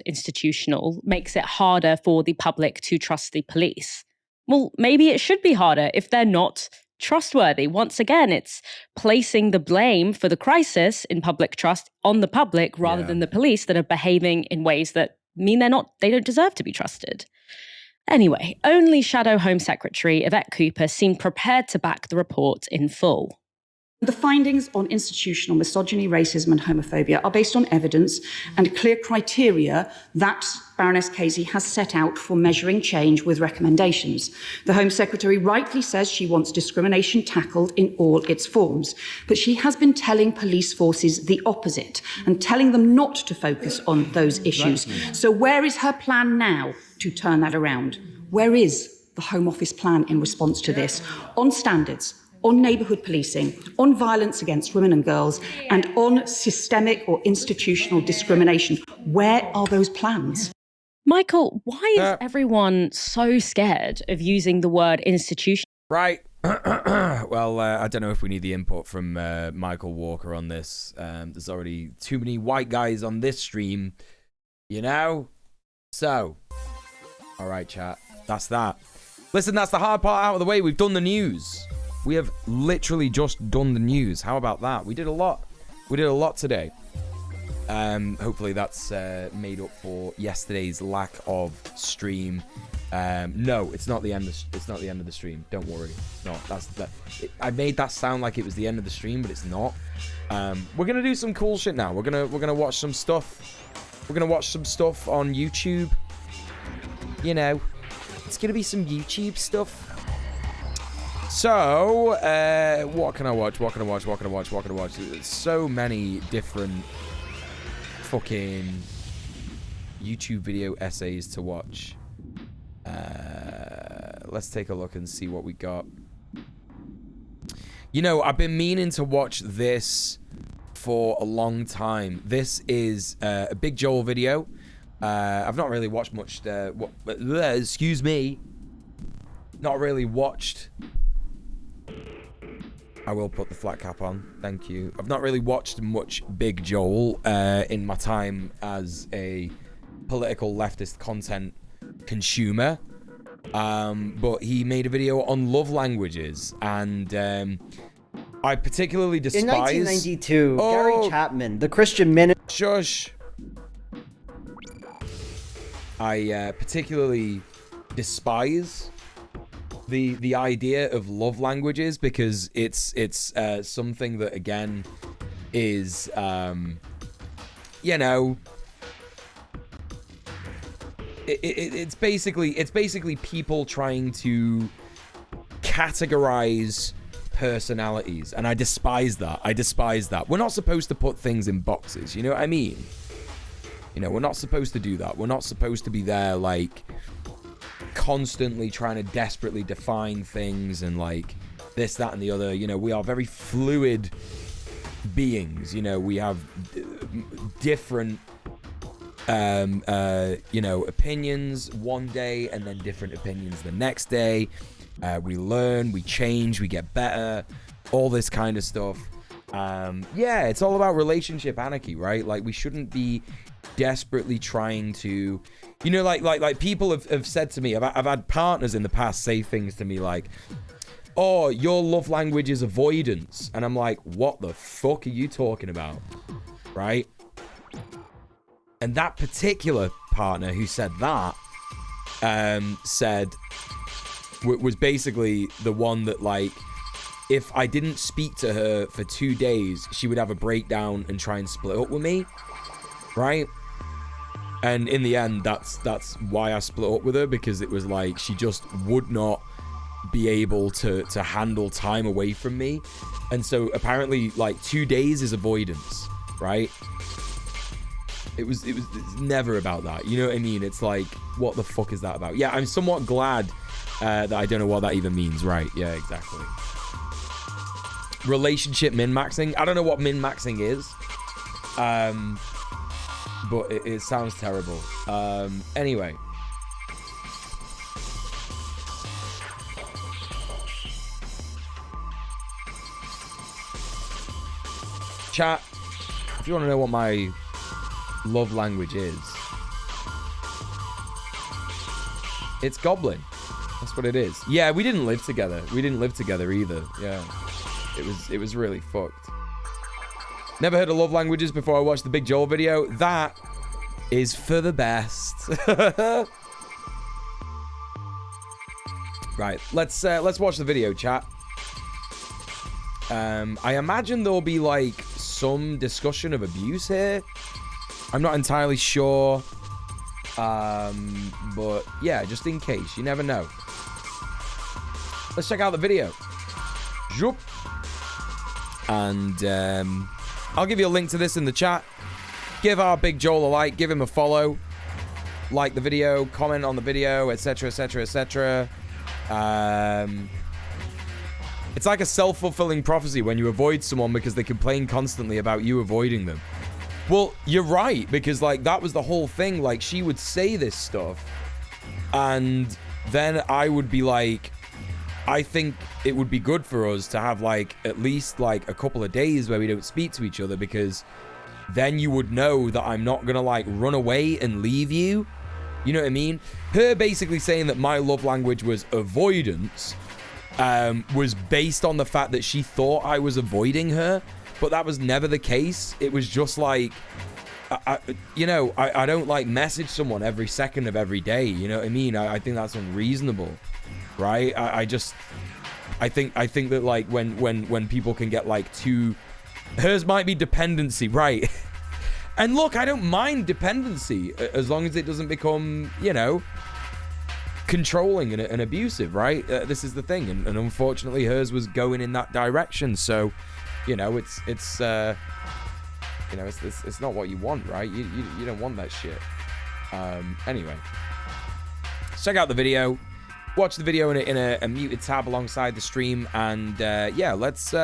[SPEAKER 7] Institutional makes it harder for the public to trust the police. Well, maybe it should be harder if they're not trustworthy. Once again, it's placing the blame for the crisis in public trust on the public rather than the police that are behaving in ways that mean they don't deserve to be trusted. Anyway, only Shadow Home Secretary Yvette Cooper seemed prepared to back the report in full.
[SPEAKER 13] The findings on institutional misogyny, racism and homophobia are based on evidence and clear criteria that Baroness Casey has set out for measuring change with recommendations. The Home Secretary rightly says she wants discrimination tackled in all its forms, but she has been telling police forces the opposite and telling them not to focus on those issues. So where is her plan now to turn that around? Where is the Home Office plan in response to this? On standards, on neighbourhood policing, on violence against women and girls, and on systemic or institutional discrimination. Where are those plans?
[SPEAKER 7] Michael, why is everyone so scared of using the word institution?
[SPEAKER 1] Right. Well, I don't know if we need the input from Michael Walker on this. There's already too many white guys on this stream, you know? So, all right, chat. That's that. Listen, that's the hard part out of the way. We've done the news. We have literally just done the news. How about that? We did a lot. We did a lot today. Hopefully that's made up for yesterday's lack of stream. No, it's not the end. It's not the end of the stream. Don't worry. No, I made that sound like it was the end of the stream, but it's not. We're gonna do some cool shit now. We're gonna watch some stuff. We're gonna watch some stuff on YouTube. You know, it's gonna be some YouTube stuff. So, what can I watch? What can I watch? What can I watch? What can I watch? There's so many different fucking YouTube video essays to watch. Let's take a look and see what we got. You know, I've been meaning to watch this for a long time. This is a Big Joel video. I've not really watched much. Excuse me. Not really watched. I will put the flat cap on. Thank you. I've not really watched much Big Joel in my time as a political leftist content consumer. But he made a video on love languages, and I particularly despise...
[SPEAKER 14] In 1992, Gary Chapman, the Christian minister...
[SPEAKER 1] Shush. I particularly despise the idea of love languages, because it's something that, again, is you know, it's basically people trying to categorize personalities, and I despise that. We're not supposed to put things in boxes, you know what I mean? You know, we're not supposed to do that. We're not supposed to be there, like, constantly trying to desperately define things and, like, this, that, and the other. You know, we are very fluid beings. You know, we have different, you know, opinions one day and then different opinions the next day. We learn, we change, we get better, all this kind of stuff. Yeah, it's all about relationship anarchy, right? Like, we shouldn't be desperately trying to, you know, like people have said to me, I've had partners in the past say things to me like, oh, your love language is avoidance, and I'm like, what the fuck are you talking about, right? And that particular partner who said that was basically the one that, like, if I didn't speak to her for 2 days, she would have a breakdown and try and split up with me, right? And in the end, that's why I split up with her, because it was like she just would not be able to handle time away from me. And so apparently, like, 2 days is avoidance, right? It's never about that, you know what I mean? It's like, what the fuck is that about? Yeah, I'm somewhat glad that I don't know what that even means, right? Yeah, exactly. Relationship min-maxing. I don't know what min-maxing is. But it sounds terrible. Anyway. Chat, if you want to know what my love language is, it's goblin. That's what it is. Yeah, we didn't live together. We didn't live together either. Yeah. It was really fucked. Never heard of love languages before I watched the Big Joel video. That is for the best. Right, let's watch the video, chat. I imagine there'll be like some discussion of abuse here. I'm not entirely sure. But yeah, just in case, you never know. Let's check out the video. Zoop. And I'll give you a link to this in the chat. Give our Big Joel a like, give him a follow, like the video, comment on the video, etc, etc, etc. It's like a self-fulfilling prophecy when you avoid someone because they complain constantly about you avoiding them. Well, you're right, because like that was the whole thing. Like she would say this stuff and then I would be like, I think it would be good for us to have like at least like a couple of days where we don't speak to each other, because then you would know that I'm not gonna like run away and leave you. You know what I mean? Her basically saying that my love language was avoidance was based on the fact that she thought I was avoiding her, but that was never the case. It was just like, I don't like message someone every second of every day. You know what I mean? I think that's unreasonable, right? I think that like when people can get like too, hers might be dependency, right? And look, I don't mind dependency as long as it doesn't become, you know, controlling and abusive, right? This is the thing, and unfortunately hers was going in that direction. So, you know, it's not what you want, right? You don't want that shit. Anyway, check out the video. Watch the video in a muted tab alongside the stream, and yeah, let's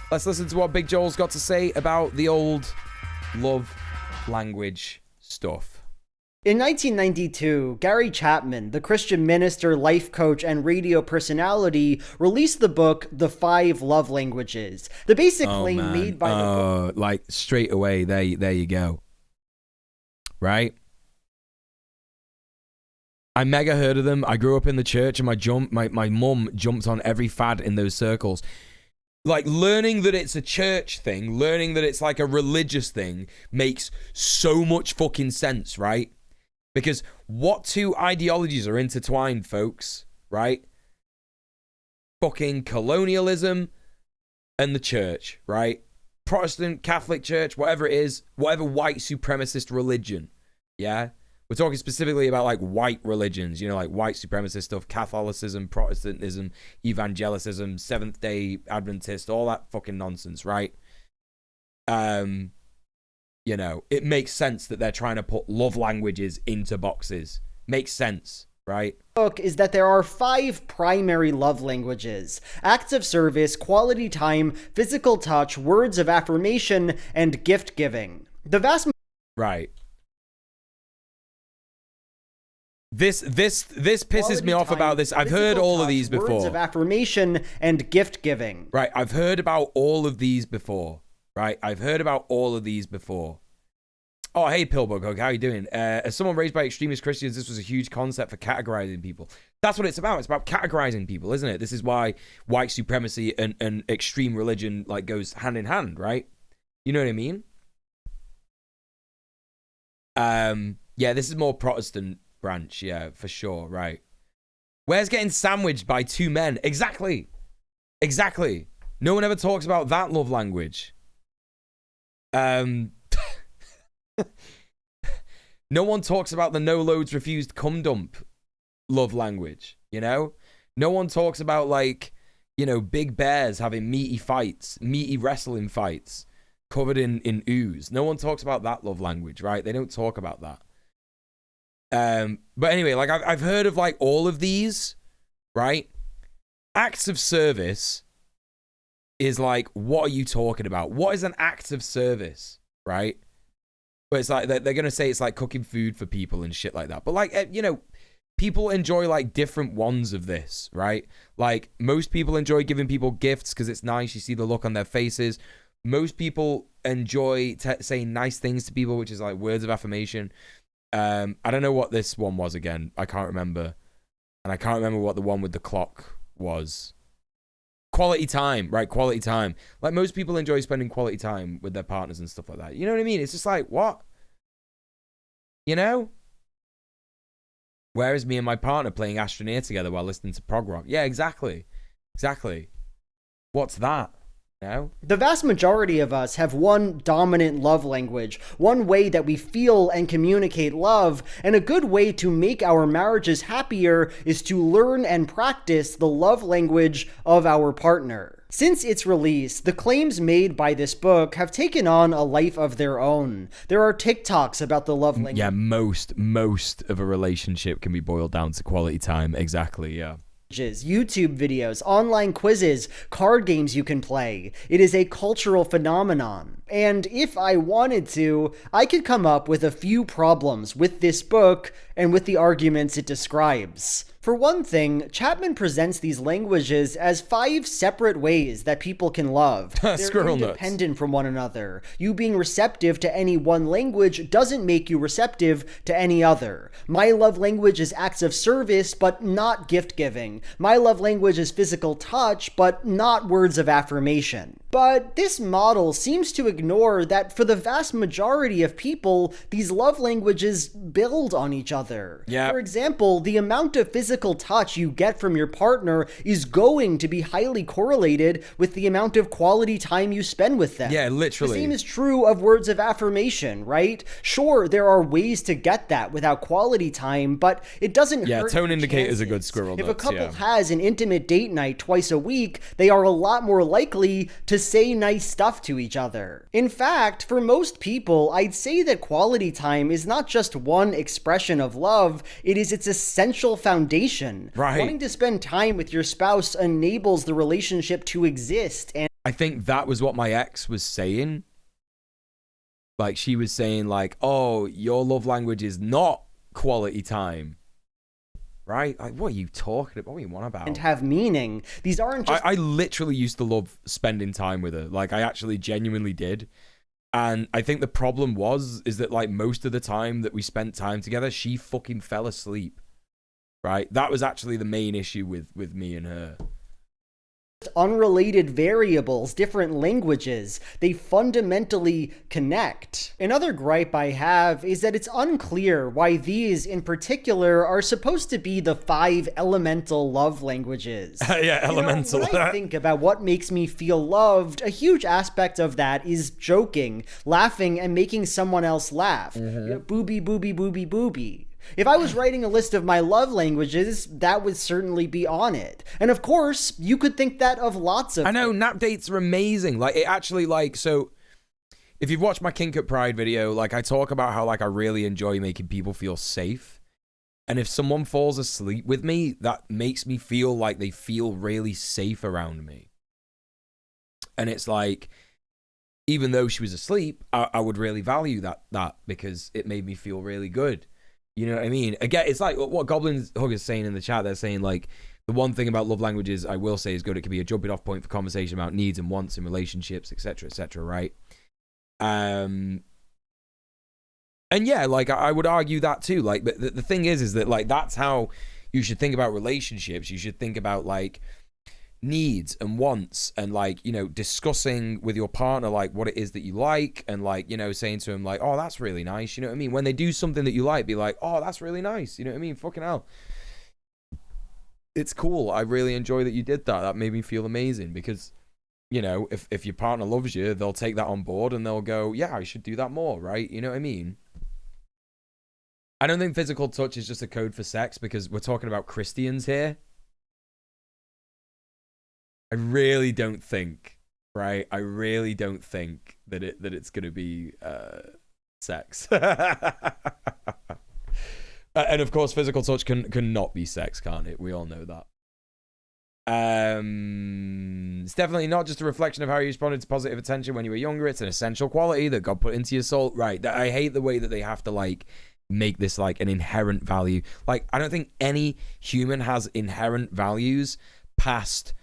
[SPEAKER 1] listen to what Big Joel's got to say about the old love language stuff.
[SPEAKER 14] In 1992, Gary Chapman, the Christian minister, life coach, and radio personality, released the book The 5 Love Languages. The basic claim made by the book...
[SPEAKER 1] like straight away, there you go. Right? I mega heard of them. I grew up in the church, and my mum jumped on every fad in those circles. Like, learning that it's a church thing, learning that it's like a religious thing makes so much fucking sense, right? Because what two ideologies are intertwined, folks, right? Fucking colonialism and the church, right? Protestant, Catholic church, whatever it is, whatever white supremacist religion, yeah? We're talking specifically about like white religions, you know, like white supremacist stuff, Catholicism, Protestantism, evangelicism, Seventh-day Adventist, all that fucking nonsense, right? You know, it makes sense that they're trying to put love languages into boxes. Makes sense, right?
[SPEAKER 14] Book is that there are 5 primary love languages: acts of service, quality time, physical touch, words of affirmation, and gift giving. The vast
[SPEAKER 1] right. This pisses me off about this. I've heard all of these before.
[SPEAKER 14] Words of affirmation and gift giving.
[SPEAKER 1] Right, I've heard about all of these before. Right, I've heard about all of these before. Oh, hey, Pillbug, how you doing? As someone raised by extremist Christians, this was a huge concept for categorizing people. That's what it's about. It's about categorizing people, isn't it? This is why white supremacy and extreme religion like goes hand in hand, right? You know what I mean? Yeah, this is more Protestant branch, yeah, for sure, right? Where's getting sandwiched by 2 men? Exactly. No one ever talks about that love language. No one talks about the no loads refused cum dump love language, you know? No one talks about, like, you know, big bears having meaty wrestling fights covered in ooze. No one talks about that love language, right? They don't talk about that. But anyway, like I've heard of like all of these, right? Acts of service is like, what are you talking about? What is an act of service, right? But it's like, they're going to say it's like cooking food for people and shit like that. But like, you know, people enjoy like different ones of this, right? Like most people enjoy giving people gifts because it's nice. You see the look on their faces. Most people enjoy saying nice things to people, which is like words of affirmation. I don't know what this one was again. I can't remember. And I can't remember what the one with the clock was. Quality time, right? Quality time. Like most people enjoy spending quality time with their partners and stuff like that. You know what I mean? It's just like, what? You know? Where is me and my partner playing Astroneer together while listening to prog rock? Yeah, exactly. Exactly. What's that? No?
[SPEAKER 14] The vast majority of us have one dominant love language, one way that we feel and communicate love, and a good way to make our marriages happier is to learn and practice the love language of our partner. Since its release, the claims made by this book have taken on a life of their own. There are TikToks about the love language.
[SPEAKER 1] Yeah, most of a relationship can be boiled down to quality time. Exactly, yeah.
[SPEAKER 14] YouTube videos, online quizzes, card games you can play. It is a cultural phenomenon. And if I wanted to, I could come up with a few problems with this book and with the arguments it describes. For one thing, Chapman presents these languages as 5 separate ways that people can love. They're independent from one another. You being receptive to any one language doesn't make you receptive to any other. My love language is acts of service, but not gift giving. My love language is physical touch, but not words of affirmation. But this model seems to ignore that for the vast majority of people, these love languages build on each other.
[SPEAKER 1] Yeah.
[SPEAKER 14] For example, the amount of physical touch you get from your partner is going to be highly correlated with the amount of quality time you spend with them.
[SPEAKER 1] Yeah, literally.
[SPEAKER 14] The same is true of words of affirmation, right? Sure, there are ways to get that without quality time, but it doesn't hurt.
[SPEAKER 1] Yeah, tone indicator's a good squirrel
[SPEAKER 14] If a
[SPEAKER 1] nuts,
[SPEAKER 14] couple
[SPEAKER 1] yeah.
[SPEAKER 14] has an intimate date night twice a week, they are a lot more likely to say nice stuff to each other. In fact, for most people, I'd say that quality time is not just one expression of love, it is its essential foundation.
[SPEAKER 1] Right.
[SPEAKER 14] Wanting to spend time with your spouse enables the relationship to exist, and
[SPEAKER 1] I think that was what my ex was saying. Like, she was saying, like, oh, your love language is not quality time. Right? Like, what are you talking about? What are you on about?
[SPEAKER 14] and have meaning. These aren't just
[SPEAKER 1] I literally used to love spending time with her. Like, I actually genuinely did. And I think the problem is that, like, most of the time that we spent time together, she fucking fell asleep. Right? That was actually the main issue with me and her.
[SPEAKER 14] unrelated variables, different languages. They fundamentally connect. Another gripe I have is that it's unclear why these in particular are supposed to be the 5 elemental love languages.
[SPEAKER 1] Yeah, elemental.
[SPEAKER 14] When I think about what makes me feel loved, a huge aspect of that is joking, laughing, and making someone else laugh. Booby, booby, booby, booby. If I was writing a list of my love languages, that would certainly be on it. And of course, you could think that of lots of...
[SPEAKER 1] I know, nap dates are amazing. Like, it actually, like, so... If you've watched my Kink at Pride video, like, I talk about how, like, I really enjoy making people feel safe. And if someone falls asleep with me, that makes me feel like they feel really safe around me. And it's like... Even though she was asleep, I would really value that because it made me feel really good. You know what I mean? Again, it's like what Goblin Hug is saying in the chat. They're saying, like, the one thing about love languages I will say is good. It can be a jumping off point for conversation about needs and wants in relationships, etc., right? And yeah, like, I would argue that too. Like, but the thing is that, like, that's how you should think about relationships. You should think about, like, needs and wants and, like, you know, discussing with your partner, like, what it is that you like and, like, you know, saying to him, like, oh, that's really nice. You know what I mean? When they do something that you like, be like, oh, that's really nice. You know what I mean? Fucking hell. It's cool. I really enjoy that you did that. That made me feel amazing because, you know, if your partner loves you, they'll take that on board and they'll go, yeah, I should do that more, right? You know what I mean? I don't think physical touch is just a code for sex because we're talking about Christians here. I really don't think, right? I really don't think that it's going to be sex. And of course, physical touch can not be sex, can't it? We all know that. It's definitely not just a reflection of how you responded to positive attention when you were younger. It's an essential quality that God put into your soul. Right. I hate the way that they have to, like, make this, like, an inherent value. Like, I don't think any human has inherent values past...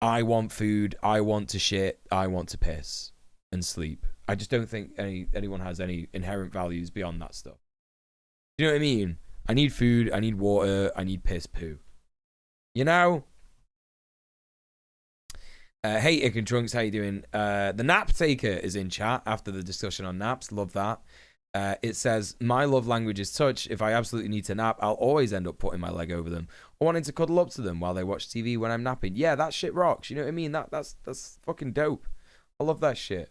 [SPEAKER 1] I want food, I want to shit, I want to piss and sleep. I just don't think anyone has any inherent values beyond that stuff. You know what I mean? I need food, I need water, I need piss poo. You know? Hey, Ick and Trunks, how you doing? The nap taker is in chat after the discussion on naps. Love that. It says, my love language is touch. If I absolutely need to nap, I'll always end up putting my leg over them or wanting to cuddle up to them while they watch TV when I'm napping. Yeah, that shit rocks. You know what I mean? That's fucking dope. I love that shit.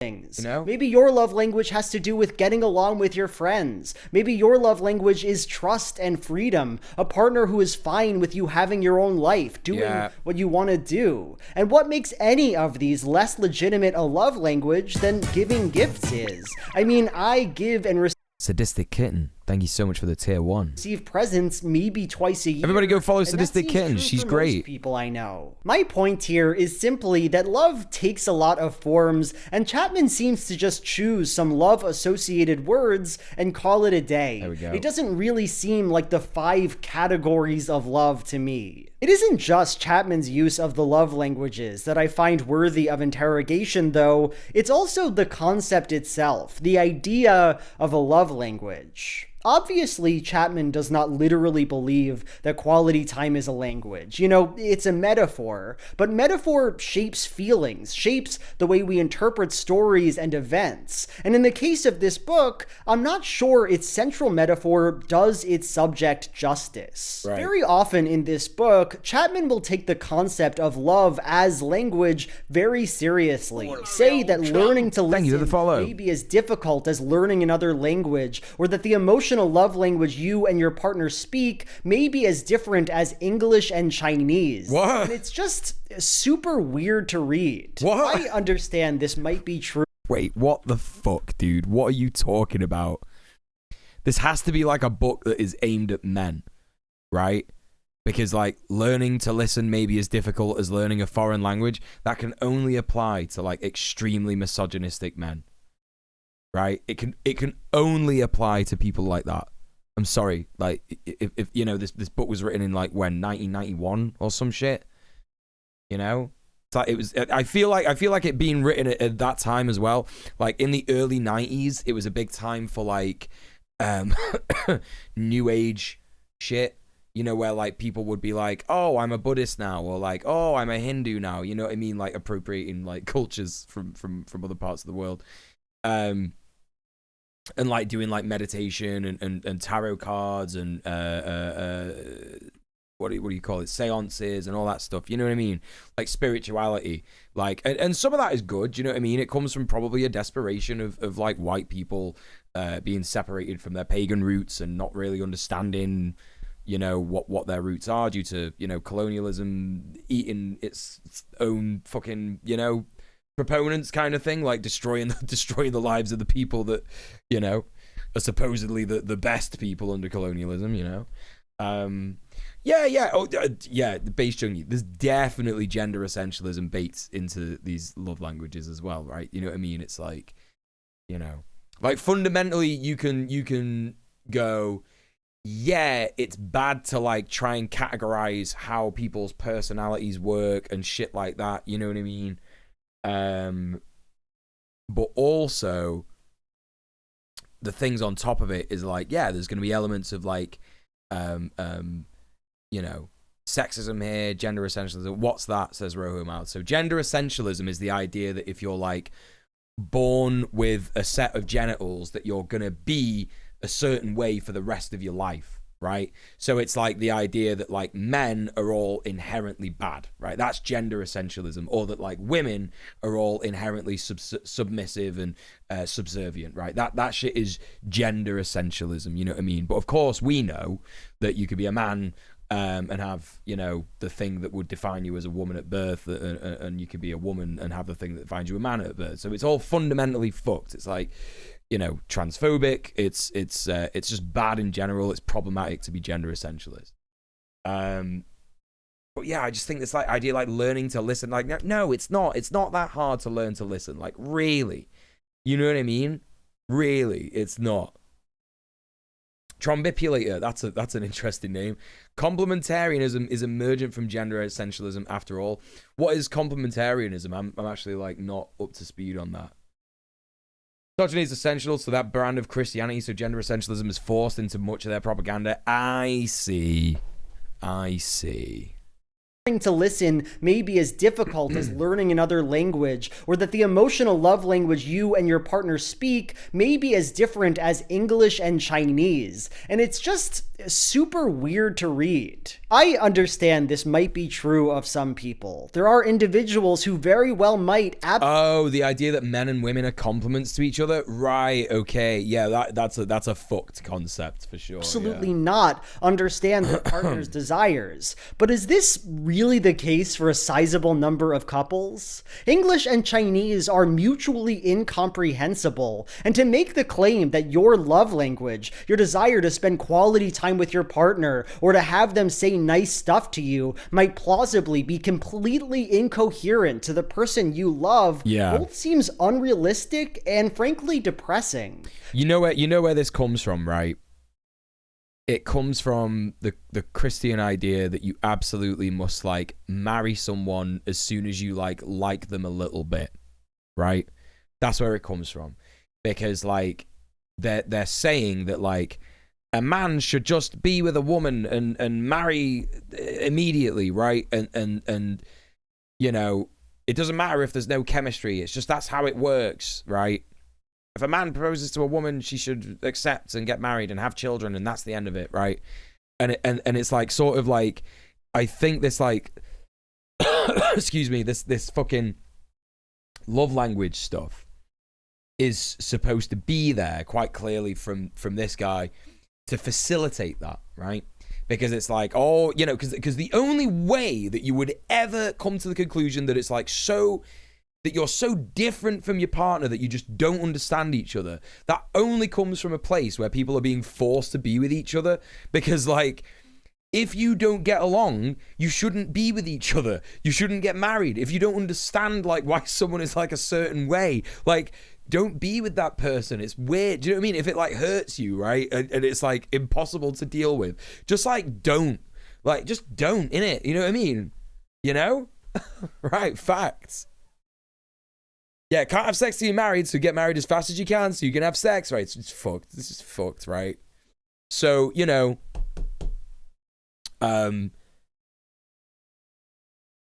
[SPEAKER 14] Things.
[SPEAKER 1] You know?
[SPEAKER 14] Maybe your love language has to do with getting along with your friends. Maybe your love language is trust and freedom. A partner who is fine with you having your own life, doing what you want to do. And what makes any of these less legitimate a love language than giving gifts is? I mean, I give and receive.
[SPEAKER 1] Sadistic Kitten, thank you so much for the tier 1.
[SPEAKER 14] Receive presents maybe twice a year.
[SPEAKER 1] Everybody go follow Sadistic Kitten. She's great.
[SPEAKER 14] People I know. My point here is simply that love takes a lot of forms, and Chapman seems to just choose some love-associated words and call it a day.
[SPEAKER 1] There we go.
[SPEAKER 14] It doesn't really seem like the 5 categories of love to me. It isn't just Chapman's use of the love languages that I find worthy of interrogation, though. It's also the concept itself, the idea of a love language. Obviously, Chapman does not literally believe that quality time is a language. You know, it's a metaphor, but metaphor shapes feelings, shapes the way we interpret stories and events. And in the case of this book, I'm not sure its central metaphor does its subject justice.
[SPEAKER 1] Right.
[SPEAKER 14] Very often in this book, Chapman will take the concept of love as language very seriously. Say that learning to listen may be as difficult as learning another language, or that the emotional love language you and your partner speak may be as different as English and Chinese.
[SPEAKER 1] What?
[SPEAKER 14] And it's just super weird to read.
[SPEAKER 1] What?
[SPEAKER 14] I understand this might be true.
[SPEAKER 1] Wait, what the fuck, dude? What are you talking about? This has to be like a book that is aimed at men, right? Because like learning to listen may be as difficult as learning a foreign language. That can only apply to like extremely misogynistic men. Right? It can only apply to people like that. I'm sorry. Like if you know this book was written in like when 1991 or some shit. You know? It's like it was I feel like it being written at that time as well. Like in the early 90s, it was a big time for like new age shit. You know, where like people would be like, "Oh, I'm a Buddhist now," or like, "Oh, I'm a Hindu now." You know what I mean? Like appropriating like cultures from other parts of the world. And like doing like meditation and tarot cards and what do you call it, seances and all that stuff, you know what I mean? Like spirituality, like and some of that is good, you know what I mean? It comes from probably a desperation of like white people being separated from their pagan roots and not really understanding, you know, what their roots are due to, you know, colonialism eating its own fucking, you know, proponents kind of thing, like destroying the lives of the people that, you know, are supposedly the best people under colonialism, you know. The base junkie. There's definitely gender essentialism baked into these love languages as well, right? You know what I mean? It's like, you know, like fundamentally you can go, yeah, it's bad to like try and categorize how people's personalities work and shit like that, you know what I mean? But also the things on top of it is like, yeah, there's going to be elements of like, you know, sexism here, gender essentialism. What's that? Says Roho Mouth. So gender essentialism is the idea that if you're like born with a set of genitals, that you're going to be a certain way for the rest of your life. Right? So it's like the idea that like men are all inherently bad, right? That's gender essentialism. Or that like women are all inherently submissive and subservient, right? That shit is gender essentialism, you know what I mean? But of course we know that you could be a man and have, you know, the thing that would define you as a woman at birth, and you could be a woman and have the thing that defines you a man at birth. So it's all fundamentally fucked. It's like, you know, transphobic. It's just bad in general. It's problematic to be gender essentialist. But yeah, I just think this like idea like learning to listen. Like no, it's not. It's not that hard to learn to listen. Like really, you know what I mean? Really, it's not. Trombipulator. That's an interesting name. Complementarianism is emergent from gender essentialism. After all, what is complementarianism? I'm actually like not up to speed on that. Misogyny is essential to that brand of Christianity, so gender essentialism is forced into much of their propaganda. I see.
[SPEAKER 14] to listen may be as difficult as learning another language, or that the emotional love language you and your partner speak may be as different as English and Chinese. And it's just super weird to read. I understand this might be true of some people. There are individuals who very well might
[SPEAKER 1] Oh, the idea that men and women are complements to each other? Right, okay. Yeah, that's a fucked concept for sure.
[SPEAKER 14] Absolutely not understand their partner's desires. But is this really the case for a sizable number of couples? English and Chinese are mutually incomprehensible, and to make the claim that your love language, your desire to spend quality time with your partner, or to have them say nice stuff to you, might plausibly be completely incoherent to the person you love, both seems unrealistic and frankly depressing.
[SPEAKER 1] You know where this comes from, right? It comes from the Christian idea that you absolutely must like marry someone as soon as you like them a little bit, right? That's where it comes from, because like they're saying that like a man should just be with a woman and marry immediately, right? And you know, it doesn't matter if there's no chemistry. It's just that's how it works, right? If a man proposes to a woman, she should accept and get married and have children, and that's the end of it, right? And it's like sort of like, I think this like, excuse me, this fucking love language stuff is supposed to be there quite clearly from this guy to facilitate that, right? Because it's like, oh, you know, because the only way that you would ever come to the conclusion that it's like so, that you're so different from your partner that you just don't understand each other, that only comes from a place where people are being forced to be with each other. Because like, if you don't get along, you shouldn't be with each other. You shouldn't get married. If you don't understand like why someone is like a certain way, like, don't be with that person. It's weird. Do you know what I mean? If it like hurts you, right? And it's like impossible to deal with, just like don't. Like, just don't, innit? You know what I mean? You know? Right, facts. Yeah, can't have sex till you're married, so get married as fast as you can so you can have sex, right? It's fucked. This is fucked, right? So, you know,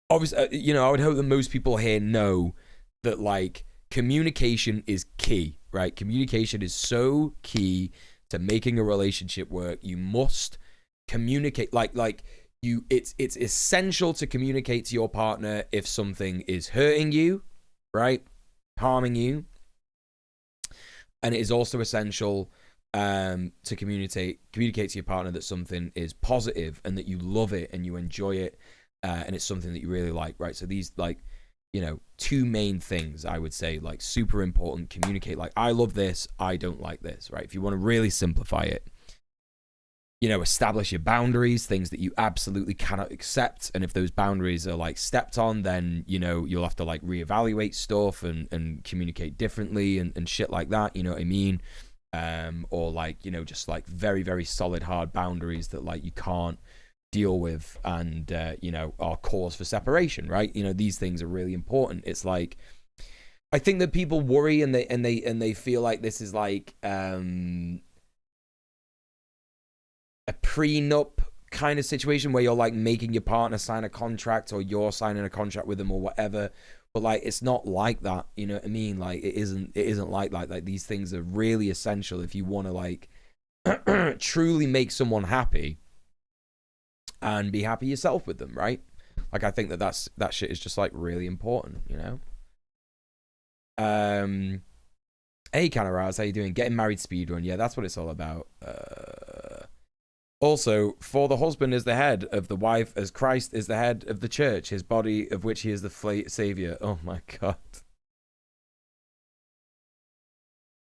[SPEAKER 1] obviously, you know, I would hope that most people here know that, like, communication is key, right? Communication is so key to making a relationship work. You must communicate, it's essential to communicate to your partner if something is hurting you, right? Harming you. And it is also essential to communicate to your partner that something is positive and that you love it and you enjoy it, and it's something that you really like, right? So these, like, you know, two main things I would say, like, super important. Communicate, like, I love this, I don't like this, right? If you want to really simplify it, you know, establish your boundaries, things that you absolutely cannot accept. And if those boundaries are like stepped on, then, you know, you'll have to like reevaluate stuff and communicate differently and shit like that. You know what I mean? Or like, you know, just like very, very solid, hard boundaries that like you can't deal with and, you know, are cause for separation, right? You know, these things are really important. It's like, I think that people worry and they feel like this is like, a prenup kind of situation where you're like making your partner sign a contract or you're signing a contract with them or whatever, but like it's not like that, you know what I mean? Like it isn't like that. Like these things are really essential if you want to like truly make someone happy and be happy yourself with them, right? Like I think that shit is just like really important, you know? Hey Canaraz, how you doing? Getting married speedrun, yeah, that's what it's all about. Also, for the husband is the head of the wife, as Christ is the head of the church, his body of which he is the savior. Oh my God.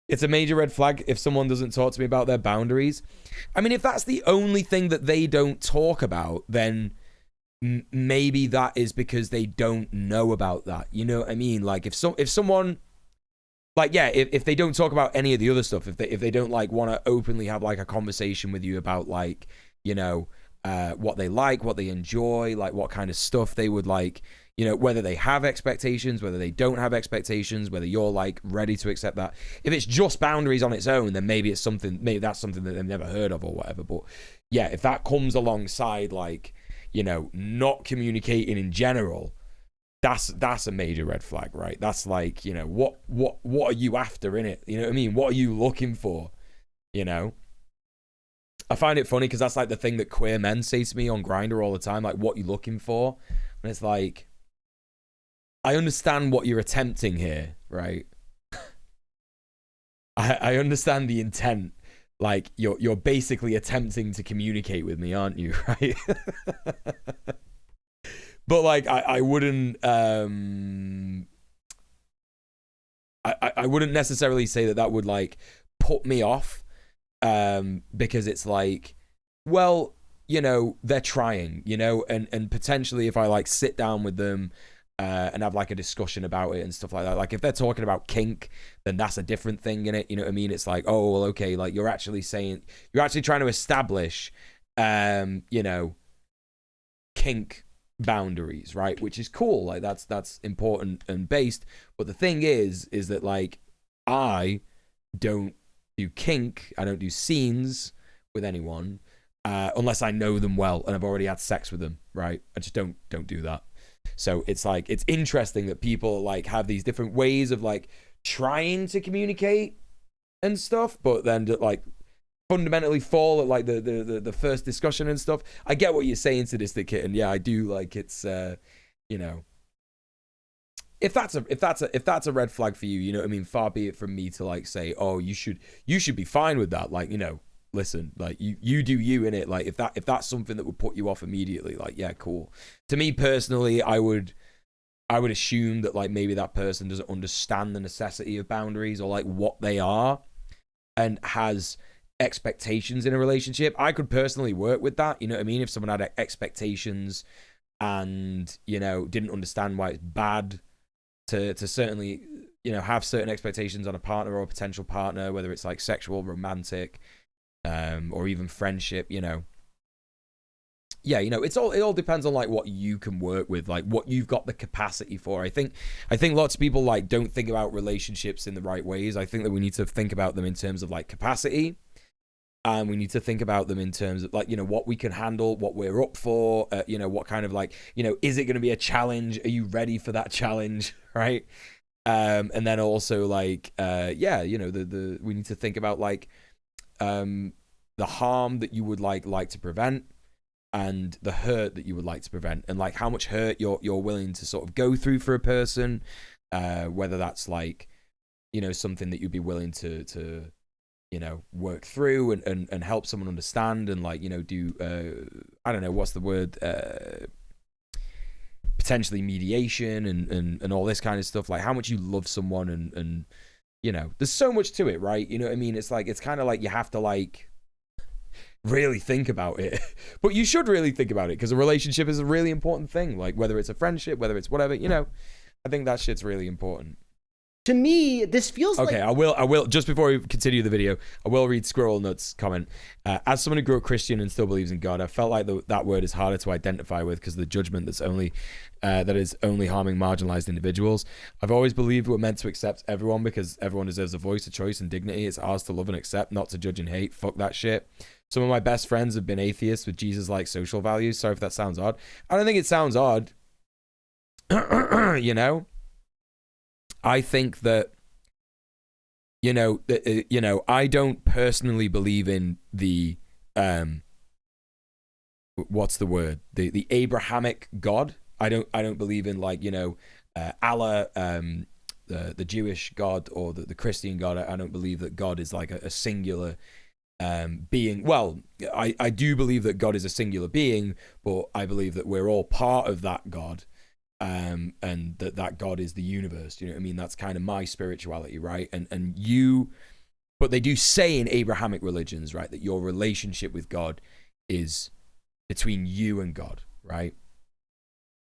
[SPEAKER 1] It's a major red flag if someone doesn't talk to me about their boundaries. I mean, if that's the only thing that they don't talk about, then maybe that is because they don't know about that. You know what I mean? Like if someone... Like, yeah, if they don't talk about any of the other stuff, if they don't, like, want to openly have, like, a conversation with you about, like, you know, what they like, what they enjoy, like, what kind of stuff they would like, you know, whether they have expectations, whether they don't have expectations, whether you're, like, ready to accept that. If it's just boundaries on its own, then maybe that's something that they've never heard of or whatever. But, yeah, if that comes alongside, like, you know, not communicating in general, that's a major red flag, right? That's like, you know, what are you after in it? You know what I mean? What are you looking for? You know? I find it funny because that's like the thing that queer men say to me on Grindr all the time, like, what you looking for? And it's like, I understand what you're attempting here, right? I understand the intent. Like, you're basically attempting to communicate with me, aren't you? Right? But like, I wouldn't I wouldn't necessarily say that would like put me off, because it's like, well, you know, they're trying, you know, and potentially if I like sit down with them and have like a discussion about it and stuff like that, like if they're talking about kink, then that's a different thing in it, you know what I mean? It's like, oh, well, okay, like you're actually trying to establish you know, kink boundaries, right? Which is cool, like that's important and based. But the thing is that like, I don't do kink, I don't do scenes with anyone unless I know them well and I've already had sex with them, right? I just don't do that. So it's like, it's interesting that people like have these different ways of like trying to communicate and stuff, but then like fundamentally fall at like the first discussion and stuff. I get what you're saying, Sadistic Kitten. Yeah, I do. Like, it's you know, if that's a red flag for you, you know what I mean, far be it from me to like say, oh, you should be fine with that. Like, you know, listen, like you do you in it. Like if that's something that would put you off immediately, like, yeah, cool. To me personally, I would assume that like maybe that person doesn't understand the necessity of boundaries or like what they are and has expectations in a relationship. I could personally work with that, you know what I mean? If someone had expectations and, you know, didn't understand why it's bad to certainly, you know, have certain expectations on a partner or a potential partner, whether it's like sexual, romantic, or even friendship, you know. Yeah, you know, it all depends on like what you can work with, like what you've got the capacity for. I think lots of people like don't think about relationships in the right ways. I think that we need to think about them in terms of like capacity. And we need to think about them in terms of like, you know, what we can handle, what we're up for, you know, what kind of like, you know, is it going to be a challenge? Are you ready for that challenge? Right. And then also like, yeah, you know, we need to think about like, the harm that you would like to prevent and the hurt that you would like to prevent, and like how much hurt you're willing to sort of go through for a person, whether that's like, you know, something that you'd be willing to you know, work through and help someone understand and like, you know, do, I don't know, what's the word, potentially mediation and all this kind of stuff, like how much you love someone and, you know, there's so much to it, right? You know what I mean? It's like, it's kind of like you have to like really think about it, but you should really think about it because a relationship is a really important thing. Like whether it's a friendship, whether it's whatever, you know, I think that shit's really important.
[SPEAKER 14] To me, this feels
[SPEAKER 1] okay, like... I will, just before we continue the video, I will read Squirrel Nut's comment. As someone who grew up Christian and still believes in God, I felt like that word is harder to identify with because of the judgment that is only harming marginalized individuals. I've always believed we're meant to accept everyone because everyone deserves a voice, a choice, and dignity. It's ours to love and accept, not to judge and hate. Fuck that shit. Some of my best friends have been atheists with Jesus-like social values. Sorry if that sounds odd. I don't think it sounds odd. You know? I think that, you know, I don't personally believe in the, what's the word? The Abrahamic God. I don't believe in like, you know, Allah, the Jewish God or the Christian God. I don't believe that God is like a singular being. Well, I do believe that God is a singular being, but I believe that we're all part of that God. And that God is the universe, you know what I mean? That's kind of my spirituality, right? And you, but they do say in Abrahamic religions, right, that your relationship with God is between you and God, right?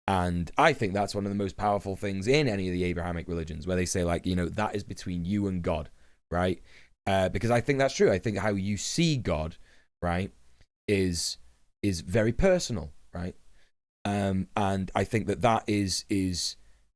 [SPEAKER 1] And I think that's one of the most powerful things in any of the Abrahamic religions, where they say like, you know, that is between you and God, right? Because I think that's true. I think how you see God, right, is very personal, right? And I think that is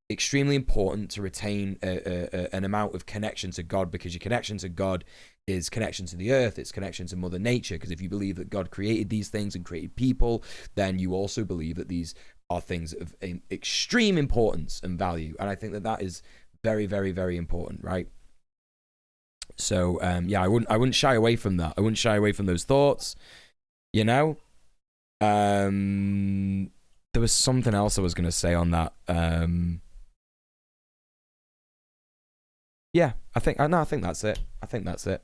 [SPEAKER 1] extremely important to retain an amount of connection to God, because your connection to God is connection to the earth, it's connection to Mother Nature. Because if you believe that God created these things and created people, then you also believe that these are things of extreme importance and value. And I think that that is very, very, very important, right? So yeah, I wouldn't shy away from that. I wouldn't shy away from those thoughts, you know. There was something else I was gonna say on that. Yeah, I think that's it. I think that's it.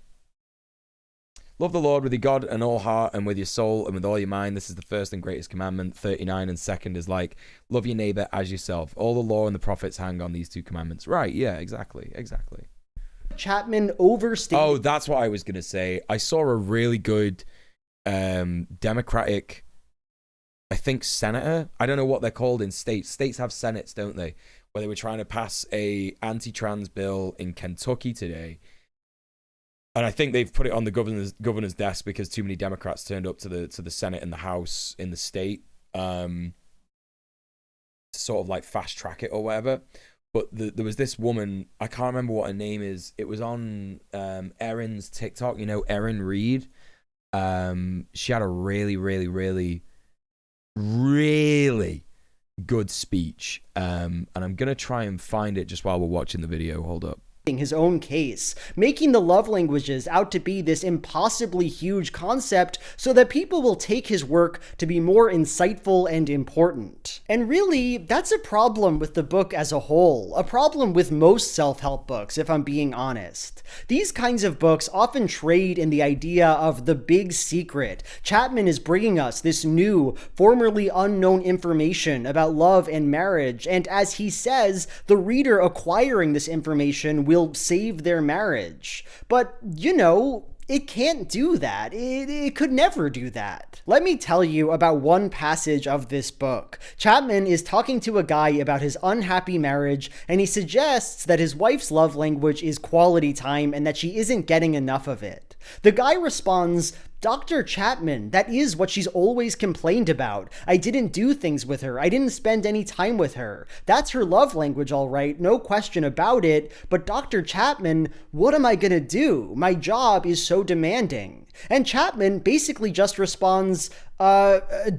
[SPEAKER 1] Love the Lord with your God and all heart and with your soul and with all your mind. This is the first and greatest commandment. 39, and second is like, love your neighbor as yourself. All the law and the prophets hang on these two commandments. Right, yeah, exactly.
[SPEAKER 14] Chapman overstated.
[SPEAKER 1] Oh, that's what I was going to say. I saw a really good Democratic, I think, senator. I don't know what they're called in states. States have senates, don't they? Where they were trying to pass a anti-trans bill in Kentucky today. And I think they've put it on the governor's desk because too many Democrats turned up to the Senate and the House in the state to sort of like fast track it or whatever. But there was this woman, I can't remember what her name is. It was on Erin's TikTok, you know, Erin Reed. She had a really, really, really, really good speech. And I'm going to try and find it just while we're watching the video. Hold up.
[SPEAKER 14] His own case, making the love languages out to be this impossibly huge concept so that people will take his work to be more insightful and important. And really, that's a problem with the book as a whole, a problem with most self-help books, if I'm being honest. These kinds of books often trade in the idea of the big secret. Chapman is bringing us this new, formerly unknown information about love and marriage, and as he says, the reader acquiring this information will save their marriage. But, you know, it can't do that. It could never do that. Let me tell you about one passage of this book. Chapman is talking to a guy about his unhappy marriage, and he suggests that his wife's love language is quality time and that she isn't getting enough of it. The guy responds, "Dr. Chapman, that is what she's always complained about. I didn't do things with her. I didn't spend any time with her. That's her love language, all right, no question about it. But Dr. Chapman, what am I gonna do? My job is so demanding." And Chapman basically just responds,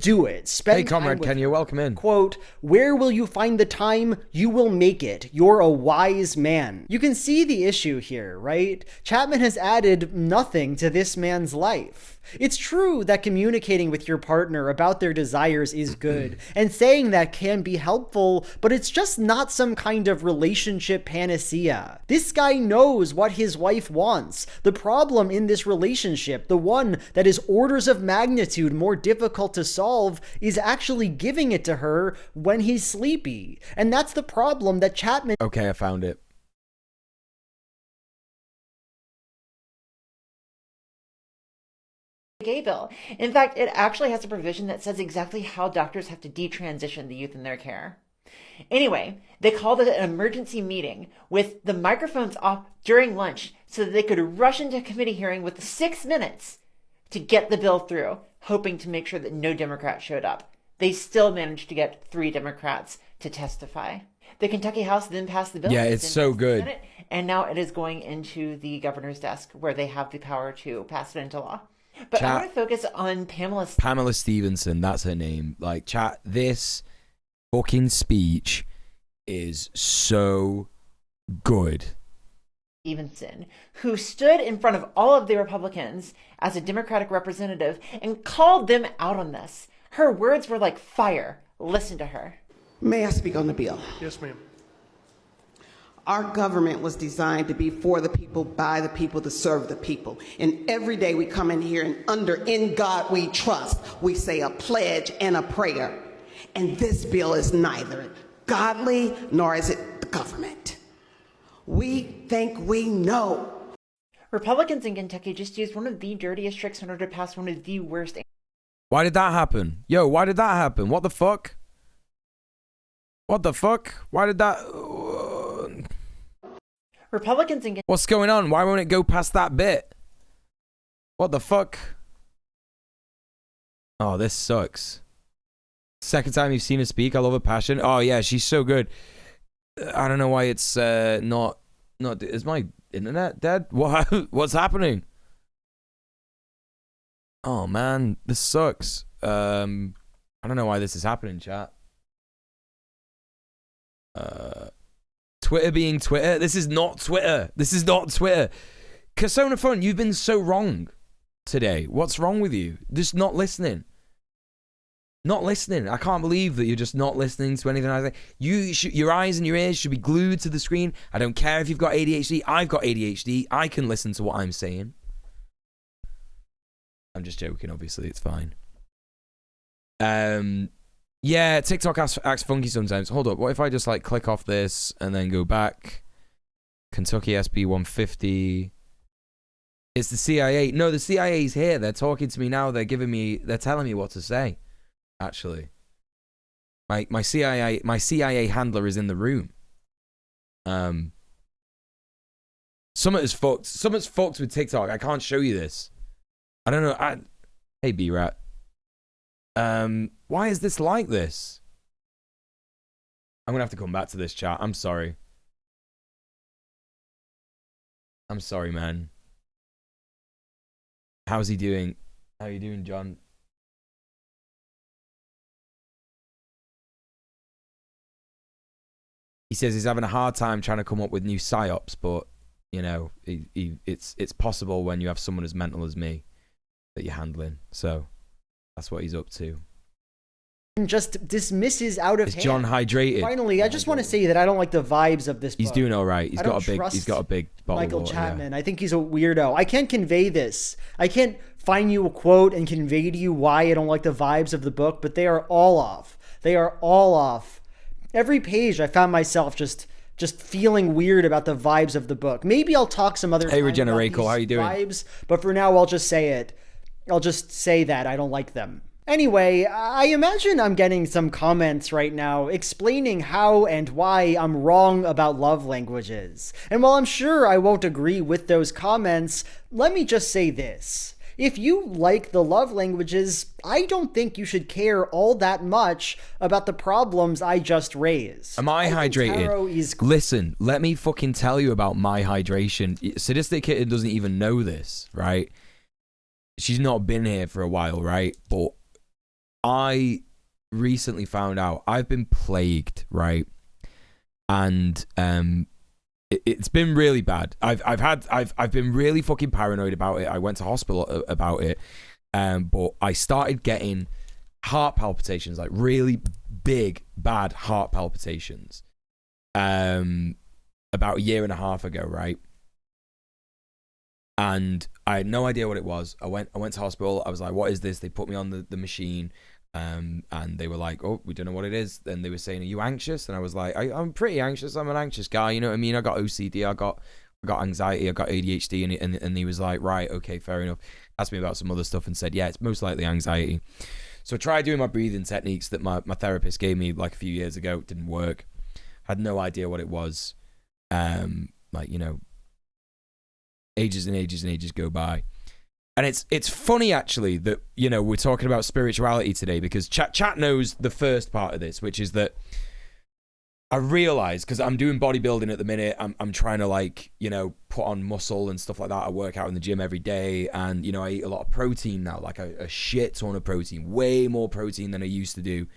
[SPEAKER 14] do it. Spend
[SPEAKER 1] Hey, comrade, can you welcome in?
[SPEAKER 14] Quote, "Where will you find the time? You will make it. You're a wise man." You can see the issue here, right? Chapman has added nothing to this man's life. It's true that communicating with your partner about their desires is good, and saying that can be helpful, but it's just not some kind of relationship panacea. This guy knows what his wife wants. The problem in this relationship, the one that is orders of magnitude more difficult to solve, is actually giving it to her when he's sleepy. And that's the problem that Chapman...
[SPEAKER 1] Okay, I found it.
[SPEAKER 15] Gay bill. In fact, it actually has a provision that says exactly how doctors have to detransition the youth in their care. Anyway, they called it an emergency meeting with the microphones off during lunch so that they could rush into a committee hearing with 6 minutes to get the bill through, hoping to make sure that no Democrats showed up. They still managed to get 3 Democrats to testify. The Kentucky House then passed the bill.
[SPEAKER 1] Yeah, it's so good.
[SPEAKER 15] Senate, and now it is going into the governor's desk where they have the power to pass it into law. But I want to focus on
[SPEAKER 1] Pamela Stevenson, that's her name. Like, chat, this fucking speech is so good.
[SPEAKER 15] Stevenson, who stood in front of all of the Republicans as a Democratic representative and called them out on this. Her words were like fire. Listen to her.
[SPEAKER 16] May I speak on the bill?
[SPEAKER 17] Yes, ma'am.
[SPEAKER 16] Our government was designed to be for the people, by the people, to serve the people. And every day we come in here and "In God We Trust," we say a pledge and a prayer. And this bill is neither godly nor is it the government. We think we know.
[SPEAKER 15] Republicans in Kentucky just used one of the dirtiest tricks in order to pass one of the worst.
[SPEAKER 1] Why did that happen? Yo, why did that happen? What the fuck? What the fuck? Why did that...
[SPEAKER 15] Republicans in...
[SPEAKER 1] What's going on? Why won't it go past that bit? What the fuck? Oh, this sucks. Second time you've seen her speak. I love her passion. Oh, yeah, she's so good. I don't know why it's not. Is my internet dead? What's happening? Oh man, this sucks. I don't know why this is happening, chat. Twitter being Twitter. This is not Twitter. This is not Twitter. Casonaphone, you've been so wrong today. What's wrong with you? Just not listening. Not listening. I can't believe that you're just not listening to anything I say. Your eyes and your ears should be glued to the screen. I don't care if you've got ADHD. I've got ADHD. I can listen to what I'm saying. I'm just joking, obviously. It's fine. Yeah, TikTok acts funky sometimes. Hold up. What if I just like click off this and then go back? Kentucky SB 150. It's the CIA. No, the CIA's here. They're talking to me now. They're telling me what to say. Actually, my CIA handler is in the room. Summit's fucked with TikTok. I can't show you this. I don't know. Hey B-Rat. Why is this like this? I'm gonna have to come back to this, chat. I'm sorry. I'm sorry, man. How's he doing? How you doing, John? He says he's having a hard time trying to come up with new psyops, but you know, it's possible when you have someone as mental as me that you're handling. So that's what he's up to.
[SPEAKER 14] Just dismisses out of hand.
[SPEAKER 1] Is John hydrated?
[SPEAKER 14] Finally, I just want to say that I don't like the vibes of this book.
[SPEAKER 1] He's doing all right. He's got a big bottle
[SPEAKER 14] Michael
[SPEAKER 1] of water,
[SPEAKER 14] Chapman.
[SPEAKER 1] yeah.
[SPEAKER 14] I think he's a weirdo. I can't convey this. I can't find you a quote and convey to you why I don't like the vibes of the book, but they are all off. They are all off. Every page I found myself just feeling weird about the vibes of the book. Maybe I'll talk some other time about these
[SPEAKER 1] how you doing?
[SPEAKER 14] vibes, but for now I'll just say it. I'll just say that I don't like them. Anyway, I imagine I'm getting some comments right now explaining how and why I'm wrong about love languages. And while I'm sure I won't agree with those comments, let me just say this. If you like the love languages, I don't think you should care all that much about the problems I just raised.
[SPEAKER 1] Am I hydrated? Listen, let me fucking tell you about my hydration. Sadistic Kitten doesn't even know this, right? She's not been here for a while, right? But I recently found out I've been plagued, right? And it's been really bad. I've been really fucking paranoid about it. I went to hospital about it, but I started getting heart palpitations, like really big, bad heart palpitations, about a year and a half ago, right? And I had no idea what it was. I went to hospital. I was like, "What is this?" They put me on the machine. And they were like, "Oh, we don't know what it is." Then they were saying, "Are you anxious?" And I was like, I'm pretty anxious. I'm an anxious guy. You know what I mean? I got OCD. I got anxiety. I got ADHD. And he was like, "Right, okay, fair enough." Asked me about some other stuff and said, "Yeah, it's most likely anxiety." So I tried doing my breathing techniques that my therapist gave me like a few years ago. It didn't work. Had no idea what it was. Like, you know, ages and ages and ages go by. And it's funny, actually, that, you know, we're talking about spirituality today, because chat knows the first part of this, which is that I realize, because I'm doing bodybuilding at the minute, I'm trying to, like, you know, put on muscle and stuff like that. I work out in the gym every day, and, you know, I eat a lot of protein now, like a shit ton of protein, way more protein than I used to do.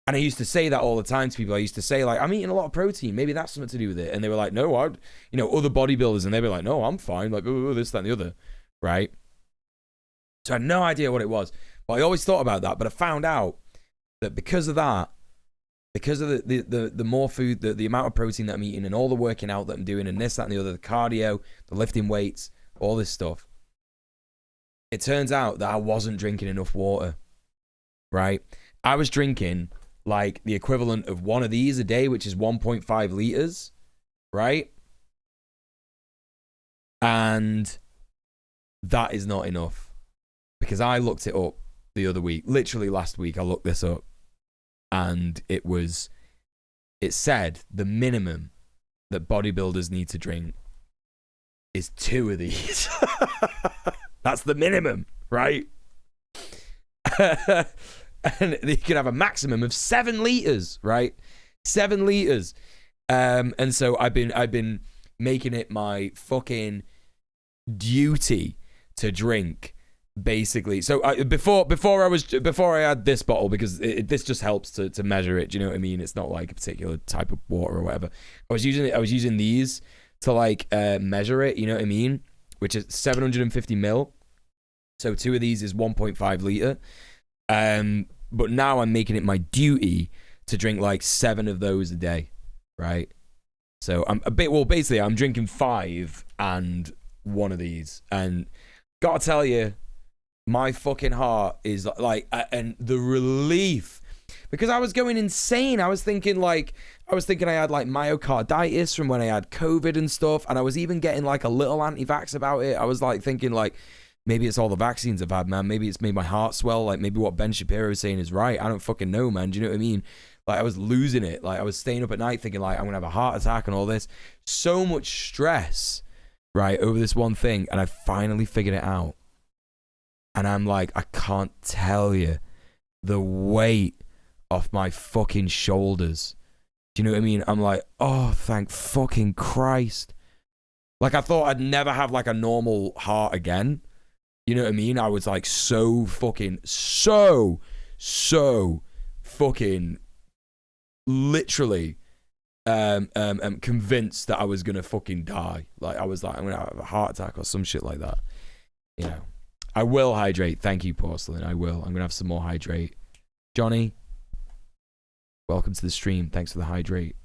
[SPEAKER 1] And I used to say that all the time to people. I used to say, like, I'm eating a lot of protein. Maybe that's something to do with it. And they were like, no, other bodybuilders, and they'd be like, no, I'm fine. Like, oh, this, that, and the other, right? So I had no idea what it was. But I always thought about that. But I found out that because of that, because of the more food, the amount of protein that I'm eating and all the working out that I'm doing and this, that, and the other, the cardio, the lifting weights, all this stuff, it turns out that I wasn't drinking enough water, right? I was drinking like the equivalent of one of these a day, which is 1.5 liters, right? And that is not enough. Because I looked it up the other week, literally last week, I looked this up, and it said the minimum that bodybuilders need to drink is 2 of these. That's the minimum, right? And you can have a maximum of 7 liters, right? 7 liters. And so I've been making it my fucking duty to drink, basically. So before I had this bottle, because this just helps to measure it. Do you know what I mean? It's not like a particular type of water or whatever. I was using these to like measure it. You know what I mean? Which is 750 ml. So 2 of these is 1.5 liter. But now I'm making it my duty to drink like 7 of those a day, right? So basically I'm drinking 5 and 1 of these, and gotta tell you, my fucking heart is like, and the relief, because I was going insane. I was thinking I had like myocarditis from when I had COVID and stuff, and I was even getting like a little anti-vax about it. I was like thinking like, maybe it's all the vaccines I've had, man. Maybe it's made my heart swell. Like maybe what Ben Shapiro is saying is right. I don't fucking know, man. Do you know what I mean? Like I was losing it. Like I was staying up at night thinking like I'm gonna have a heart attack and all this. So much stress, right, over this one thing, and I finally figured it out. And I'm like, I can't tell you the weight off my fucking shoulders. Do you know what I mean? I'm like, oh, thank fucking Christ. Like I thought I'd never have like a normal heart again. You know what I mean? I was like so fucking literally convinced that I was gonna fucking die. Like I was like, I'm gonna have a heart attack or some shit like that. You know, I will hydrate. Thank you, Porcelain. I will. I'm gonna have some more hydrate. Johnny, welcome to the stream. Thanks for the hydrate.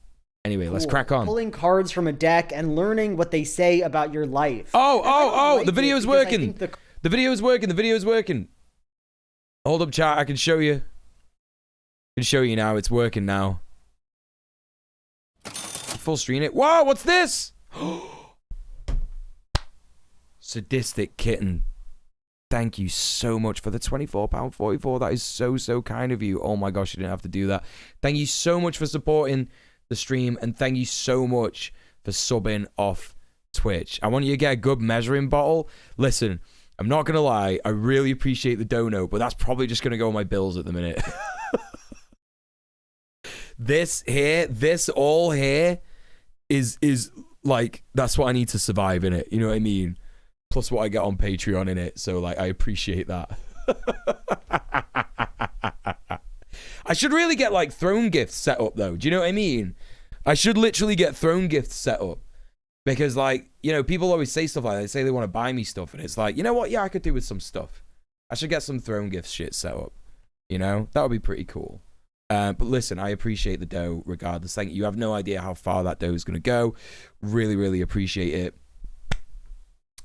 [SPEAKER 1] Anyway, let's crack on.
[SPEAKER 14] Pulling cards from a deck and learning what they say about your life.
[SPEAKER 1] Oh, the video's working. The video's working. Hold up, chat. I can show you. I can show you now. It's working now. Full screen it. Whoa, what's this? Sadistic Kitten. Thank you so much for the £24.44. That is so kind of you. Oh my gosh, you didn't have to do that. Thank you so much for supporting the stream, and thank you so much for subbing off Twitch. I want you to get a good measuring bottle. Listen, I'm not gonna lie, I really appreciate the dono, but that's probably just gonna go on my bills at the minute. This all here is like, that's what I need to survive in it. You know what I mean? Plus what I get on Patreon in it. So like, I appreciate that. I should really get like throne gifts set up though. Do you know what I mean? I should literally get throne gifts set up. Because like, you know, people always say stuff like that. They say they want to buy me stuff. And it's like, you know what? Yeah, I could do with some stuff. I should get some throne gifts shit set up. You know? That would be pretty cool. But listen, I appreciate the dough regardless. Thank you. You have no idea how far that dough is going to go. Really appreciate it.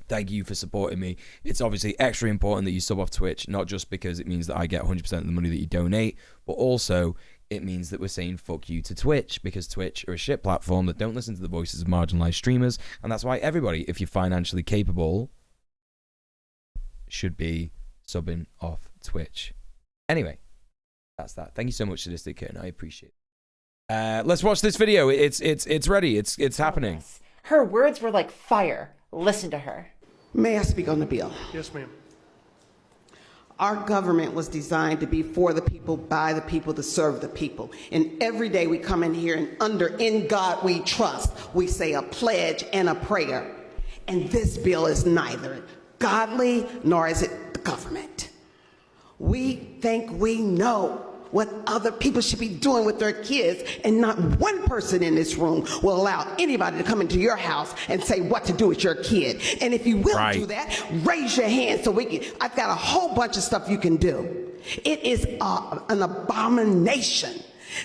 [SPEAKER 1] Thank you for supporting me. It's obviously extra important that you sub off Twitch, not just because it means that I get 100% of the money that you donate, but also it means that we're saying fuck you to Twitch, because Twitch are a shit platform that don't listen to the voices of marginalized streamers, and that's why everybody, if you're financially capable, should be subbing off Twitch. Anyway, that's that. Thank you so much, Sadistic Kitten. I appreciate it. Let's watch this video. It's ready. It's happening.
[SPEAKER 15] Her words were like fire. Listen to her.
[SPEAKER 16] May I speak on the bill?
[SPEAKER 17] Yes, ma'am.
[SPEAKER 16] Our government was designed to be for the people, by the people, to serve the people. And every day we come in here and under "In God We Trust," we say a pledge and a prayer. And this bill is neither godly nor is it the government. We think we know what other people should be doing with their kids, and not one person in this room will allow anybody to come into your house and say what to do with your kid. And if you will do that, raise your hand so we can. I've got a whole bunch of stuff you can do. It is an abomination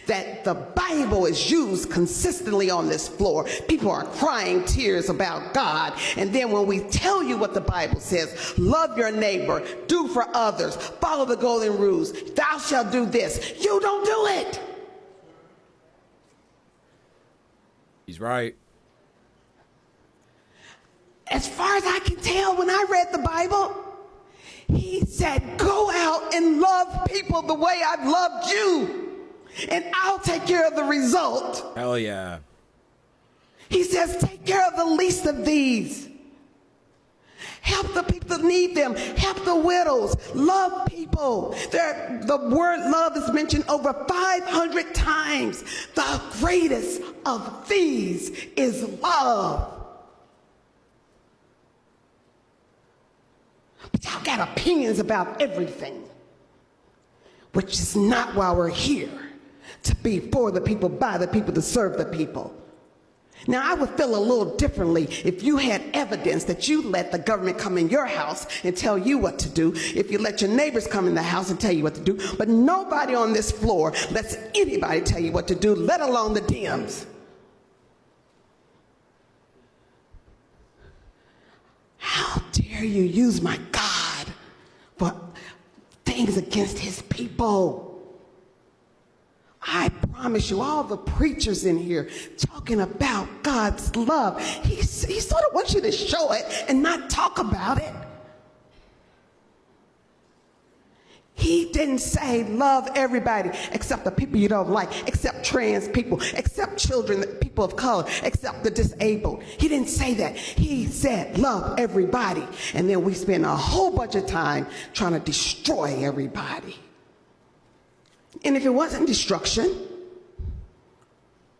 [SPEAKER 16] that the Bible is used consistently on this floor. People are crying tears about God, and then when we tell you what the Bible says, love your neighbor, do for others, follow the golden rules, thou shalt do this, you don't do it.
[SPEAKER 1] He's right.
[SPEAKER 16] As far as I can tell, when I read the Bible, he said, go out and love people the way I've loved you, and I'll take care of the result.
[SPEAKER 1] Hell yeah.
[SPEAKER 16] He says, take care of the least of these. Help the people that need them. Help the widows. Love people. The word love is mentioned over 500 times. The greatest of these is love. But y'all got opinions about everything, which is not why we're here, to be for the people, by the people, to serve the people. Now, I would feel a little differently if you had evidence that you let the government come in your house and tell you what to do, if you let your neighbors come in the house and tell you what to do, but nobody on this floor lets anybody tell you what to do, let alone the Dems. How dare you use my God for things against his people? I promise you, all the preachers in here talking about God's love, he sort of wants you to show it and not talk about it. He didn't say love everybody except the people you don't like, except trans people, except children, people of color, except the disabled. He didn't say that. He said love everybody. And then we spend a whole bunch of time trying to destroy everybody. And if it wasn't destruction,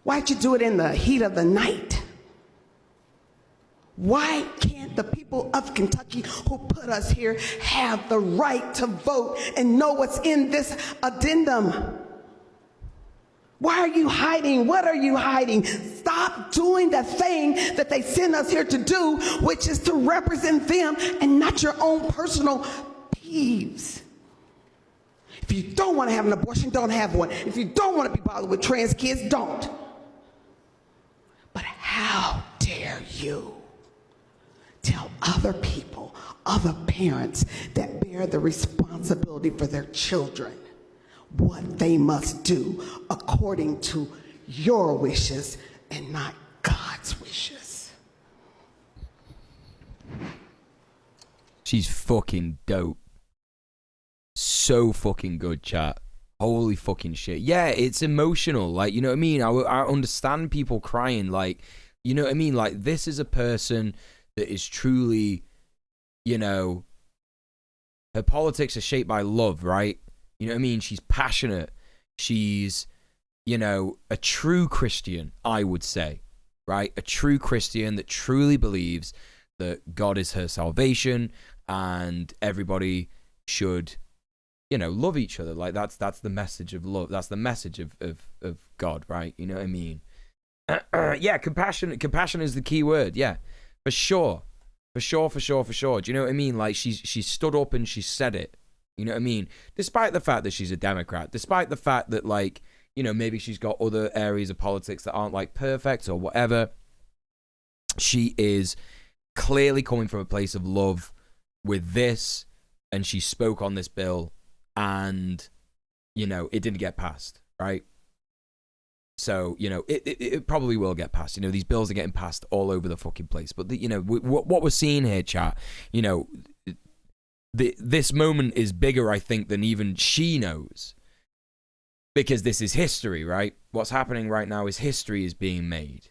[SPEAKER 16] why'd you do it in the heat of the night? Why can't the people of Kentucky who put us here have the right to vote and know what's in this addendum? Why are you hiding? What are you hiding? Stop doing the thing that they send us here to do, which is to represent them and not your own personal peeves. If you don't want to have an abortion, don't have one. If you don't want to be bothered with trans kids, don't. But how dare you tell other people, other parents that bear the responsibility for their children what they must do according to your wishes and not God's wishes?
[SPEAKER 1] She's fucking dope. So fucking good, chat. Holy fucking shit. Yeah, it's emotional. Like, you know what I mean? I understand people crying. Like, you know what I mean? Like, this is a person that is truly, you know, her politics are shaped by love, right? You know what I mean? She's passionate. She's, you know, a true Christian, I would say, right? A true Christian that truly believes that God is her salvation and everybody should, you know, love each other. Like, that's the message of love. That's the message of God, right? You know what I mean? Yeah, compassion is the key word. Yeah, for sure. Do you know what I mean? Like, she stood up and she said it. You know what I mean? Despite the fact that she's a Democrat, despite the fact that, like, you know, maybe she's got other areas of politics that aren't, like, perfect or whatever, she is clearly coming from a place of love with this, and she spoke on this bill, and, you know, it didn't get passed, right? So, you know, it probably will get passed. You know, these bills are getting passed all over the fucking place. But, you know, what we're seeing here, chat, you know, this moment is bigger, I think, than even she knows. Because this is history, right? What's happening right now is history is being made.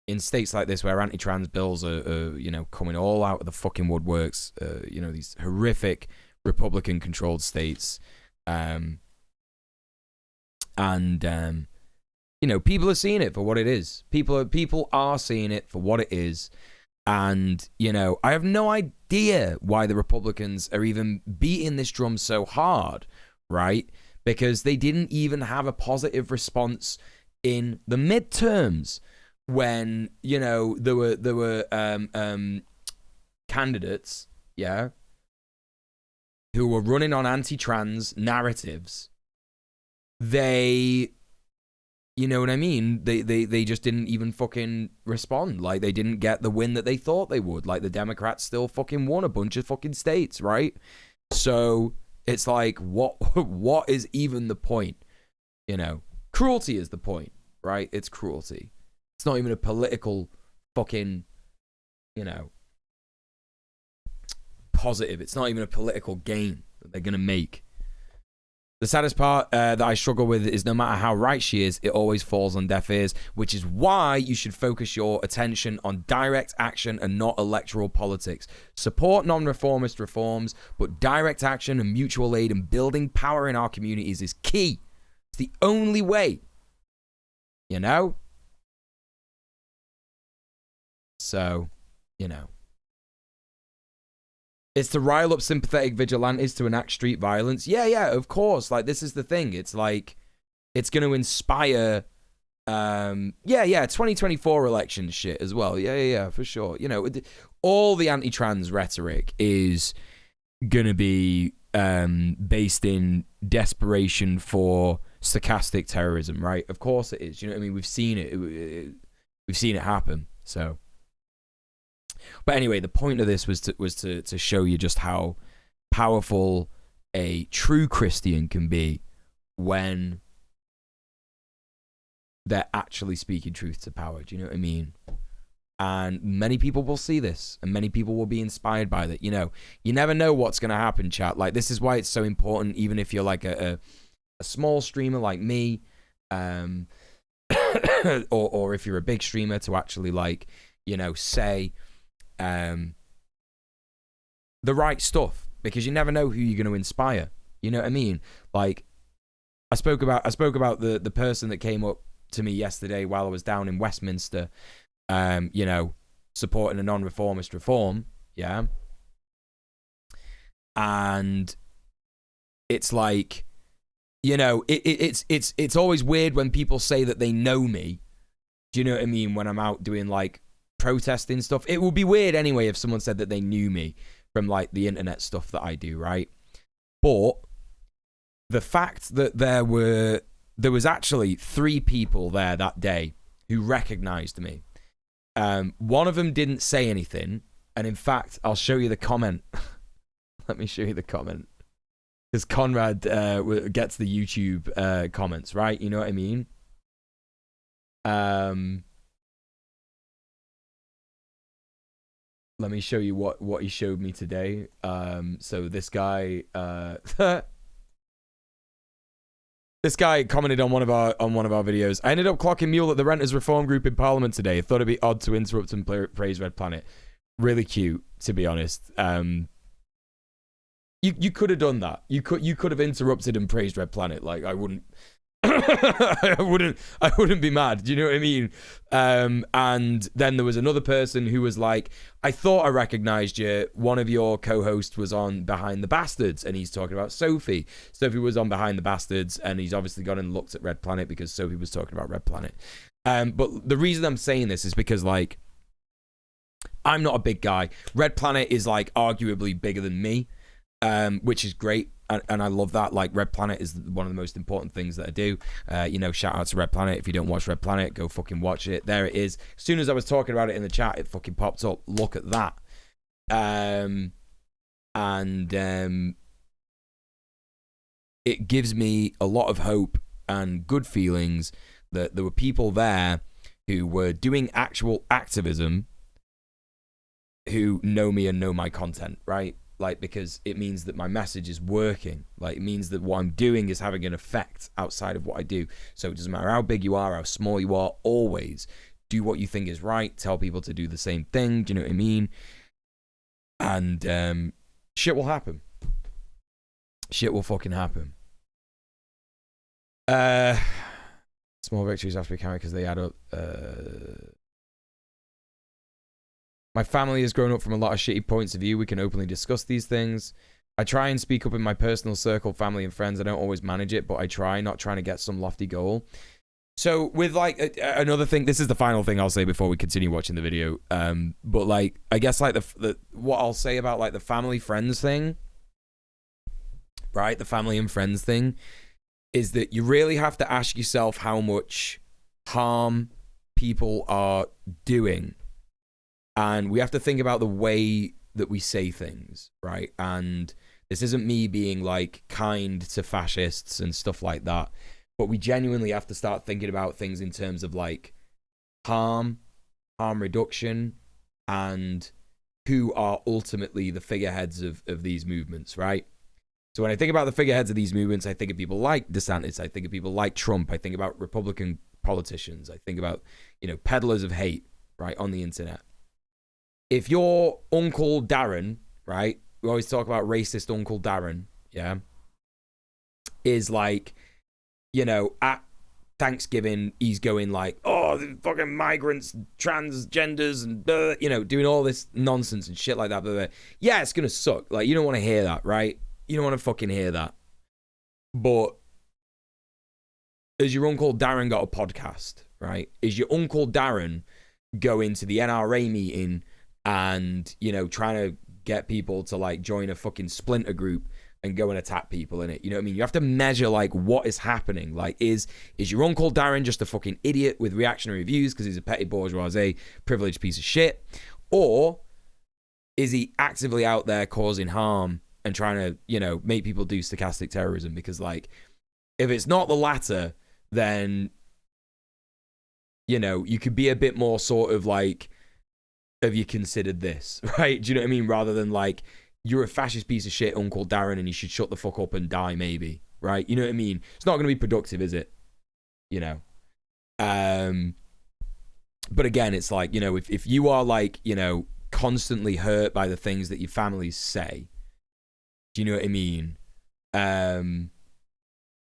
[SPEAKER 1] In states like this where anti-trans bills are, you know, coming all out of the fucking woodworks, you know, these horrific Republican-controlled states. You know, people are seeing it for what it is. People are seeing it for what it is. And, you know, I have no idea why the Republicans are even beating this drum so hard, right? Because they didn't even have a positive response in the midterms when, you know, there were candidates, yeah, who were running on anti-trans narratives. They, you know what I mean? They just didn't even fucking respond. Like, they didn't get the win that they thought they would. Like, the Democrats still fucking won a bunch of fucking states, right? So it's like, what is even the point? You know, cruelty is the point, right? It's cruelty. It's not even a political fucking, you know, positive. It's not even a political gain that they're going to make. The saddest part that I struggle with is no matter how right she is, it always falls on deaf ears, which is why you should focus your attention on direct action and not electoral politics. Support non-reformist reforms, but direct action and mutual aid and building power in our communities is key. It's the only way, you know? So, you know. It's to rile up sympathetic vigilantes to enact street violence. Yeah, of course. Like, this is the thing. It's like, it's going to inspire, 2024 election shit as well. Yeah, for sure. You know, all the anti-trans rhetoric is going to be based in desperation for stochastic terrorism, right? Of course it is. You know what I mean? We've seen it. We've seen it happen. So. But anyway, the point of this was to show you just how powerful a true Christian can be when they're actually speaking truth to power. Do you know what I mean? And many people will see this, and many people will be inspired by that. You know, you never know what's going to happen, chat. Like, this is why it's so important, even if you're like a small streamer like me, or if you're a big streamer, to actually, like, you know, say the right stuff, because you never know who you're going to inspire. You know what I mean? Like, I spoke about the person that came up to me yesterday while I was down in Westminster, you know, supporting a non-reformist reform, yeah. And it's like, you know, it's always weird when people say that they know me. Do you know what I mean? When I'm out doing like protesting stuff, it would be weird anyway if someone said that they knew me from like the internet stuff that I do, right? But the fact that there was actually 3 people there that day who recognized me. One of them didn't say anything, and in fact, I'll show you the comment. Let me show you the comment, because Conrad gets the YouTube comments, right? You know what I mean? Let me show you what he showed me today. So this guy, this guy commented on one of our videos. I ended up clocking Muel at the Renters Reform Group in Parliament today. I thought it'd be odd to interrupt and praise Red Planet. Really cute, to be honest. You could have done that. You could have interrupted and praised Red Planet. Like, I wouldn't. I wouldn't be mad. Do you know what I mean? And then there was another person who was like, I thought I recognized you. One of your co-hosts was on Behind the Bastards, and he's talking about Sophie. Sophie was on Behind the Bastards, and he's obviously gone and looked at Red Planet because Sophie was talking about Red Planet. But the reason I'm saying this is because, like, I'm not a big guy. Red Planet is like arguably bigger than me, which is great. And I love that. Like, Red Planet is one of the most important things that I do. You know, shout out to Red Planet. If you don't watch Red Planet, go fucking watch it. There it is. As soon as I was talking about it in the chat, it fucking popped up. Look at that. It gives me a lot of hope and good feelings that there were people there who were doing actual activism who know me and know my content, right? Like, because it means that my message is working. Like, it means that what I'm doing is having an effect outside of what I do. So it doesn't matter how big you are, how small you are, always do what you think is right. Tell people to do the same thing. Do you know what I mean? And shit will happen. Shit will fucking happen. Small victories have to be counted because they add up. My family has grown up from a lot of shitty points of view. We can openly discuss these things. I try and speak up in my personal circle, family and friends. I don't always manage it, but I try, not trying to get some lofty goal. So with like another thing, this is the final thing I'll say before we continue watching the video. But like, I guess like the what I'll say about like the family friends thing, right? The family and friends thing is that you really have to ask yourself how much harm people are doing. And we have to think about the way that we say things, right? And this isn't me being like kind to fascists and stuff like that, but we genuinely have to start thinking about things in terms of like harm reduction, and who are ultimately the figureheads of these movements, right? So when I think about the figureheads of these movements, I think of people like DeSantis. I think of people like Trump. I think about Republican politicians. I think about, you know, peddlers of hate, right, on the internet. If your Uncle Darren, right, we always talk about racist Uncle Darren, yeah, is like, you know, at Thanksgiving, he's going like, oh, the fucking migrants, transgenders, and you know, doing all this nonsense and shit like that. But yeah, it's gonna suck. Like, you don't want to hear that, right? You don't want to fucking hear that. But has your Uncle Darren got a podcast, right? Is your Uncle Darren going to the NRA meeting and, you know, trying to get people to like join a fucking splinter group and go and attack people in it? You know what I mean? You have to measure like what is happening. Like, is your Uncle Darren just a fucking idiot with reactionary views because he's a petty bourgeoisie, privileged piece of shit? Or is he actively out there causing harm and trying to, you know, make people do stochastic terrorism? Because like, if it's not the latter, then, you know, you could be a bit more sort of like, have you considered this, right? Do you know what I mean? Rather than like, you're a fascist piece of shit, Uncle Darren, and you should shut the fuck up and die, maybe, right? You know what I mean? It's not going to be productive, is it? You know? But again, it's like, you know, if you are like, you know, constantly hurt by the things that your families say, do you know what I mean?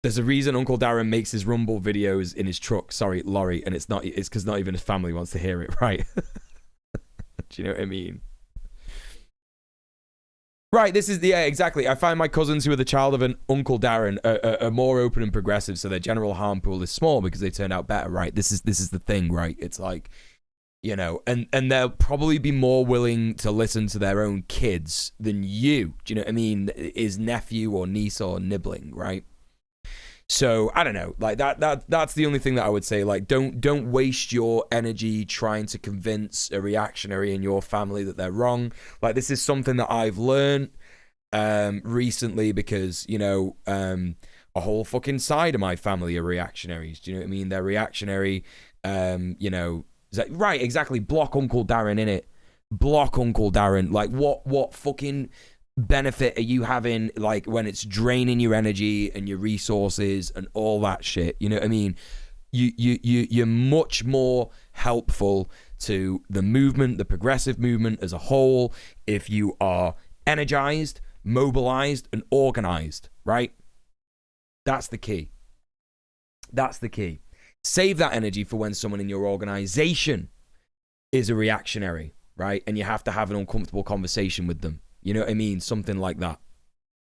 [SPEAKER 1] There's a reason Uncle Darren makes his Rumble videos in his truck, sorry, lorry, and it's because not even his family wants to hear it, right? Do you know what I mean? Right, this is yeah, exactly. I find my cousins who are the child of an Uncle Darren are more open and progressive, so their general harm pool is small because they turned out better, right? This is the thing, right? It's like, you know, and they'll probably be more willing to listen to their own kids than you. Do you know what I mean? His nephew or niece or nibbling, right? So I don't know, like that's the only thing that I would say. Like, don't waste your energy trying to convince a reactionary in your family that they're wrong. Like, this is something that I've learned recently because, you know, a whole fucking side of my family are reactionaries. Do you know what I mean? They're reactionary. You know, right? Exactly. Block Uncle Darren in it. Block Uncle Darren. Like, what fucking benefit are you having, like, when it's draining your energy and your resources and all that shit? You know what I mean? You're much more helpful to the movement, the progressive movement as a whole, if you are energized, mobilized, and organized, right? That's the key. That's the key. Save that energy for when someone in your organization is a reactionary, right? And you have to have an uncomfortable conversation with them. You know what I mean? Something like that,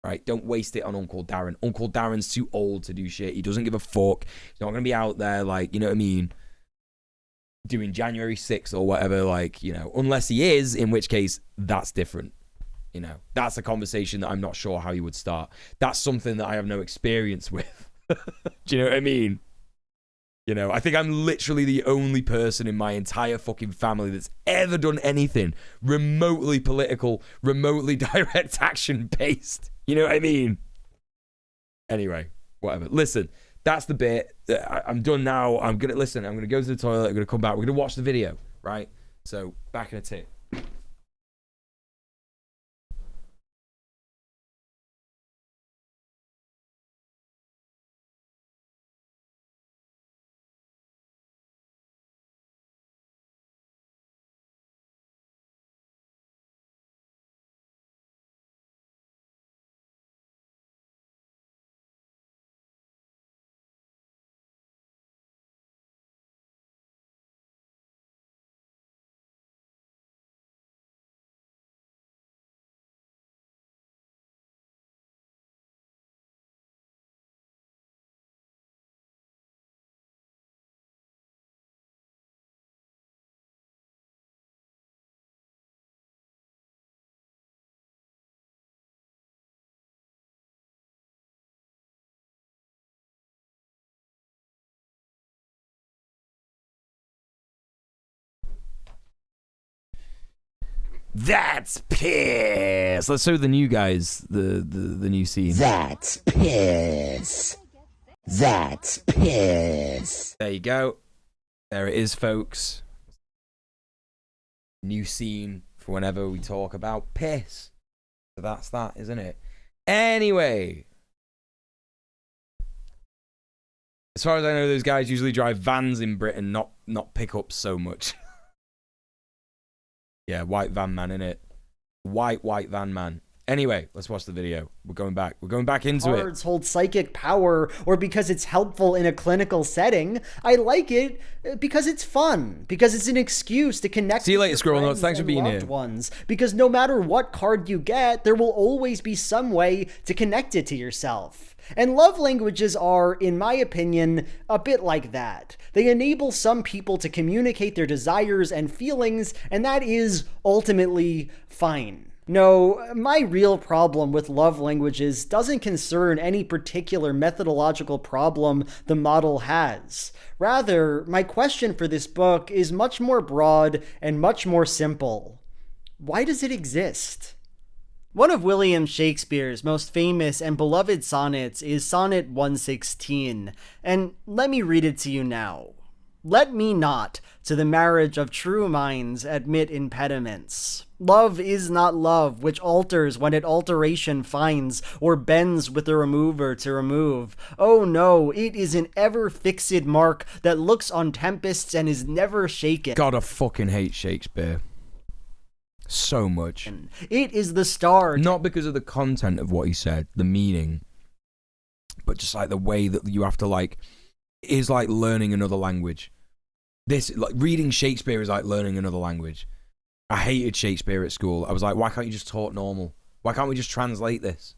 [SPEAKER 1] right? Don't waste it on Uncle Darren. Uncle Darren's too old to do shit. He doesn't give a fuck. He's not going to be out there, like, you know what I mean, doing January 6th or whatever, like, you know, unless he is, in which case, that's different. You know, that's a conversation that I'm not sure how you would start. That's something that I have no experience with. Do you know what I mean? You know, I think I'm literally the only person in my entire fucking family that's ever done anything remotely political, remotely direct action based. You know what I mean? Anyway, whatever. Listen, that's the bit. I'm done now. I'm going to go to the toilet. I'm going to come back. We're going to watch the video, right? So, back in a tick. That's piss. Let's show the new guys the new scene.
[SPEAKER 17] That's piss. That's piss.
[SPEAKER 1] There you go. There it is, folks. New scene for whenever we talk about piss. So that's that, isn't it? Anyway. As far as I know, those guys usually drive vans in Britain, not pickups so much. Yeah, white van man, innit? White van man. Anyway, let's watch the video. We're going back into it.
[SPEAKER 14] Cards hold psychic power, or because it's helpful in a clinical setting. I like it because it's fun, because it's an excuse to connect.
[SPEAKER 1] See you later,
[SPEAKER 14] with
[SPEAKER 1] Squirrel
[SPEAKER 14] your
[SPEAKER 1] Nuts. Thanks for
[SPEAKER 14] friends and
[SPEAKER 1] being
[SPEAKER 14] loved
[SPEAKER 1] here.
[SPEAKER 14] Ones, because no matter what card you get, there will always be some way to connect it to yourself. And love languages are, in my opinion, a bit like that. They enable some people to communicate their desires and feelings, and that is ultimately fine. No, my real problem with love languages doesn't concern any particular methodological problem the model has. Rather, my question for this book is much more broad and much more simple. Why does it exist? One of William Shakespeare's most famous and beloved sonnets is Sonnet 116, and let me read it to you now. Let me not, to the marriage of true minds, admit impediments. Love is not love, which alters when it alteration finds, or bends with the remover to remove. Oh no, it is an ever-fixed mark that looks on tempests and is never shaken.
[SPEAKER 1] God, I fucking hate Shakespeare. So much.
[SPEAKER 14] It is the star.
[SPEAKER 1] Not because of the content of what he said, the meaning, but just like the way that you have to like, is like learning another language. This, like, reading Shakespeare is like learning another language. I hated Shakespeare at school. I was like, why can't you just talk normal? Why can't we just translate this?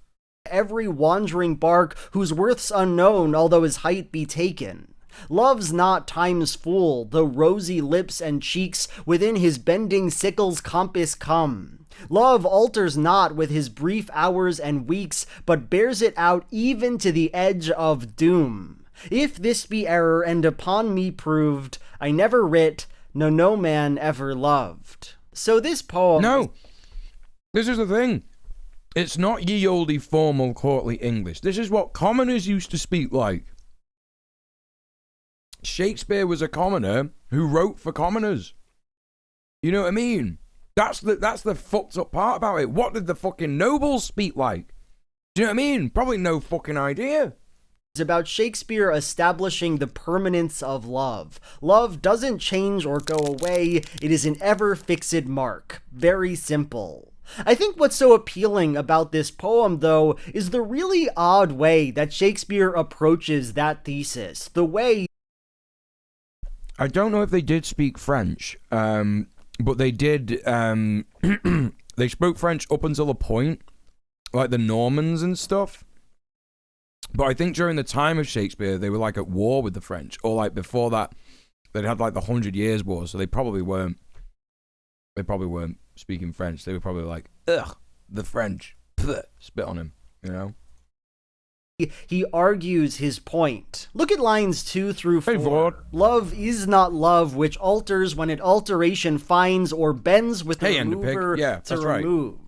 [SPEAKER 14] Every wandering bark whose worth's unknown, although his height be taken. Love's not time's fool, though rosy lips and cheeks within his bending sickle's compass come. Love alters not with his brief hours and weeks, but bears it out even to the edge of doom. If this be error and upon me proved, I never writ, no man ever loved. So this poem...
[SPEAKER 1] No, this is the thing. It's not ye olde formal courtly English. This is what commoners used to speak like. Shakespeare was a commoner who wrote for commoners. You know what I mean? That's the fucked up part about it. What did the fucking nobles speak like? Do you know what I mean? Probably no fucking idea.
[SPEAKER 14] It's about Shakespeare establishing the permanence of love. Love doesn't change or go away. It is an ever-fixed mark. Very simple. I think what's so appealing about this poem, though, is the really odd way that Shakespeare approaches that thesis. The way...
[SPEAKER 1] I don't know if they did speak French, but they did, they spoke French up until a point, like the Normans and stuff. But I think during the time of Shakespeare, they were like at war with the French, or like before that, they'd had like the 100 Years' War, so they probably weren't speaking French. They were probably like, ugh, the French, spit on him, you know?
[SPEAKER 14] He argues his point. Look at lines 2 through 4. Love is not love, which alters when it alteration finds or bends with the remover to remove.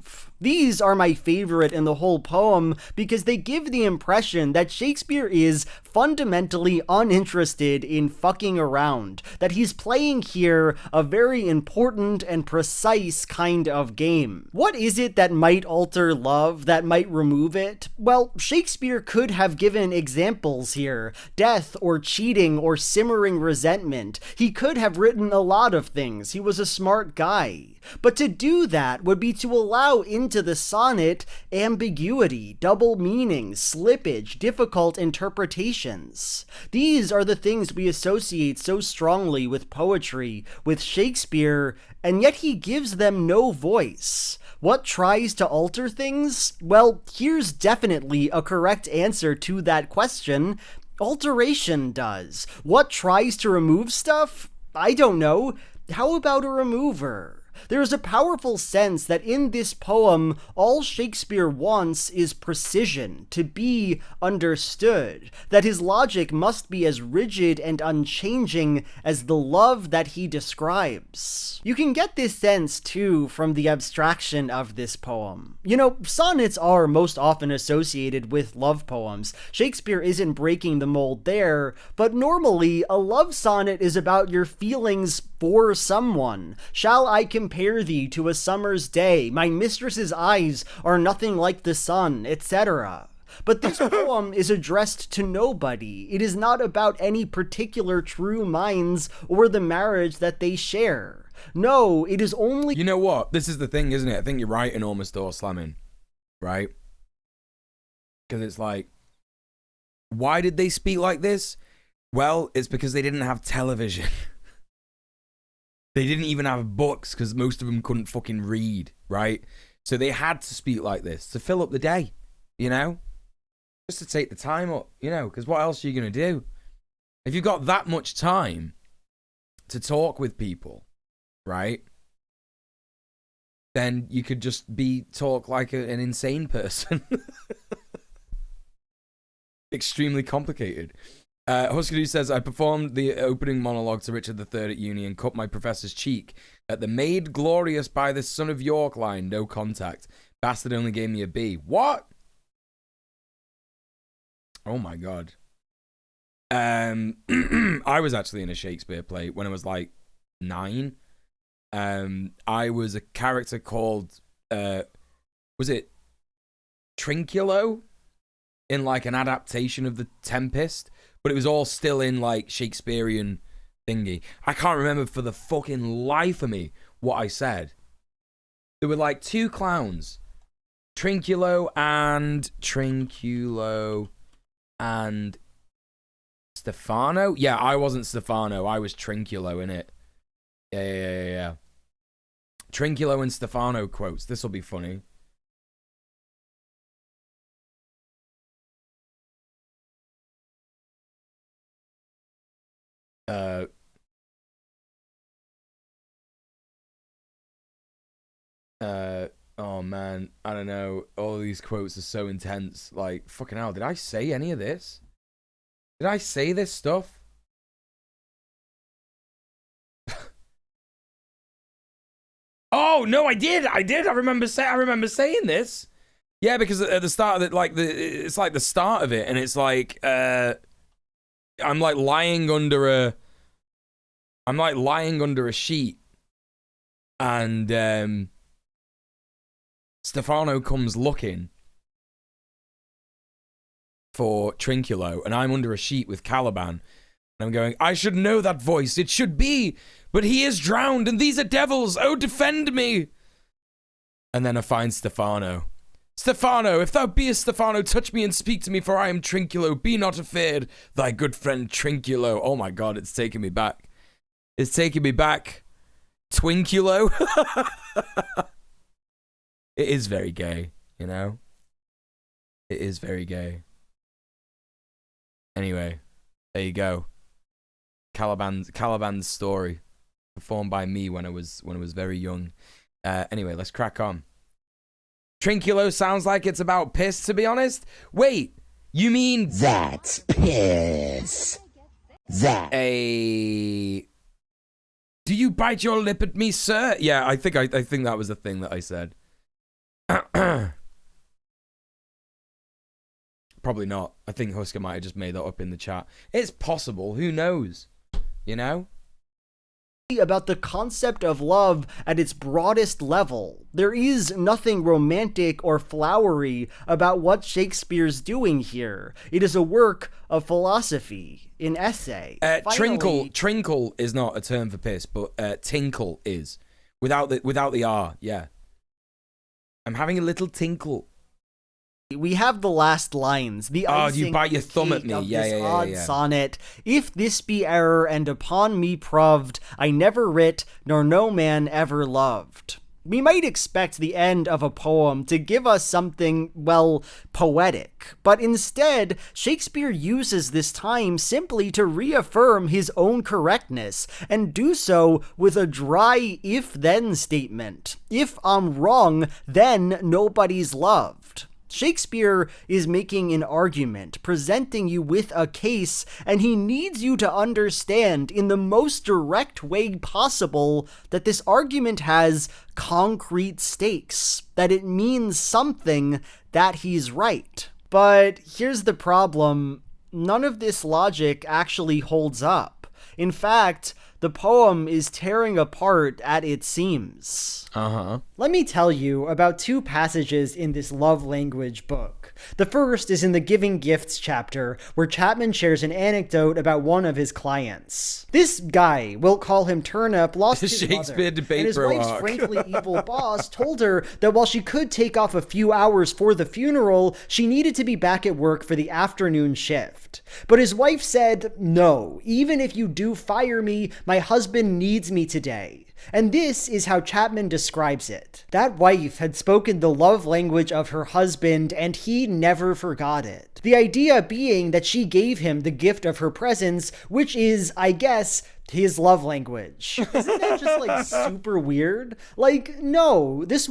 [SPEAKER 14] These are my favorite in the whole poem because they give the impression that Shakespeare is fundamentally uninterested in fucking around, that he's playing here a very important and precise kind of game. What is it that might alter love, that might remove it? Well, Shakespeare could have given examples here. Death or cheating or simmering resentment. He could have written a lot of things. He was a smart guy. But to do that would be to allow into the sonnet ambiguity, double meanings, slippage, difficult interpretations. These are the things we associate so strongly with poetry, with Shakespeare, and yet he gives them no voice. What tries to alter things? Well, here's definitely a correct answer to that question. Alteration does. What tries to remove stuff? I don't know. How about a remover? There is a powerful sense that in this poem, all Shakespeare wants is precision, to be understood, that his logic must be as rigid and unchanging as the love that he describes. You can get this sense, too, from the abstraction of this poem. You know, sonnets are most often associated with love poems. Shakespeare isn't breaking the mold there, but normally, a love sonnet is about your feelings for someone. Shall I compare thee to a summer's day? My mistress's eyes are nothing like the sun, etc. But this poem is addressed to nobody. It is not about any particular true minds or the marriage that they share. No, it is only...
[SPEAKER 1] You know what? This is the thing, isn't it? I think you're right, enormous door slamming. Right? Because it's like, why did they speak like this? Well, it's because they didn't have television. They didn't even have books because most of them couldn't fucking read, right? So they had to speak like this to fill up the day, you know? Just to take the time up, you know, because what else are you going to do? If you've got that much time to talk with people, right? Then you could just talk like an insane person. Extremely complicated. Huskadoo says, I performed the opening monologue to Richard III at uni and cut my professor's cheek at the made glorious by the son of York line, no contact. Bastard only gave me a B. What? Oh my God. I was actually in a Shakespeare play when I was like 9. I was a character called, was it Trinculo? In like an adaptation of The Tempest. But it was all still in like Shakespearean thingy. I can't remember for the fucking life of me what I said. There were like 2 clowns. Trinculo and Stefano? Yeah, I wasn't Stefano. I was Trinculo in it. Yeah. Trinculo and Stefano quotes. This will be funny. Oh man, I don't know. All of these quotes are so intense. Like, fucking hell, did I say any of this? Did I say this stuff? Oh no, I did. I remember saying this. Yeah, because at the start of it, like it's like the start of it, and it's like I'm like lying under a sheet, and Stefano comes looking for Trinculo, and I'm under a sheet with Caliban, and I'm going, I should know that voice, it should be, but he is drowned, and these are devils, oh defend me! And then I find Stefano. Stefano, if thou beest Stefano, touch me and speak to me, for I am Trinculo, be not afeard, thy good friend Trinculo. Oh my God, it's taking me back. It's taking me back. Twinculo? It is very gay, you know? It is very gay. Anyway, there you go. Caliban's story, performed by me when I was very young. Anyway, let's crack on. Trinculo sounds like it's about piss, to be honest. Wait, you mean
[SPEAKER 17] that's piss? That
[SPEAKER 1] a? Do you bite your lip at me, sir? Yeah, I think that was the thing that I said. Probably not. I think Husker might have just made that up in the chat. It's possible. Who knows? You know?
[SPEAKER 14] About the concept of love at its broadest level. There is nothing romantic or flowery about what Shakespeare's doing here. It is a work of philosophy, an essay.
[SPEAKER 1] Trinkle is not a term for piss, but tinkle is. Without the R, yeah. I'm having a little tinkle.
[SPEAKER 14] We have the last lines. The icing
[SPEAKER 1] you bite your thumb at me.
[SPEAKER 14] Odd sonnet. If this be error and upon me proved, I never writ, nor no man ever loved. We might expect the end of a poem to give us something, well, poetic, but instead, Shakespeare uses this time simply to reaffirm his own correctness, and do so with a dry if-then statement. If I'm wrong, then nobody's loved. Shakespeare is making an argument, presenting you with a case, and he needs you to understand in the most direct way possible that this argument has concrete stakes, that it means something, that he's right. But here's the problem, none of this logic actually holds up. In fact, The poem is tearing apart at its seams. Let me tell you about 2 passages in this love language book. The first is in the Giving Gifts chapter, where Chapman shares an anecdote about one of his clients. This guy, we'll call him Turnip, lost his
[SPEAKER 1] Shakespeare
[SPEAKER 14] mother,
[SPEAKER 1] debate
[SPEAKER 14] and his
[SPEAKER 1] bro
[SPEAKER 14] wife's
[SPEAKER 1] arc.
[SPEAKER 14] frankly evil boss told her that while she could take off a few hours for the funeral, she needed to be back at work for the afternoon shift. But his wife said, "No, even if you do fire me, my husband needs me today." And this is how Chapman describes it. That wife had spoken the love language of her husband, and he never forgot it. The idea being that she gave him the gift of her presence, which is, I guess, his love language. Isn't that just like super weird? Like, no, this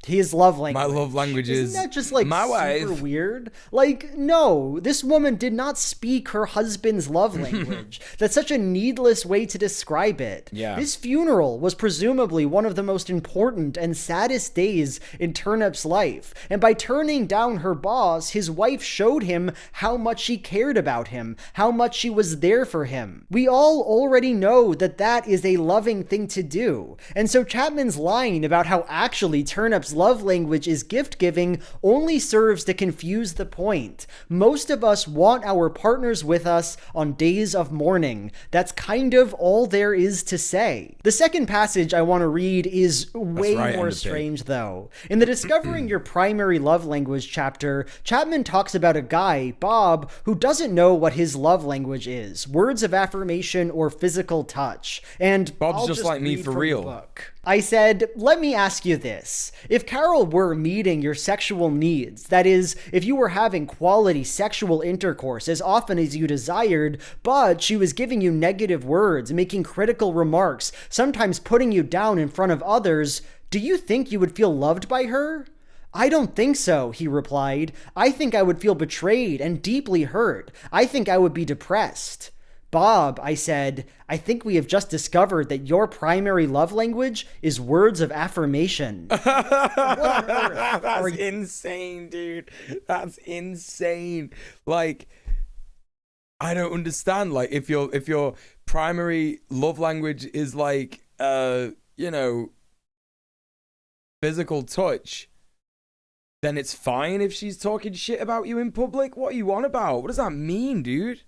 [SPEAKER 14] his love language.
[SPEAKER 1] My love language is
[SPEAKER 14] Isn't that just like
[SPEAKER 1] my
[SPEAKER 14] super
[SPEAKER 1] wife.
[SPEAKER 14] weird? Like, no, this woman did not speak her husband's love language. That's such a needless way to describe it.
[SPEAKER 1] Yeah.
[SPEAKER 14] This funeral was presumably one of the most important and saddest days in Turnip's life. And by turning down her boss, his wife showed him how much she cared about him, how much she was there for him. We all already know that that is a loving thing to do. And so Chapman's line about how actually Turnip's love language is gift giving only serves to confuse the point. Most of us want our partners with us on days of mourning. That's kind of all there is to say. The second passage I want to read is way more strange though. In the Discovering Your Primary Love Language chapter, Chapman talks about a guy, Bob, who doesn't know what his love language is, words of affirmation or physical touch. And
[SPEAKER 1] Bob's
[SPEAKER 14] I'll
[SPEAKER 1] just like me
[SPEAKER 14] read
[SPEAKER 1] for
[SPEAKER 14] from the
[SPEAKER 1] real.
[SPEAKER 14] book. I said, let me ask you this. If Carol were meeting your sexual needs, that is, if you were having quality sexual intercourse as often as you desired, but she was giving you negative words, making critical remarks, sometimes putting you down in front of others, do you think you would feel loved by her? I don't think so, he replied. I think I would feel betrayed and deeply hurt. I think I would be depressed. Bob, I said, I think we have just discovered that your primary love language is words of affirmation.
[SPEAKER 1] That's insane, dude. That's insane. Like, I don't understand. Like, if your primary love language is like, physical touch, then it's fine if she's talking shit about you in public. What are you on about? What does that mean, dude?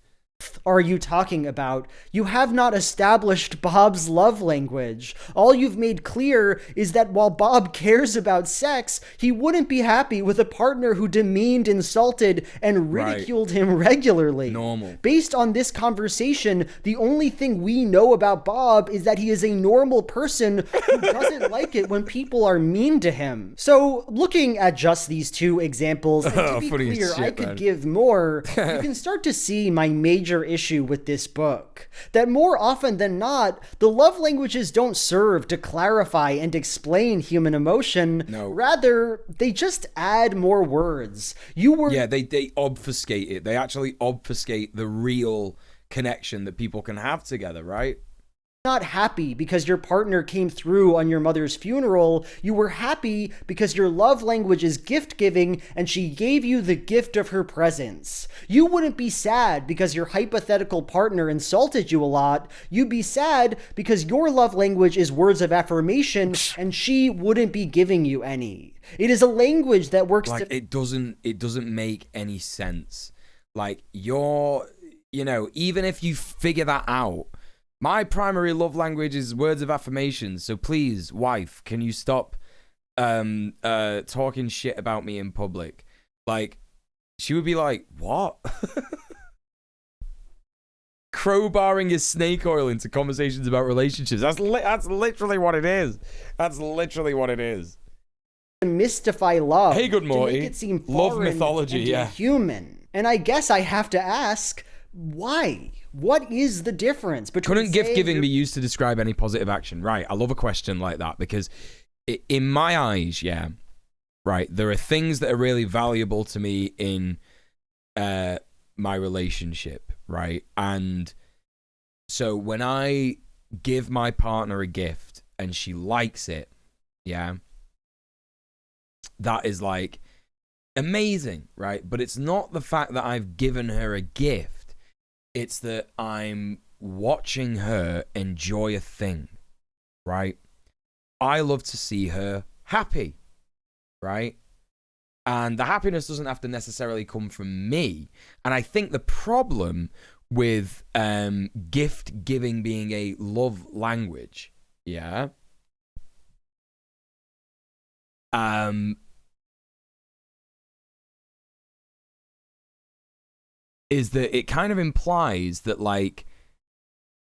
[SPEAKER 14] Are you talking about? You have not established Bob's love language. All you've made clear is that while Bob cares about sex, he wouldn't be happy with a partner who demeaned, insulted, and ridiculed him regularly.
[SPEAKER 1] Normal.
[SPEAKER 14] Based on this conversation, the only thing we know about Bob is that he is a normal person who doesn't like it when people are mean to him. So, looking at just these 2 examples, and to be clear, I could give more, you can start to see my major issue with this book. That more often than not, the love languages don't serve to clarify and explain human emotion.
[SPEAKER 1] No.
[SPEAKER 14] Rather, they just add more words.
[SPEAKER 1] Yeah, they obfuscate it. They actually obfuscate the real connection that people can have together, right?
[SPEAKER 14] Not happy because your partner came through on your mother's funeral. You were happy because your love language is gift giving and she gave you the gift of her presence. You wouldn't be sad because your hypothetical partner insulted you a lot. You'd be sad because your love language is words of affirmation and she wouldn't be giving you any. It is a language that works
[SPEAKER 1] like it doesn't make any sense. Like even if you figure that out, my primary love language is words of affirmation. So please, wife, can you stop talking shit about me in public? Like, she would be like, what? Crowbarring his snake oil into conversations about relationships. That's literally what it is. That's literally what it is.
[SPEAKER 14] Mystify love.
[SPEAKER 1] Hey, good Morty.
[SPEAKER 14] To make it seem
[SPEAKER 1] Love mythology,
[SPEAKER 14] and human. And I guess I have to ask, why? What is the difference between?
[SPEAKER 1] Couldn't gift giving be used to describe any positive action? Right. I love a question like that because in my eyes, yeah, right, there are things that are really valuable to me in my relationship, right? And so when I give my partner a gift and she likes it, yeah, that is like amazing, right? But it's not the fact that I've given her a gift. It's that I'm watching her enjoy a thing, right? I love to see her happy, right? And the happiness doesn't have to necessarily come from me. And I think the problem with gift giving being a love language, yeah, is that it kind of implies that, like,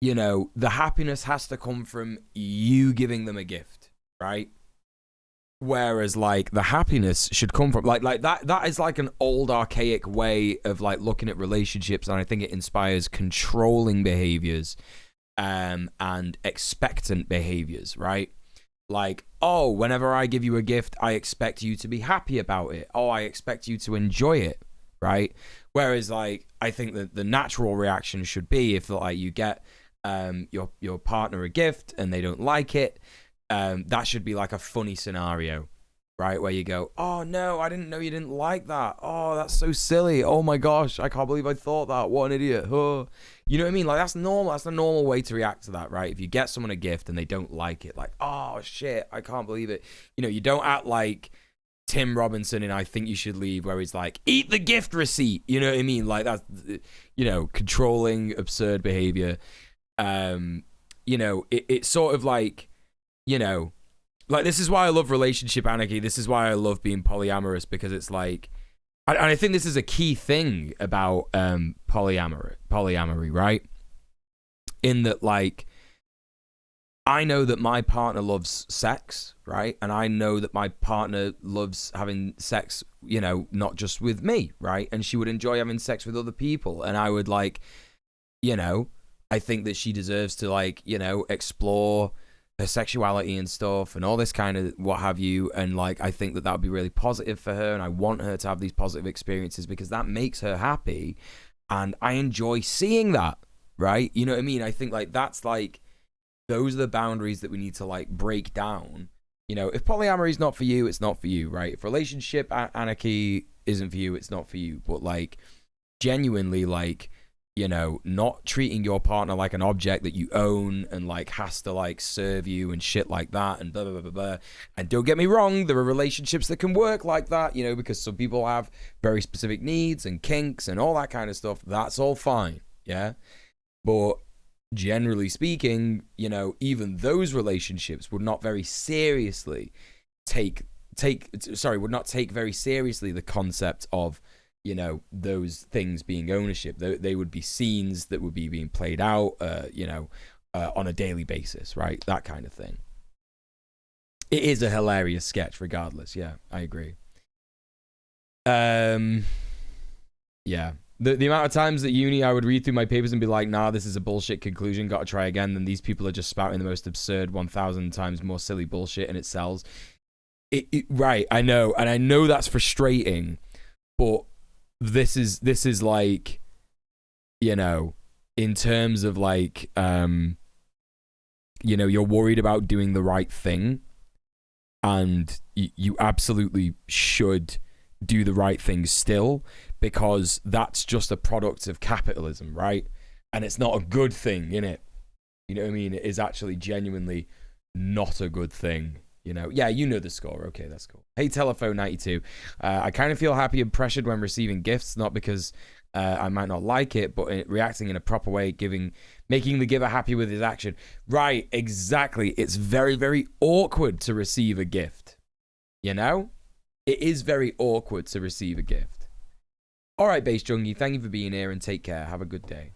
[SPEAKER 1] you know, the happiness has to come from you giving them a gift, right? Whereas, like, the happiness should come from like that is like an old archaic way of like looking at relationships, and I think it inspires controlling behaviors and expectant behaviors, right? Like, oh, whenever I give you a gift, I expect you to be happy about it. Oh, I expect you to enjoy it, right? Whereas, like, I think that the natural reaction should be, if like you get your partner a gift and they don't like it, that should be like a funny scenario, right? Where you go, oh no, I didn't know you didn't like that. Oh, that's so silly. Oh my gosh, I can't believe I thought that. What an idiot. Oh. You know what I mean? Like, that's normal. That's the normal way to react to that, right? If you get someone a gift and they don't like it, like, oh shit, I can't believe it. You know, you don't act like Tim Robinson in I Think You Should Leave, where he's like, eat the gift receipt. You know what I mean? Like, that's, you know, controlling, absurd behavior. You know, it's sort of like, you know, like, this is why I love relationship anarchy. This is why I love being polyamorous, because it's like, and I think this is a key thing about polyamory, right? In that, like, I know that my partner loves sex, right? And I know that my partner loves having sex, you know, not just with me, right? And she would enjoy having sex with other people. And I would, like, you know, I think that she deserves to, like, you know, explore her sexuality and stuff and all this kind of what have you. And, like, I think that would be really positive for her. And I want her to have these positive experiences because that makes her happy. And I enjoy seeing that, right? You know what I mean? I think, like, that's, like, those are the boundaries that we need to, like, break down. You know, if polyamory is not for you, it's not for you, right? If relationship anarchy isn't for you, it's not for you. But, like, genuinely, like, you know, not treating your partner like an object that you own and, like, has to, like, serve you and shit like that and blah, blah, blah, blah, blah. And don't get me wrong, there are relationships that can work like that, you know, because some people have very specific needs and kinks and all that kind of stuff. That's all fine, yeah? But generally speaking, you know, even those relationships would not very seriously take very seriously the concept of, you know, those things being ownership. They would be scenes that would be being played out, you know, on a daily basis, right? That kind of thing. It is a hilarious sketch regardless. Yeah, I agree. Yeah. The amount of times at uni I would read through my papers and be like, nah, this is a bullshit conclusion, gotta try again. Then these people are just spouting the most absurd 1,000 times more silly bullshit and it sells. Right, I know. And I know that's frustrating, but this is like, you know, in terms of, like, you know, you're worried about doing the right thing, and you absolutely should do the right thing still, because that's just a product of capitalism, right? And it's not a good thing, innit? You know what I mean? It is actually genuinely not a good thing. You know, yeah, you know the score. Okay, that's cool. Hey, Telephone 92. I kind of feel happy and pressured when receiving gifts, not because I might not like it, but reacting in a proper way, making the giver happy with his action. Right, exactly. It's very, very awkward to receive a gift. You know? It is very awkward to receive a gift. All right, Base Jungie, thank you for being here and take care. Have a good day.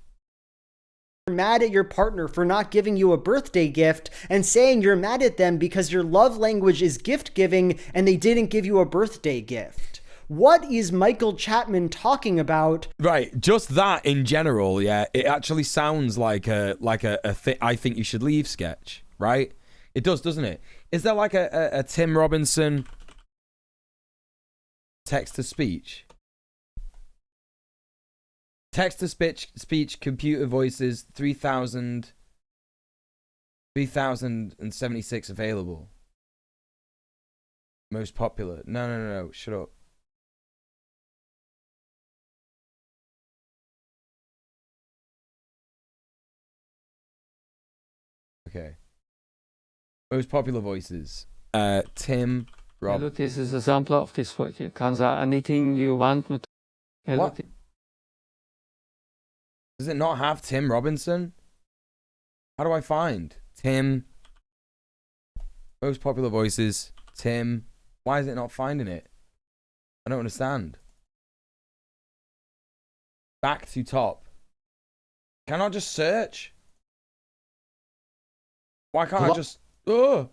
[SPEAKER 14] Mad at your partner for not giving you a birthday gift and saying you're mad at them because your love language is gift giving and they didn't give you a birthday gift. What is Michael Chapman talking about?
[SPEAKER 1] Right, just that in general, yeah, it actually sounds like a I Think You Should Leave sketch, right? It does, doesn't it? Is there like a Tim Robinson text-to-speech? Text-to-speech, computer voices, 3,076 available. Most popular. No, shut up. Okay. Most popular voices. Tim, Rob.
[SPEAKER 18] Hello, this is a sample of this for you. Can there anything you want me to... Hello,
[SPEAKER 1] What? Does it not have Tim Robinson? How do I find Tim? Most popular voices. Tim. Why is it not finding it? I don't understand. Back to top. Can I just search? Why can't I just... Oh!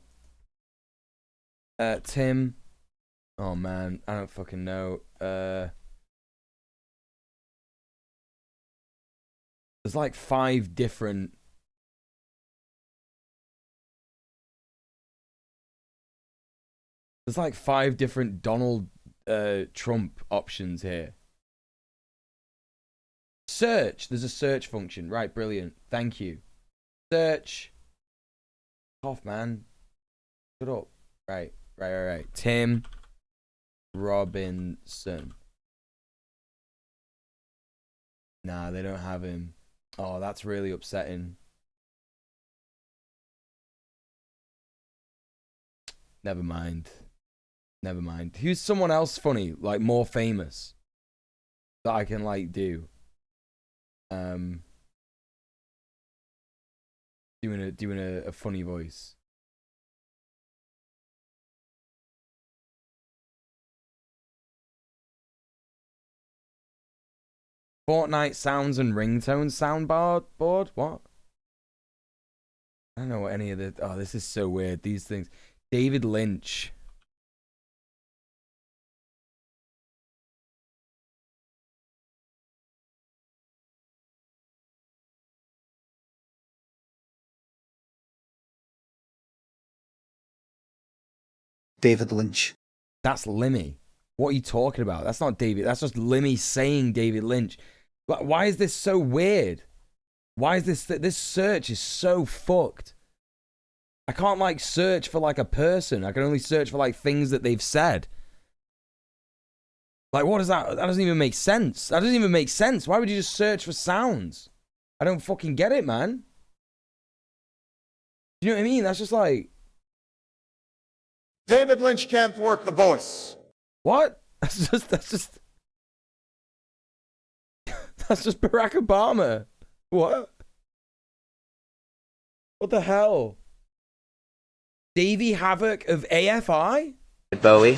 [SPEAKER 1] Tim. Oh, man. I don't fucking know. There's like 5 different... There's like 5 different Donald Trump options here. Search. There's a search function. Right, brilliant. Thank you. Search. Off, man. Shut up. Right. Tim Robinson. Nah, they don't have him. Oh, that's really upsetting. Never mind. Who's someone else funny, like more famous, that I can like do? Doing a funny voice. Fortnite sounds and ringtones soundboard. What? I don't know what any of the. Oh, this is so weird. These things. David Lynch.
[SPEAKER 19] David Lynch.
[SPEAKER 1] That's Limmy. What are you talking about? That's not David. That's just Limmy saying David Lynch. Why is this so weird? Why is this search is so fucked? I can't like search for like a person. I can only search for like things that they've said. Like what is that? That doesn't even make sense. That doesn't even make sense. Why would you just search for sounds? I don't fucking get it, man. You know what I mean? That's just like...
[SPEAKER 20] David Lynch can't work the voice.
[SPEAKER 1] What? That's just that's just Barack Obama. What? What the hell? Davey Havoc of AFI?
[SPEAKER 21] Bowie.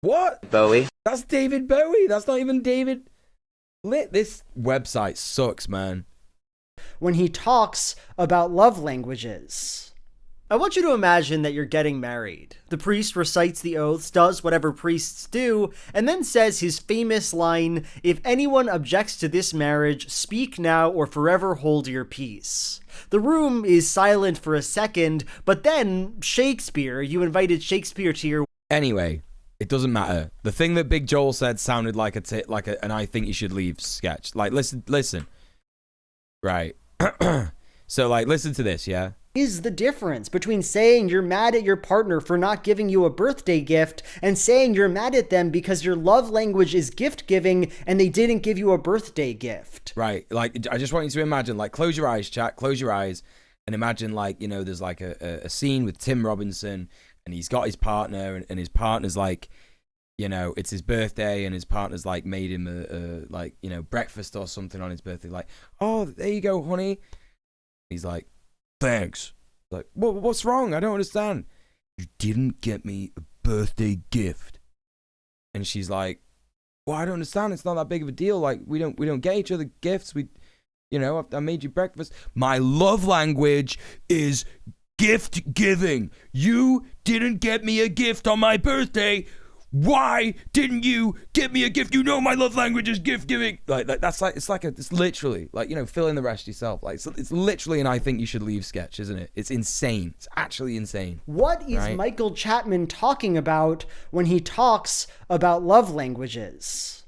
[SPEAKER 1] What?
[SPEAKER 21] Bowie.
[SPEAKER 1] That's David Bowie. That's not even David. This website sucks, man.
[SPEAKER 14] When he talks about love languages. I want you to imagine that you're getting married. The priest recites the oaths, does whatever priests do, and then says his famous line, "If anyone objects to this marriage, speak now or forever hold your peace." The room is silent for a second, but then Shakespeare, you invited Shakespeare to your...
[SPEAKER 1] Anyway, it doesn't matter. The thing that Big Joel said sounded like an I think you should leave sketch. Like, listen. Right. So, like, listen to this, yeah?
[SPEAKER 14] Is the difference between saying you're mad at your partner for not giving you a birthday gift and saying you're mad at them because your love language is gift giving and they didn't give you a birthday gift.
[SPEAKER 1] Right. Like, I just want you to imagine, like, close your eyes, chat, close your eyes, and imagine, like, you know, there's like a scene with Tim Robinson and he's got his partner and his partner's like, you know, it's his birthday and his partner's like made him a like, you know, breakfast or something on his birthday. Like, oh, there you go, honey. He's like, thanks. Like, what's wrong? I don't understand. You didn't get me a birthday gift. And she's like, well, I don't understand. It's not that big of a deal. Like, we don't get each other gifts. You know, I made you breakfast. My love language is gift giving. You didn't get me a gift on my birthday. Why didn't you get me a gift? You know my love language is gift giving. Like that's like it's literally like, you know, fill in the rest yourself. Like it's literally an I think you should leave sketch, isn't it? It's insane. It's actually insane.
[SPEAKER 14] What is right? Michael Chapman talking about when he talks about love languages?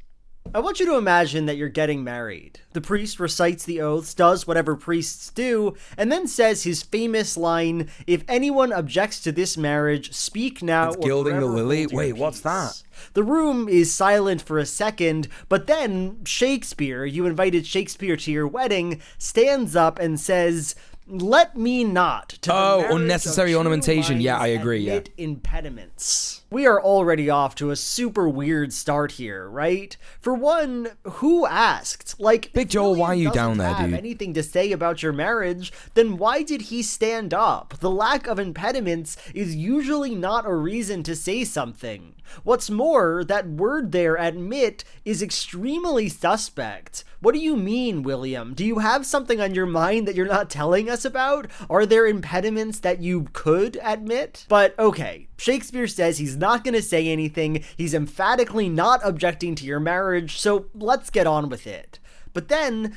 [SPEAKER 14] I want you to imagine that you're getting married. The priest recites the oaths, does whatever priests do, and then says his famous line, "If anyone objects to this marriage, speak now
[SPEAKER 1] it's
[SPEAKER 14] or
[SPEAKER 1] gilding the
[SPEAKER 14] forever
[SPEAKER 1] lily."
[SPEAKER 14] hold your
[SPEAKER 1] Wait,
[SPEAKER 14] peace."
[SPEAKER 1] what's that?
[SPEAKER 14] The room is silent for a second, but then Shakespeare, you invited Shakespeare to your wedding, stands up and says, Let me not to the marriage
[SPEAKER 1] unnecessary
[SPEAKER 14] of
[SPEAKER 1] ornamentation.
[SPEAKER 14] true
[SPEAKER 1] Yeah, I
[SPEAKER 14] minds
[SPEAKER 1] agree. Yeah.
[SPEAKER 14] admit impediments. We are already off to a super weird start here, right? For one, who asked? Like,
[SPEAKER 1] Big Joel, why are you down there,
[SPEAKER 14] have
[SPEAKER 1] dude?
[SPEAKER 14] anything to say about your marriage, then why did he stand up? The lack of impediments is usually not a reason to say something. What's more, that word there, admit, is extremely suspect. What do you mean, William? Do you have something on your mind that you're not telling us about? Are there impediments that you could admit? But okay, Shakespeare says he's not going to say anything, he's emphatically not objecting to your marriage, so let's get on with it. But then,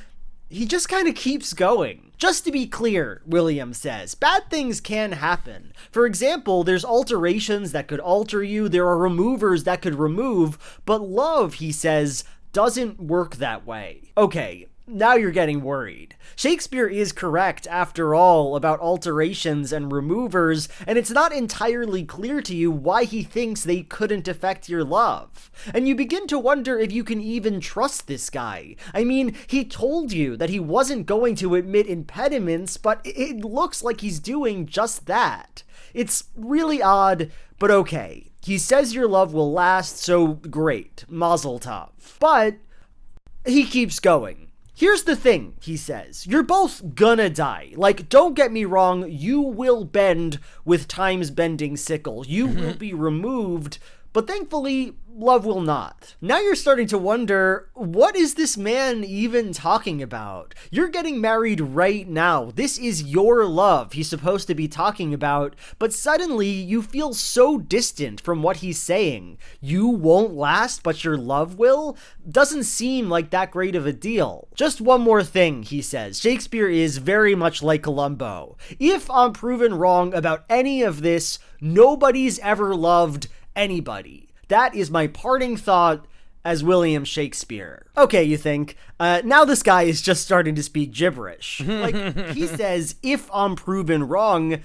[SPEAKER 14] he just kind of keeps going. Just to be clear, William says, bad things can happen. For example, there's alterations that could alter you, there are removers that could remove, but love, he says, doesn't work that way. Okay, now you're getting worried. Shakespeare is correct, after all, about alterations and removers, and it's not entirely clear to you why he thinks they couldn't affect your love. And you begin to wonder if you can even trust this guy. I mean, he told you that he wasn't going to admit impediments, but it looks like he's doing just that. It's really odd, but okay. He says your love will last, so great. Mazel tov. But he keeps going. Here's the thing, he says. You're both gonna die. Like, don't get me wrong, you will bend with time's bending sickle. You will be removed, but thankfully, love will not. Now you're starting to wonder, what is this man even talking about? You're getting married right now. This is your love he's supposed to be talking about, but suddenly you feel so distant from what he's saying. You won't last, but your love will? Doesn't seem like that great of a deal. Just one more thing, he says. Shakespeare is very much like Columbo. If I'm proven wrong about any of this, nobody's ever loved anybody. That is my parting thought as William Shakespeare. Okay, you think. Now this guy is just starting to speak gibberish. Like, he says, if I'm proven wrong,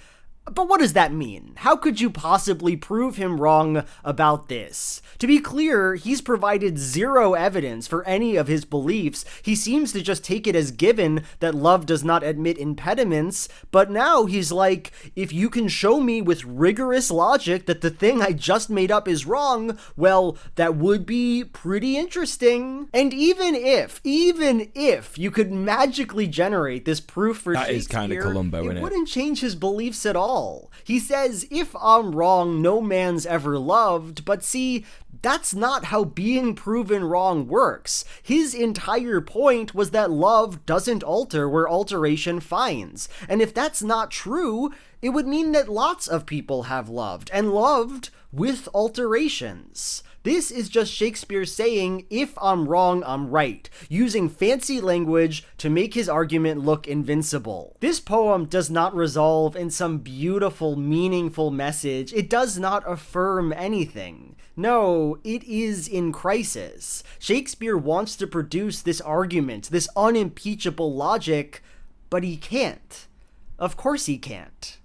[SPEAKER 14] but what does that mean? How could you possibly prove him wrong about this? To be clear, he's provided zero evidence for any of his beliefs. He seems to just take it as given that love does not admit impediments, but now he's like, if you can show me with rigorous logic that the thing I just made up is wrong, well, that would be pretty interesting. And even if you could magically generate this proof for Shakespeare,
[SPEAKER 1] that is kind of Columbo,
[SPEAKER 14] it wouldn't change his beliefs at all. He says, if I'm wrong, no man's ever loved, but see, that's not how being proven wrong works. His entire point was that love doesn't alter where alteration finds. And if that's not true, it would mean that lots of people have loved, and loved with alterations. This is just Shakespeare saying, if I'm wrong, I'm right, using fancy language to make his argument look invincible. This poem does not resolve in some beautiful, meaningful message. It does not affirm anything. No, it is in crisis. Shakespeare wants to produce this argument, this unimpeachable logic, but he can't. Of course he can't.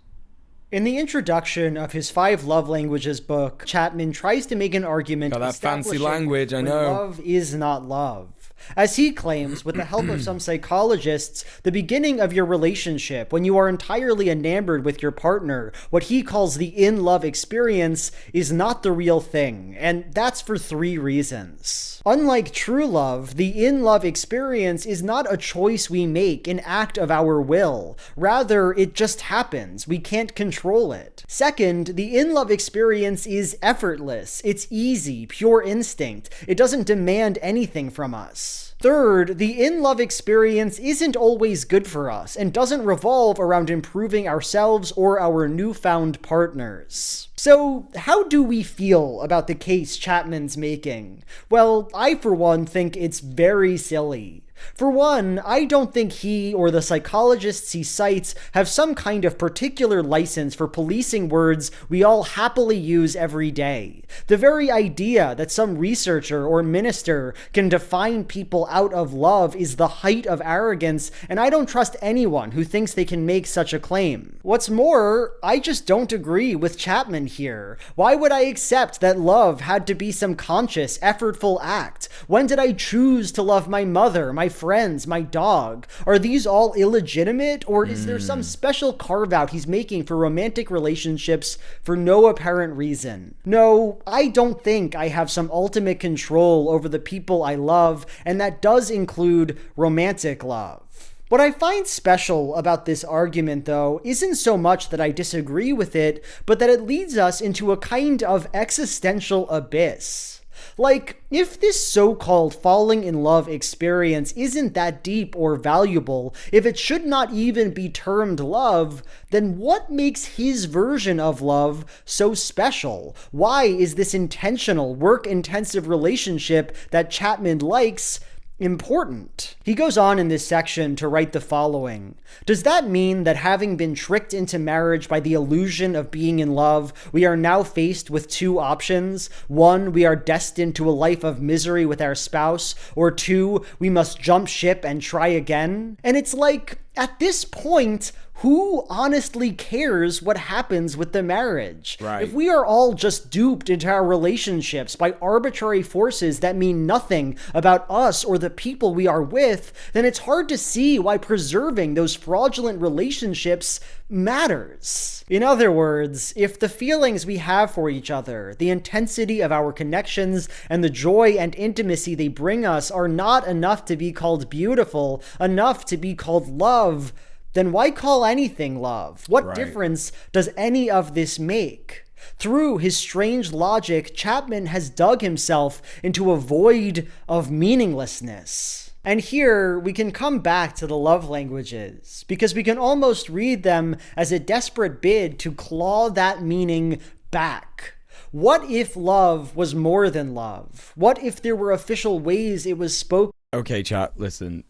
[SPEAKER 14] In the introduction of his 5 Love Languages book, Chapman tries to make an argument
[SPEAKER 1] that fancy language, I know.
[SPEAKER 14] Love is not love. As he claims, with the help of some psychologists, the beginning of your relationship, when you are entirely enamored with your partner, what he calls the in-love experience, is not the real thing, and that's for 3 reasons. Unlike true love, the in-love experience is not a choice we make, an act of our will. Rather, it just happens. We can't control it. Second, the in-love experience is effortless. It's easy, pure instinct. It doesn't demand anything from us. Third, the in-love experience isn't always good for us and doesn't revolve around improving ourselves or our newfound partners. So, how do we feel about the case Chapman's making? Well, I for one think it's very silly. For one, I don't think he or the psychologists he cites have some kind of particular license for policing words we all happily use every day. The very idea that some researcher or minister can define people out of love is the height of arrogance, and I don't trust anyone who thinks they can make such a claim. What's more, I just don't agree with Chapman here. Why would I accept that love had to be some conscious, effortful act? loved? When did I choose to love my mother, my friends, my dog? Are these all illegitimate, or is there some special carve-out he's making for romantic relationships for no apparent reason? No, I don't think I have some ultimate control over the people I love, and that does include romantic love. What I find special about this argument, though, isn't so much that I disagree with it, but that it leads us into a kind of existential abyss. Like, if this so-called falling in love experience isn't that deep or valuable, if it should not even be termed love, then what makes his version of love so special? Why is this intentional, work-intensive relationship that Chapman likes important? He goes on in this section to write the following. Does that mean that having been tricked into marriage by the illusion of being in love, we are now faced with two options? One, we are destined to a life of misery with our spouse, or two, we must jump ship and try again? And it's like, at this point, who honestly cares what happens with the marriage?
[SPEAKER 1] Right.
[SPEAKER 14] If we are all just duped into our relationships by arbitrary forces that mean nothing about us or the people we are with, then it's hard to see why preserving those fraudulent relationships matters. In other words, if the feelings we have for each other, the intensity of our connections, and the joy and intimacy they bring us are not enough to be called beautiful, enough to be called love, then why call anything love? What difference does any of this make? Through his strange logic, Chapman has dug himself into a void of meaninglessness. And here we can come back to the love languages, because we can almost read them as a desperate bid to claw that meaning back. What if love was more than love? What if there were official ways it was spoken?
[SPEAKER 1] Okay, chat, listen.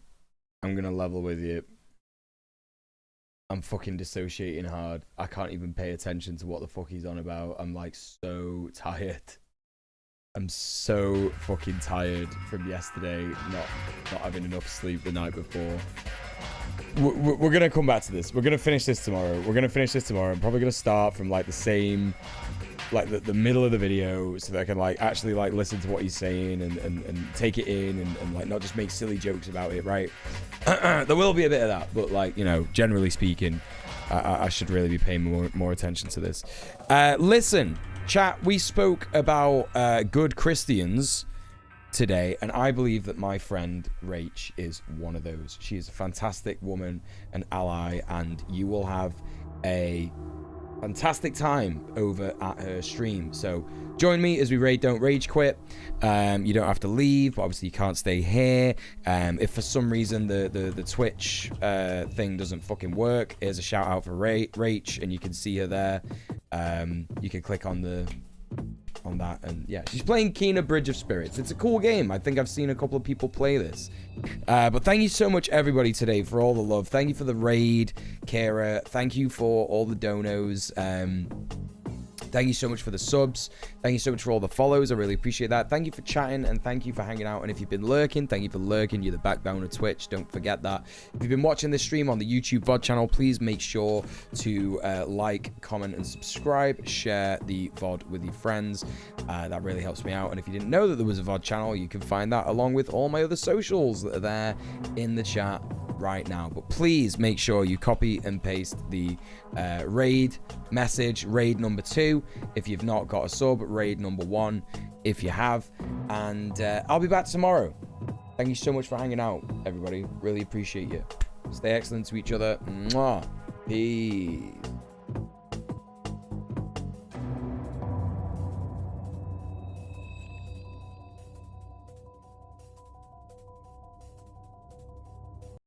[SPEAKER 1] I'm gonna level with you. I'm fucking dissociating hard. I can't even pay attention to what the fuck he's on about. I'm like so tired. I'm so fucking tired from yesterday, not having enough sleep the night before. We're gonna come back to this. We're gonna finish this tomorrow. I'm probably gonna start from like the same, like the middle of the video, so that I can like actually like listen to what he's saying and take it in and like not just make silly jokes about it, right? There will be a bit of that, but like, you know, generally speaking, I should really be paying more attention to this. Listen, chat, we spoke about good Christians today, and I believe that my friend Rach is one of those. She is a fantastic woman, an ally, and you will have a fantastic time over at her stream. So join me as we raid Don't Rage Quit. You don't have to leave, but obviously you can't stay here. If for some reason the Twitch thing doesn't fucking work, here's a shout out for Rach, and you can see her there. You can click on that, and yeah, she's playing Kena Bridge of Spirits. It's a cool game. I think I've seen a couple of people play this. But thank you so much, everybody, today for all the love. Thank you for the raid, Kara. Thank you for all the donos. Thank you so much for the subs. Thank you so much for all the follows. I really appreciate that. Thank you for chatting, and thank you for hanging out. And if you've been lurking, thank you for lurking. You're the backbone of Twitch. Don't forget that. If you've been watching this stream on the YouTube VOD channel, please make sure to like, comment, and subscribe. Share the VOD with your friends. That really helps me out. And if you didn't know that there was a VOD channel, you can find that along with all my other socials that are there in the chat right now. But please make sure you copy and paste the raid message, raid number 2 if you've not got a sub, raid number 1 if you have, and I'll be back tomorrow. Thank you so much for hanging out, everybody. Really appreciate you. Stay excellent to each other. Mwah. Peace.